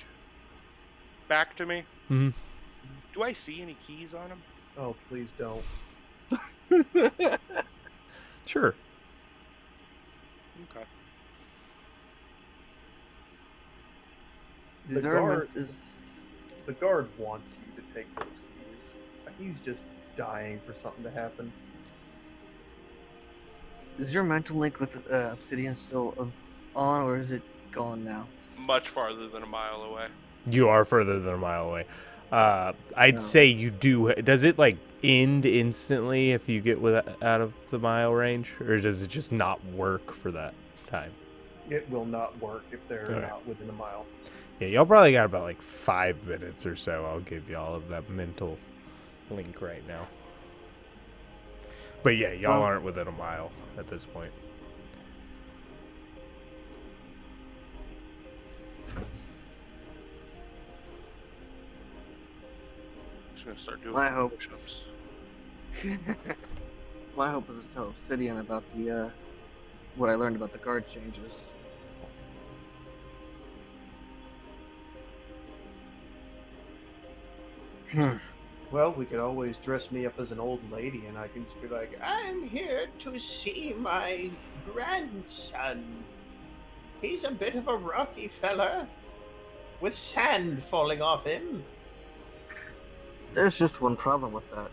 Back to me. Mm-hmm. Do I see any keys on him? Oh, please don't. Sure. Okay. The guard wants you to take those keys. He's just dying for something to happen. Is your mental link with Obsidian still on, or is it gone now? Much farther than a mile away. You are further than a mile away. I'd say you do. Does it like end instantly if you get out of the mile range, or does it just not work for that time? It will not work if they're not within a mile. Yeah, y'all probably got about like 5 minutes or so. I'll give y'all of that mental link right now. But yeah, y'all aren't within a mile at this point. Just gonna start doing My some hope. push-ups. My hope is to tell Obsidian about the what I learned about the guard changes. Well, we could always dress me up as an old lady and I can just be like, I'm here to see my grandson. He's a bit of a rocky fella with sand falling off him. There's just one problem with that.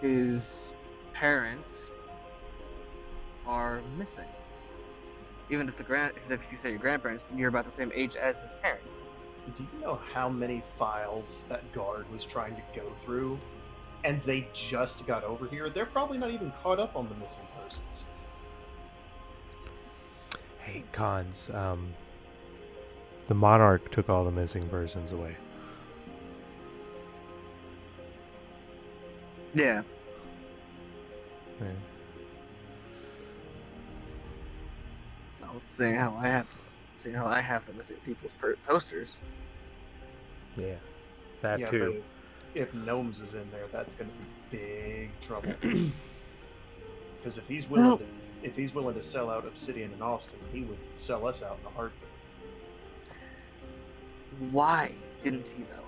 His parents are missing. Even if if you say your grandparents, you're about the same age as his parents. Do you know how many files that guard was trying to go through? And they just got over here? They're probably not even caught up on the missing persons. Hey, Cons, the Monarch took all the missing persons away. Yeah. Yeah. I was saying how I have the missing people's posters. Yeah, that Yeah, too. but if Gnomes is in there, that's going to be big trouble. Because if he's willing to sell out Obsidian and Austin, he would sell us out in a heartbeat. Why didn't he though?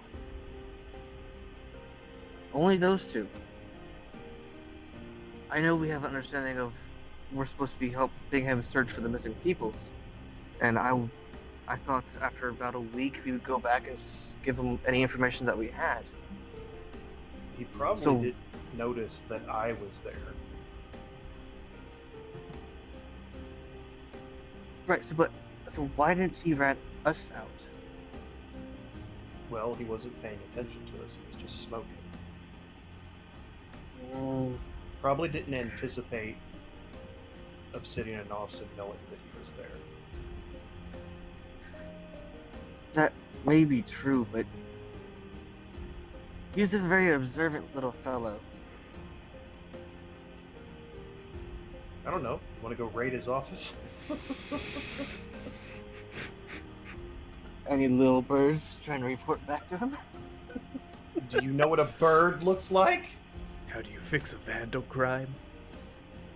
Only those two. I know we have an understanding of we're supposed to be helping him search for the missing peoples, and I thought after about a week we would go back and give him any information that we had. He probably didn't notice that I was there. Right, so why didn't he rat us out? Well, he wasn't paying attention to us. He was just smoking. Probably didn't anticipate Obsidian and Austin knowing that he was there. That may be true, but he's a very observant little fellow. I don't know. Want to go raid his office? Any little birds trying to report back to him? Do you know what a bird looks like? How do you fix a vandal crime?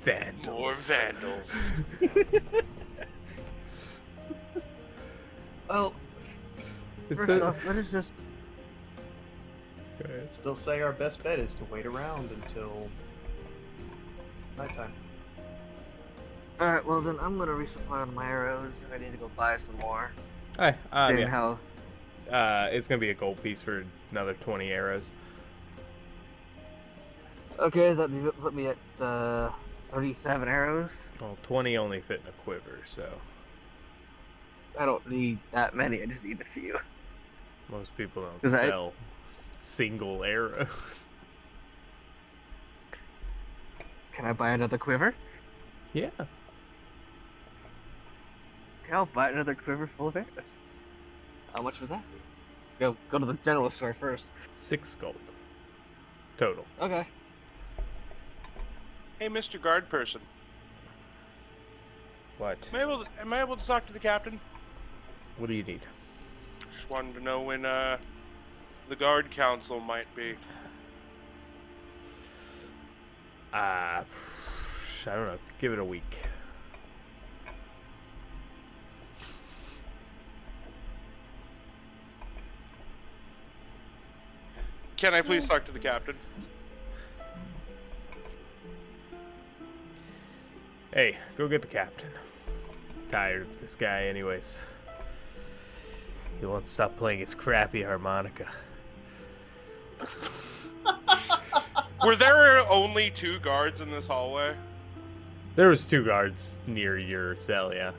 Vandals. More vandals. Well, It's first off, let us just... Still say our best bet is to wait around until nighttime. Alright, well then I'm gonna resupply on my arrows. I need to go buy some more. Hey, Seeing yeah. how... It's gonna be a gold piece for another 20 arrows. Okay, that put me at 37 arrows. Well, 20 only fit in a quiver, so I don't need that many, I just need a few. most people don't 'Cause sell single arrows. Can I buy another quiver? Yeah. Okay, I'll buy another quiver full of arrows. How much was that? Go to the general store first. 6 gold. Total. Okay. Hey, Mr. Guard person. What? Am I able to talk to the captain? What do you need? Just wanted to know when the guard council might be. I don't know. Give it a week. Can I please talk to the captain? Hey, go get the captain. Tired of this guy anyways. He won't stop playing his crappy harmonica. Were there only 2 guards in this hallway? There was 2 guards near your cell, yeah.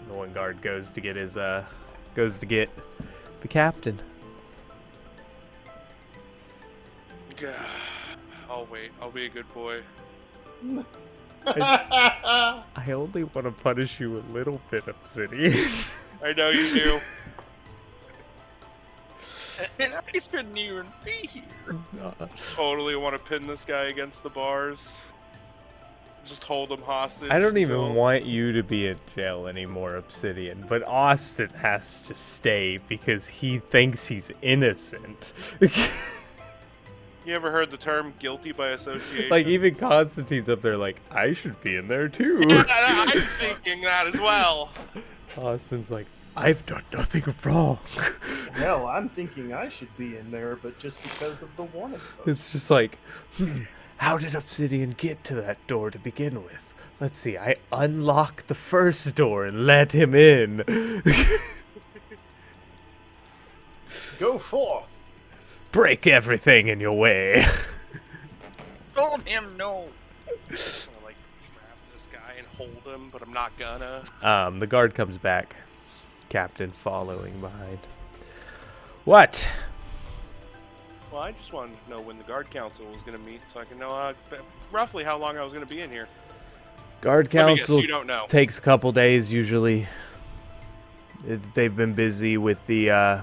The one guard goes to get the captain. I'll wait. I'll be a good boy. I only want to punish you a little bit, Obsidian. I know you do. And I shouldn't even be here. Totally want to pin this guy against the bars. Just hold him hostage. I don't even until- want you to be in jail anymore, Obsidian, but Austin has to stay because he thinks he's innocent. You ever heard the term guilty by association? Like, even Constantine's up there like, I should be in there too. Yeah, I'm thinking that as well. Austin's like, I've done nothing wrong. Hell, I'm thinking I should be in there, but just because of the one of those. It's just like, how did Obsidian get to that door to begin with? Let's see, I unlock the first door and let him in. Go forth! Break everything in your way. Told him no. I'm gonna, like, grab this guy and hold him, but I'm not gonna. The guard comes back. Captain following behind. What? Well, I just wanted to know when the guard council was gonna meet, so I can know roughly how long I was gonna be in here. Guard Let me guess, council you don't know. takes a couple days usually. They've been busy with the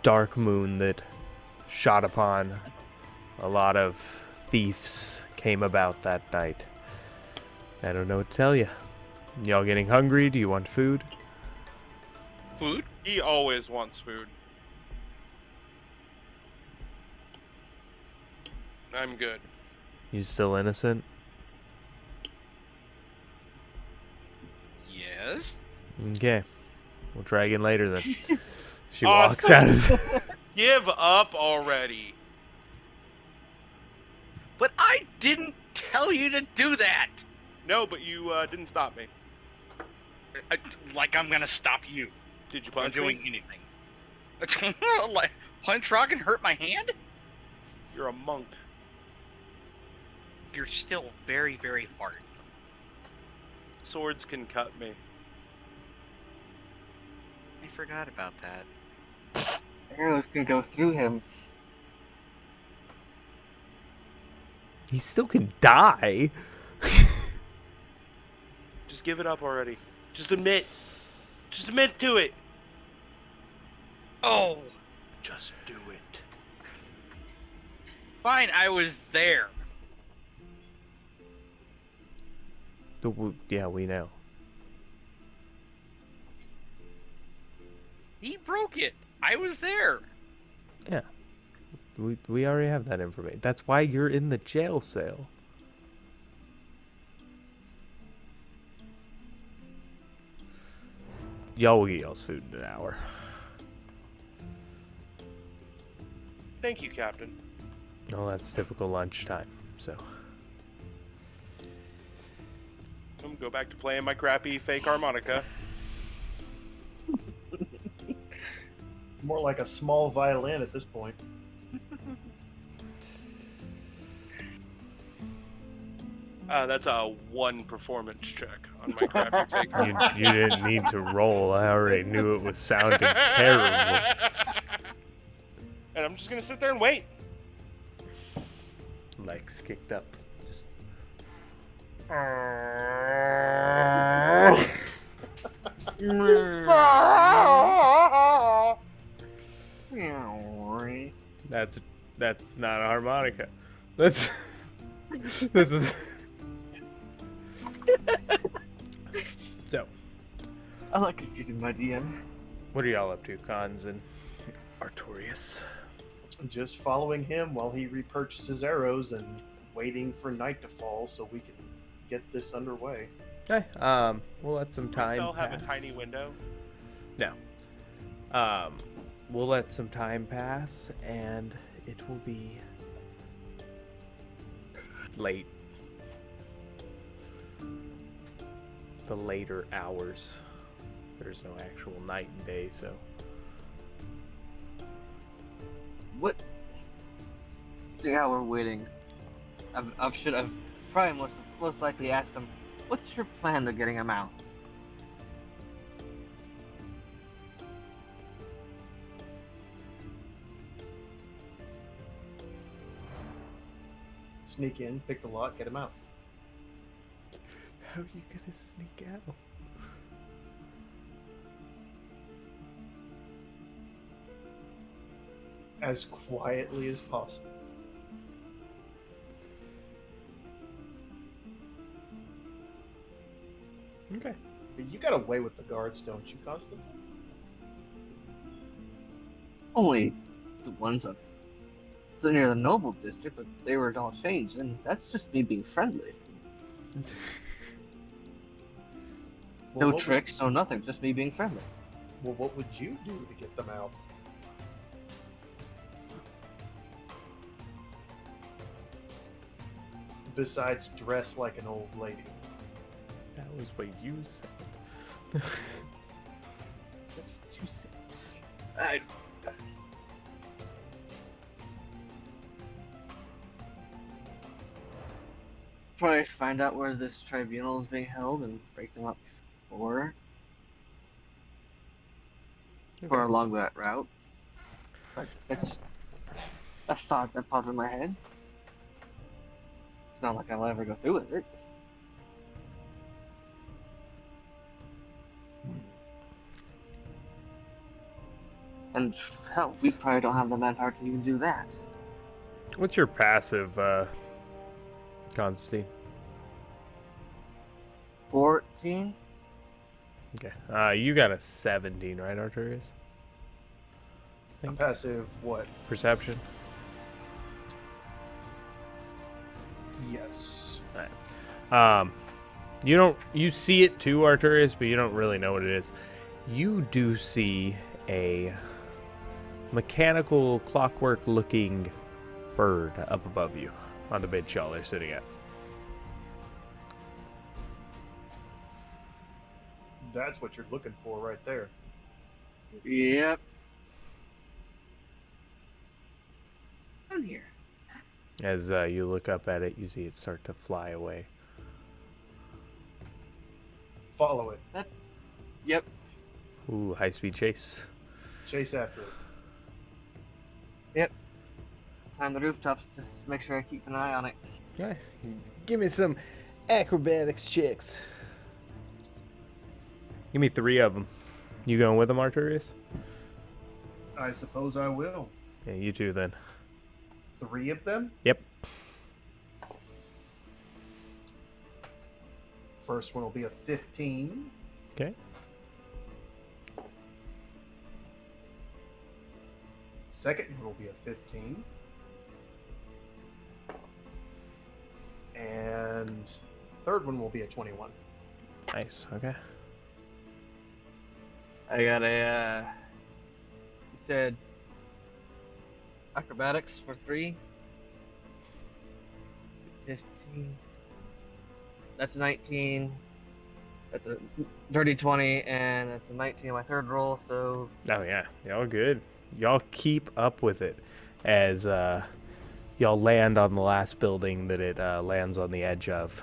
dark moon that shot upon a lot of thieves came about that night. I don't know what to tell you. Y'all getting hungry? Do you want food? Food? He always wants food. I'm good. You still innocent? Yes. Okay. We'll try again later then. She Awesome. walks out of Give up already. But I didn't tell you to do that. No, but you didn't stop me. Like I'm gonna stop you Did you from punch doing me? anything. Like, punch rock and hurt my hand? You're a monk. You're still very, very hard. Swords can cut me. I forgot about that. Arrows can go through him. He still can die. Just give it up already. Just admit. Just admit to it. Oh, Just do it. fine, I was there. Yeah, we know. He broke it. I was there. Yeah. We already have that information. That's why you're in the jail cell. Y'all will get y'all's food in an hour. Thank you, Captain. Well, that's typical lunchtime. So I'm gonna go back to playing my crappy fake harmonica. More like a small violin at this point. That's a 1 performance check on my crappy fake you, harmonica. you didn't need to roll. I already knew it was sounding terrible. And I'm just gonna sit there and wait. Legs kicked up. Just that's not a harmonica. This is so. I like confusing my DM. What are y'all up to, Cons and Artorius? Just following him while he repurchases arrows and waiting for night to fall so we can get this underway. Okay, we'll let some time Still have pass. a tiny window. No. We'll let some time pass, and it will be late. The later hours. There's no actual night and day, so. What? See how we're waiting. I've probably most likely asked him, "What's your plan to getting him out?" Sneak in, pick the lock, get him out. How are you gonna sneak out? As quietly as possible. Okay. But you got away with the guards, don't you, Constant? Only the ones up near the Noble District, but they were all changed, and that's just me being friendly. Well, No what tricks, no nothing, just me being friendly. Well, what would you do to get them out? Besides dress like an old lady. That was what you said. That's what you said. I probably find out where this tribunal is being held and break them up before or along that route. But it's a thought that popped in my head. It's not like I'll ever go through with it. And hell, we probably don't have the manpower to even do that. What's your passive, Constantine? 14? Okay. You got a 17, right, Artorius? A passive what? Perception? Yes. Alright. You see it too, Artorius, but you don't really know what it is. You do see a mechanical clockwork looking bird up above you on the bench y'all are sitting at. That's what you're looking for right there. Yep. I'm here. As you look up at it, you see it start to fly away. Follow it. Yep. Ooh, high-speed chase. Chase after it. Climb the rooftops, just make sure I keep an eye on it. Okay. Give me some acrobatics checks. Give me 3 of them. You going with them, Artorius? I suppose I will. Yeah, you too then. 3 of them? Yep. First one will be a 15. Okay. Second one will be a 15. And third one will be a 21. Nice. Okay. I got a, you said acrobatics for 3? 15. That's a 19. That's a dirty 20, and that's a 19 on my third roll, so... Oh yeah, y'all good. Y'all keep up with it as y'all land on the last building that it lands on the edge of.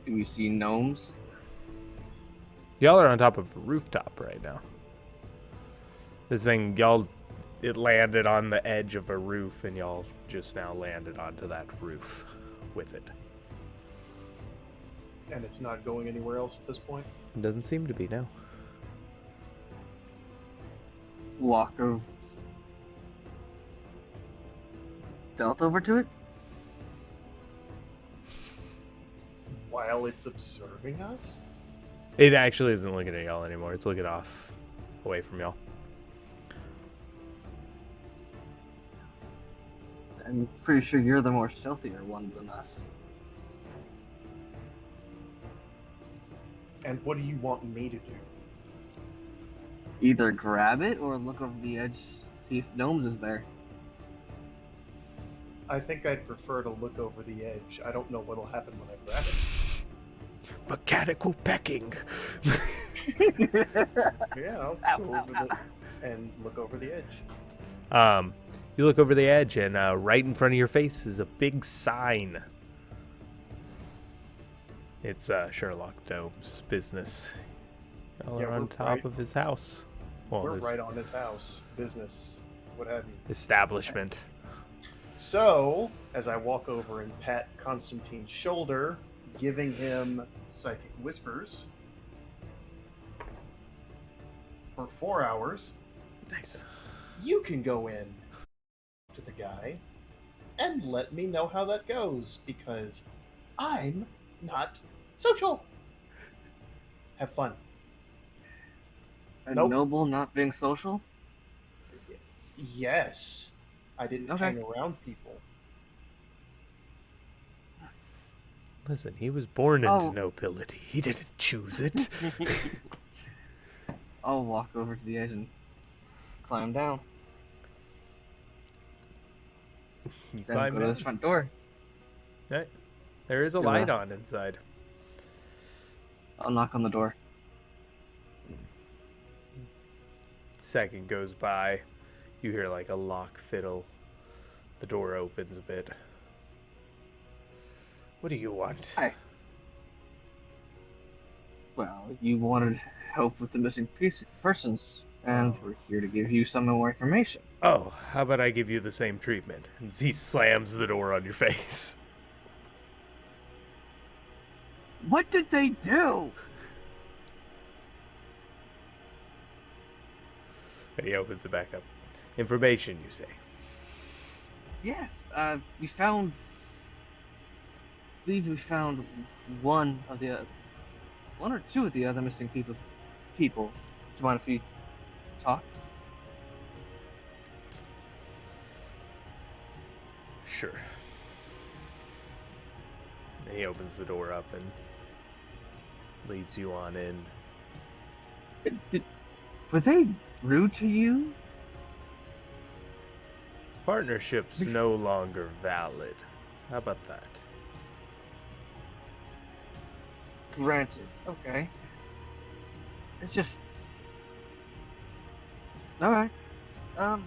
Do we see gnomes? Y'all are on top of a rooftop right now. This thing, it landed on the edge of a roof, and y'all just now landed onto that roof with it. And it's not going anywhere else at this point? It doesn't seem to be, no. Walk over... Stealth over to it? While it's observing us? It actually isn't looking at y'all anymore. It's looking off, away from y'all. I'm pretty sure you're the more stealthier one than us. And what do you want me to do? Either grab it or look over the edge, see if Gnomes is there. I think I'd prefer to look over the edge. I don't know what'll happen when I grab it. Mechanical pecking. Yeah, I'll go over the and look over the edge. You look over the edge, and right in front of your face is a big sign. It's Sherlock Gnomes' business. Y'all Yeah, are on we're top right- of his house. Well, We're his right on his house, business, what have you. establishment. So, as I walk over and pat Konstantin's shoulder, giving him psychic whispers for 4 hours, Nice. you can go in to the guy and let me know how that goes, because I'm not social. Have fun. A Nope. noble not being social? Yes. I didn't Okay. hang around people. Listen, he was born into Oh. nobility. He didn't choose it. I'll walk over to the edge and climb down. You Then climb go to down. this front door. Right. There is a Yeah. light on inside. I'll knock on the door. Second goes by. You hear like a lock fiddle. The door opens a bit. What do you want? Hi. Well, you wanted help with the missing persons, and we're here to give you some more information. Oh, how about I give you the same treatment? And he slams the door on your face. What did they do? And he opens it back up. Information, you say? Yes, we found. I believe we found one or two of the other missing people. Do you mind if we talk? Sure. And he opens the door up and leads you on in. Were they rude to you? Partnership's no longer valid. How about that? Granted. Okay. It's just. Alright. Pull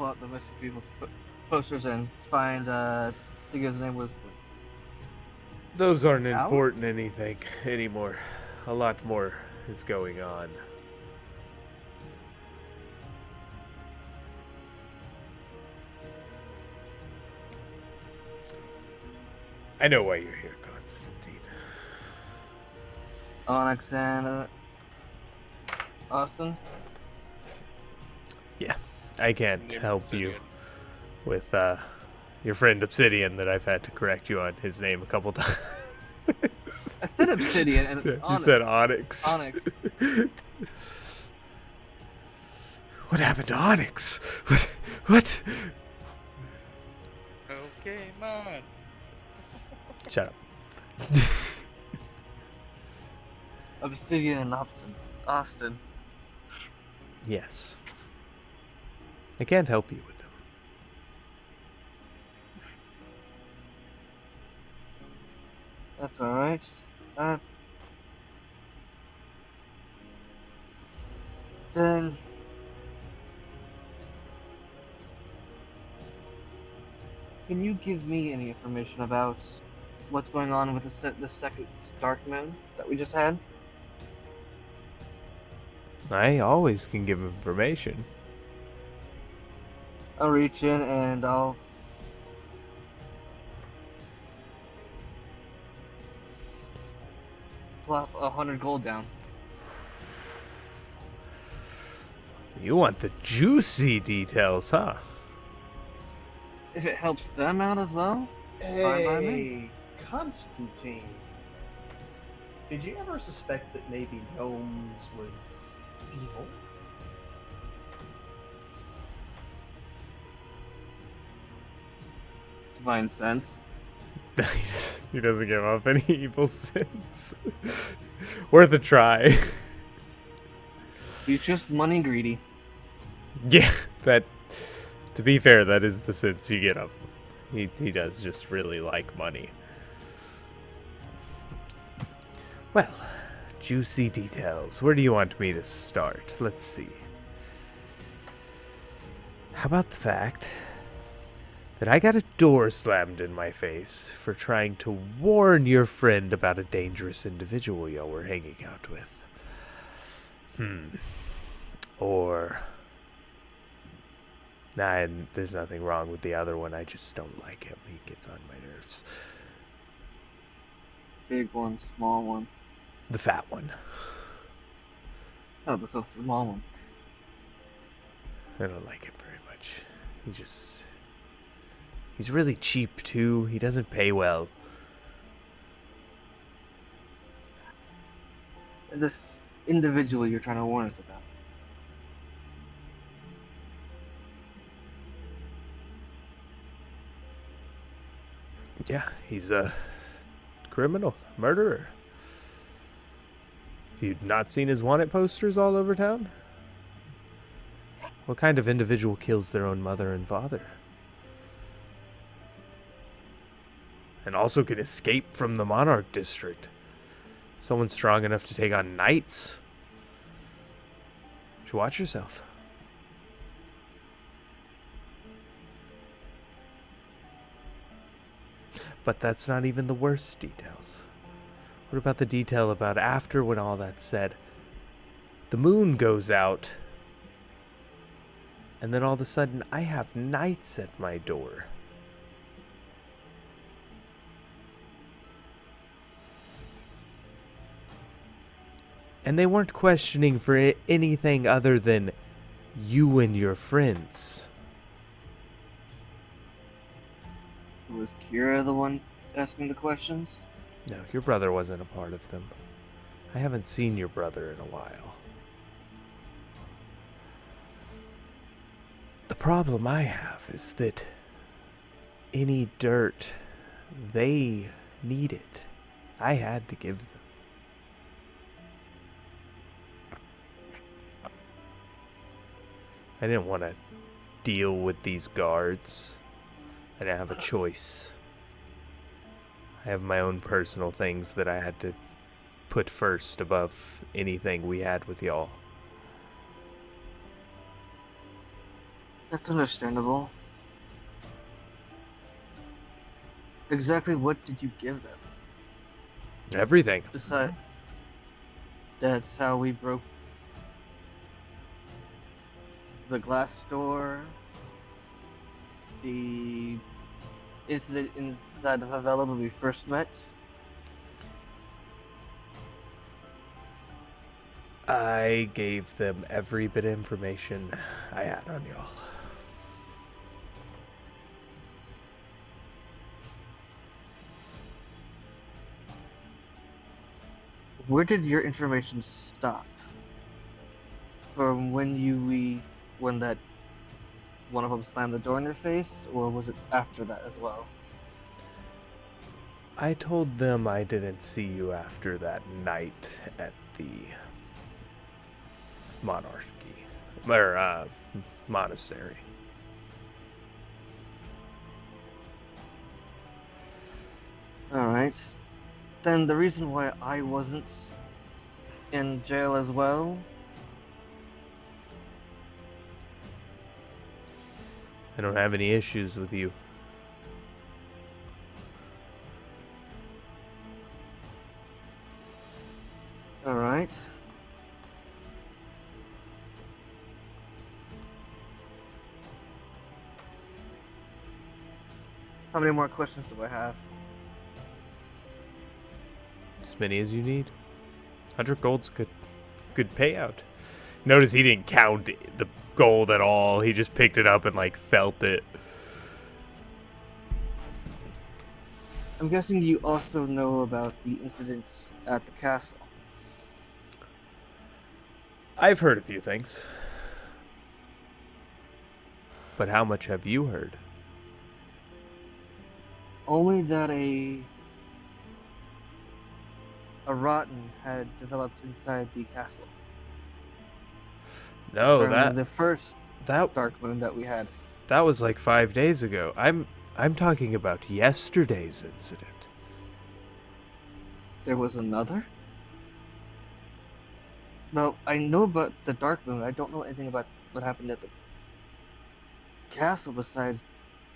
out the missing people's posters and find, I think his name was. Those aren't Alex? important anything anymore. A lot more is going on. I know why you're here, Konstantin. Onyx and, Austin? I can't Name help Obsidian. you with your friend Obsidian that I've had to correct you on his name a couple times. I said Obsidian and You Onyx. said Onyx. Onyx. What happened to Onyx? What? Okay, man. Shut up. Obsidian and Austin. Yes. I can't help you with them. That's alright. Then... Can you give me any information about what's going on with the second Dark Moon that we just had? I always can give information. I'll reach in and I'll plop 100 gold down. You want the juicy details, huh? If it helps them out as well? Fine by me. Hey, Constantine. Did you ever suspect that maybe Gnomes was evil? Divine sense. He doesn't give off any evil sins. Worth a try. He's just money greedy. Yeah, that. To be fair, that is the sense you get of him. He does just really like money. Well, juicy details. Where do you want me to start? Let's see. How about the fact that I got a door slammed in my face for trying to warn your friend about a dangerous individual y'all were hanging out with? Or... Nah, and there's nothing wrong with the other one. I just don't like him. He gets on my nerves. Big one, small one. The fat one. Oh, this is the small one. I don't like him very much. He's really cheap, too. He doesn't pay well. This individual you're trying to warn us about. Yeah, he's a criminal, murderer. You've not seen his wanted posters all over town? What kind of individual kills their own mother and father? And also can escape from the Monarch District. Someone strong enough to take on knights. You should watch yourself. But that's not even the worst details. What about the detail about after, when all that's said? The moon goes out, and then all of a sudden I have knights at my door. And they weren't questioning for anything other than you and your friends. Was Kira the one asking the questions? No, your brother wasn't a part of them. I haven't seen your brother in a while. The problem I have is that any dirt they needed, I had to give them. I didn't want to deal with these guards. I didn't have a choice. I have my own personal things that I had to put first above anything we had with y'all. That's understandable. Exactly what did you give them? Everything. Besides, that's how we broke the glass door, the incident inside the favela when we first met. I gave them every bit of information I had on y'all. Where did your information stop? From when when that one of them slammed the door in your face, or was it after that as well? I told them I didn't see you after that night at the Monarchy. or monastery. Alright. Then the reason why I wasn't in jail as well. I don't have any issues with you. Alright. How many more questions do I have? As many as you need. 100 gold's good payout. Notice he didn't count the gold at all. He just picked it up and like felt it. I'm guessing you also know about the incident at the castle. I've heard a few things. But how much have you heard? Only that a rotten had developed inside the castle. No, Apparently the first that dark moon that we had. that was like 5 days ago. I'm talking about yesterday's incident. There was another? No, I know about the dark moon. I don't know anything about what happened at the castle besides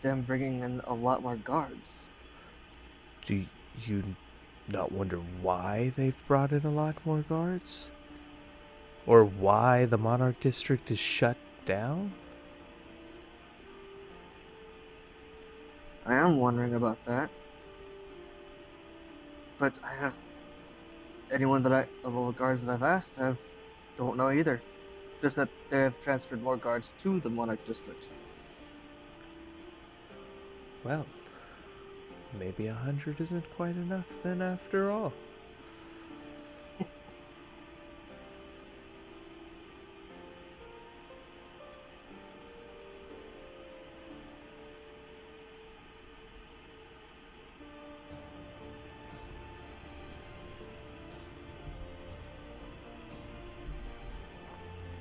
them bringing in a lot more guards. Do you not wonder why they've brought in a lot more guards? Or why the Monarch District is shut down? I am wondering about that. But I have anyone that of all the guards that I've asked, I don't know either. Just that they have transferred more guards to the Monarch District. Well, maybe 100 isn't quite enough then after all.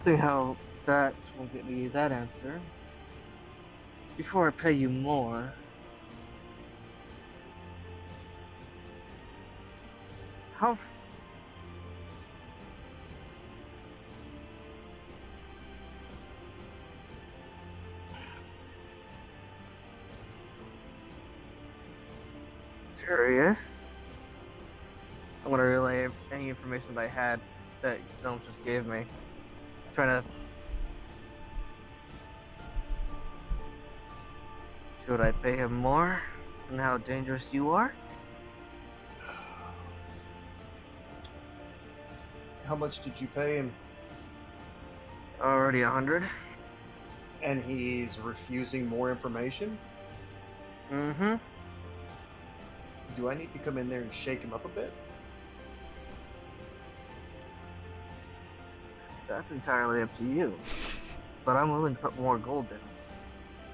See how that won't get me that answer. Before I pay you more, how curious. I'm gonna relay any information that I had that Gnomes just gave me. Trying to. Should I pay him more? And how dangerous you are? How much did you pay him? Already 100. And he's refusing more information? Mm-hmm. Do I need to come in there and shake him up a bit? That's entirely up to you. But I'm willing to put more gold down.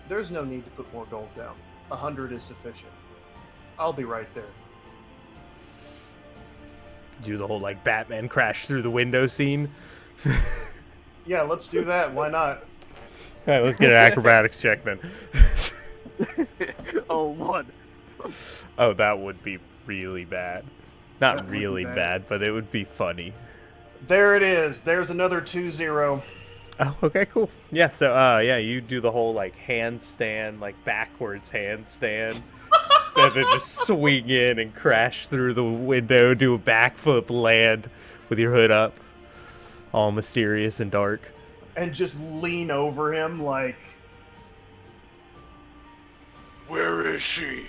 There's no need to put more gold down. 100 is sufficient. I'll be right there. Do the whole like Batman crash through the window scene. Yeah, let's do that. Why not? Alright, let's get an acrobatics check then. Oh, one. Oh, that would be really bad. Not That would be really bad. bad, but it would be funny. There it is. There's another 2-0. Oh, okay, cool. Yeah, so yeah, you do the whole like handstand, like backwards handstand. And then just swing in and crash through the window, do a backflip, land with your hood up, all mysterious and dark. And just lean over him like... Where is she?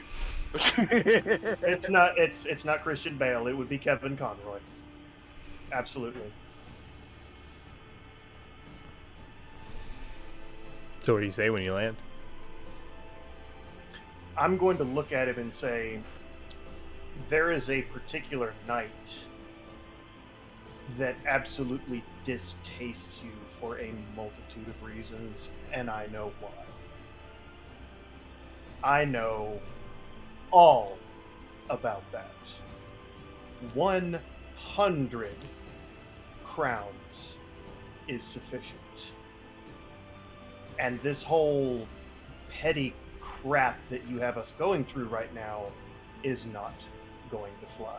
It's not Christian Bale. It would be Kevin Conroy. Absolutely. So what do you say when you land? I'm going to look at him and say, there is a particular night that absolutely distastes you for a multitude of reasons, and I know why. I know all about that. 100 crowns is sufficient. And this whole petty crap that you have us going through right now is not going to fly.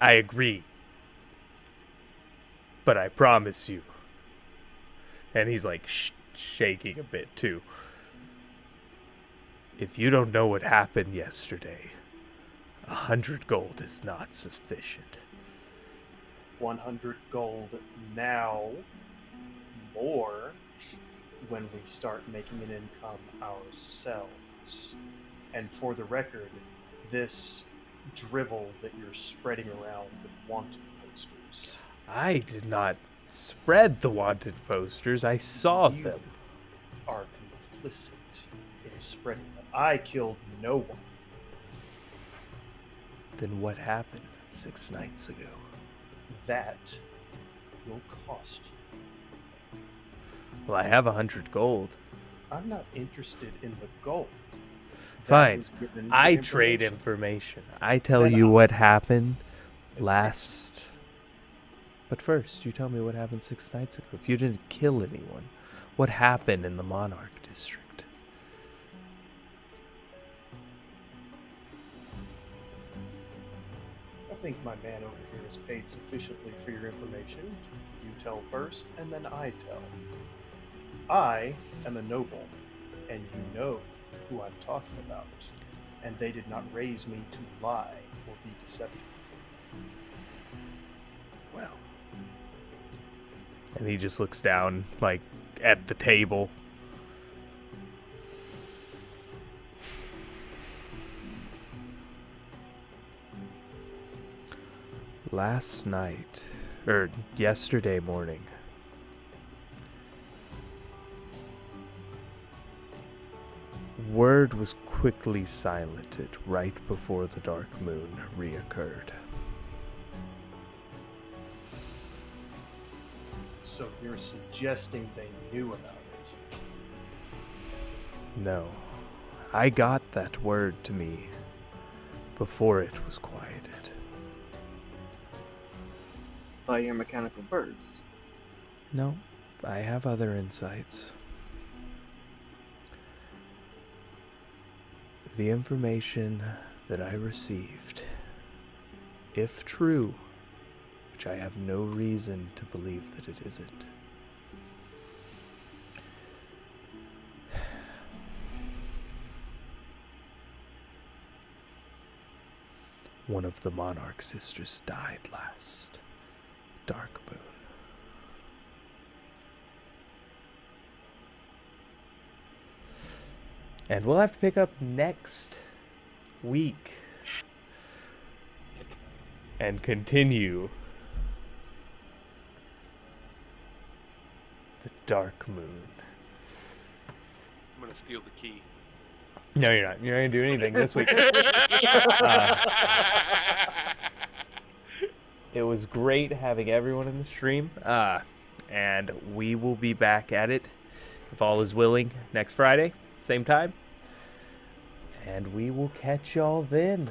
I agree. But I promise you. And he's like shaking a bit too. If you don't know what happened yesterday, 100 gold is not sufficient. 100 gold now, more when we start making an income ourselves. And for the record, this drivel that you're spreading around with wanted posters. I did not spread the wanted posters. I saw You them. are complicit in spreading them. I killed no one. Then what happened 6 nights ago? That will cost you. Well, I have 100 gold. I'm not interested in the gold. That Fine. was given I for trade information. information. I tell Then you I- what happened last. But first, you tell me what happened 6 nights ago. If you didn't kill anyone, what happened in the Monarch District? I think my man over here is paid sufficiently for your information. You tell first, and then I tell. I am a noble, and you know who I'm talking about. And they did not raise me to lie or be deceptive. Well. And he just looks down, like, at the table. Last night, or yesterday morning, word was quickly silented right before the dark moon reoccurred. So you're suggesting they knew about it? No, I got that word to me before it was quieted. By your mechanical birds. No, I have other insights. The information that I received, if true, which I have no reason to believe that it isn't, one of the Monarch sisters died last dark moon. And we'll have to pick up next week and continue the dark moon. I'm gonna steal the key. No, you're not. You're not going to do anything this week. It was great having everyone in the stream. And we will be back at it, if all is willing, next Friday, same time. And we will catch y'all then.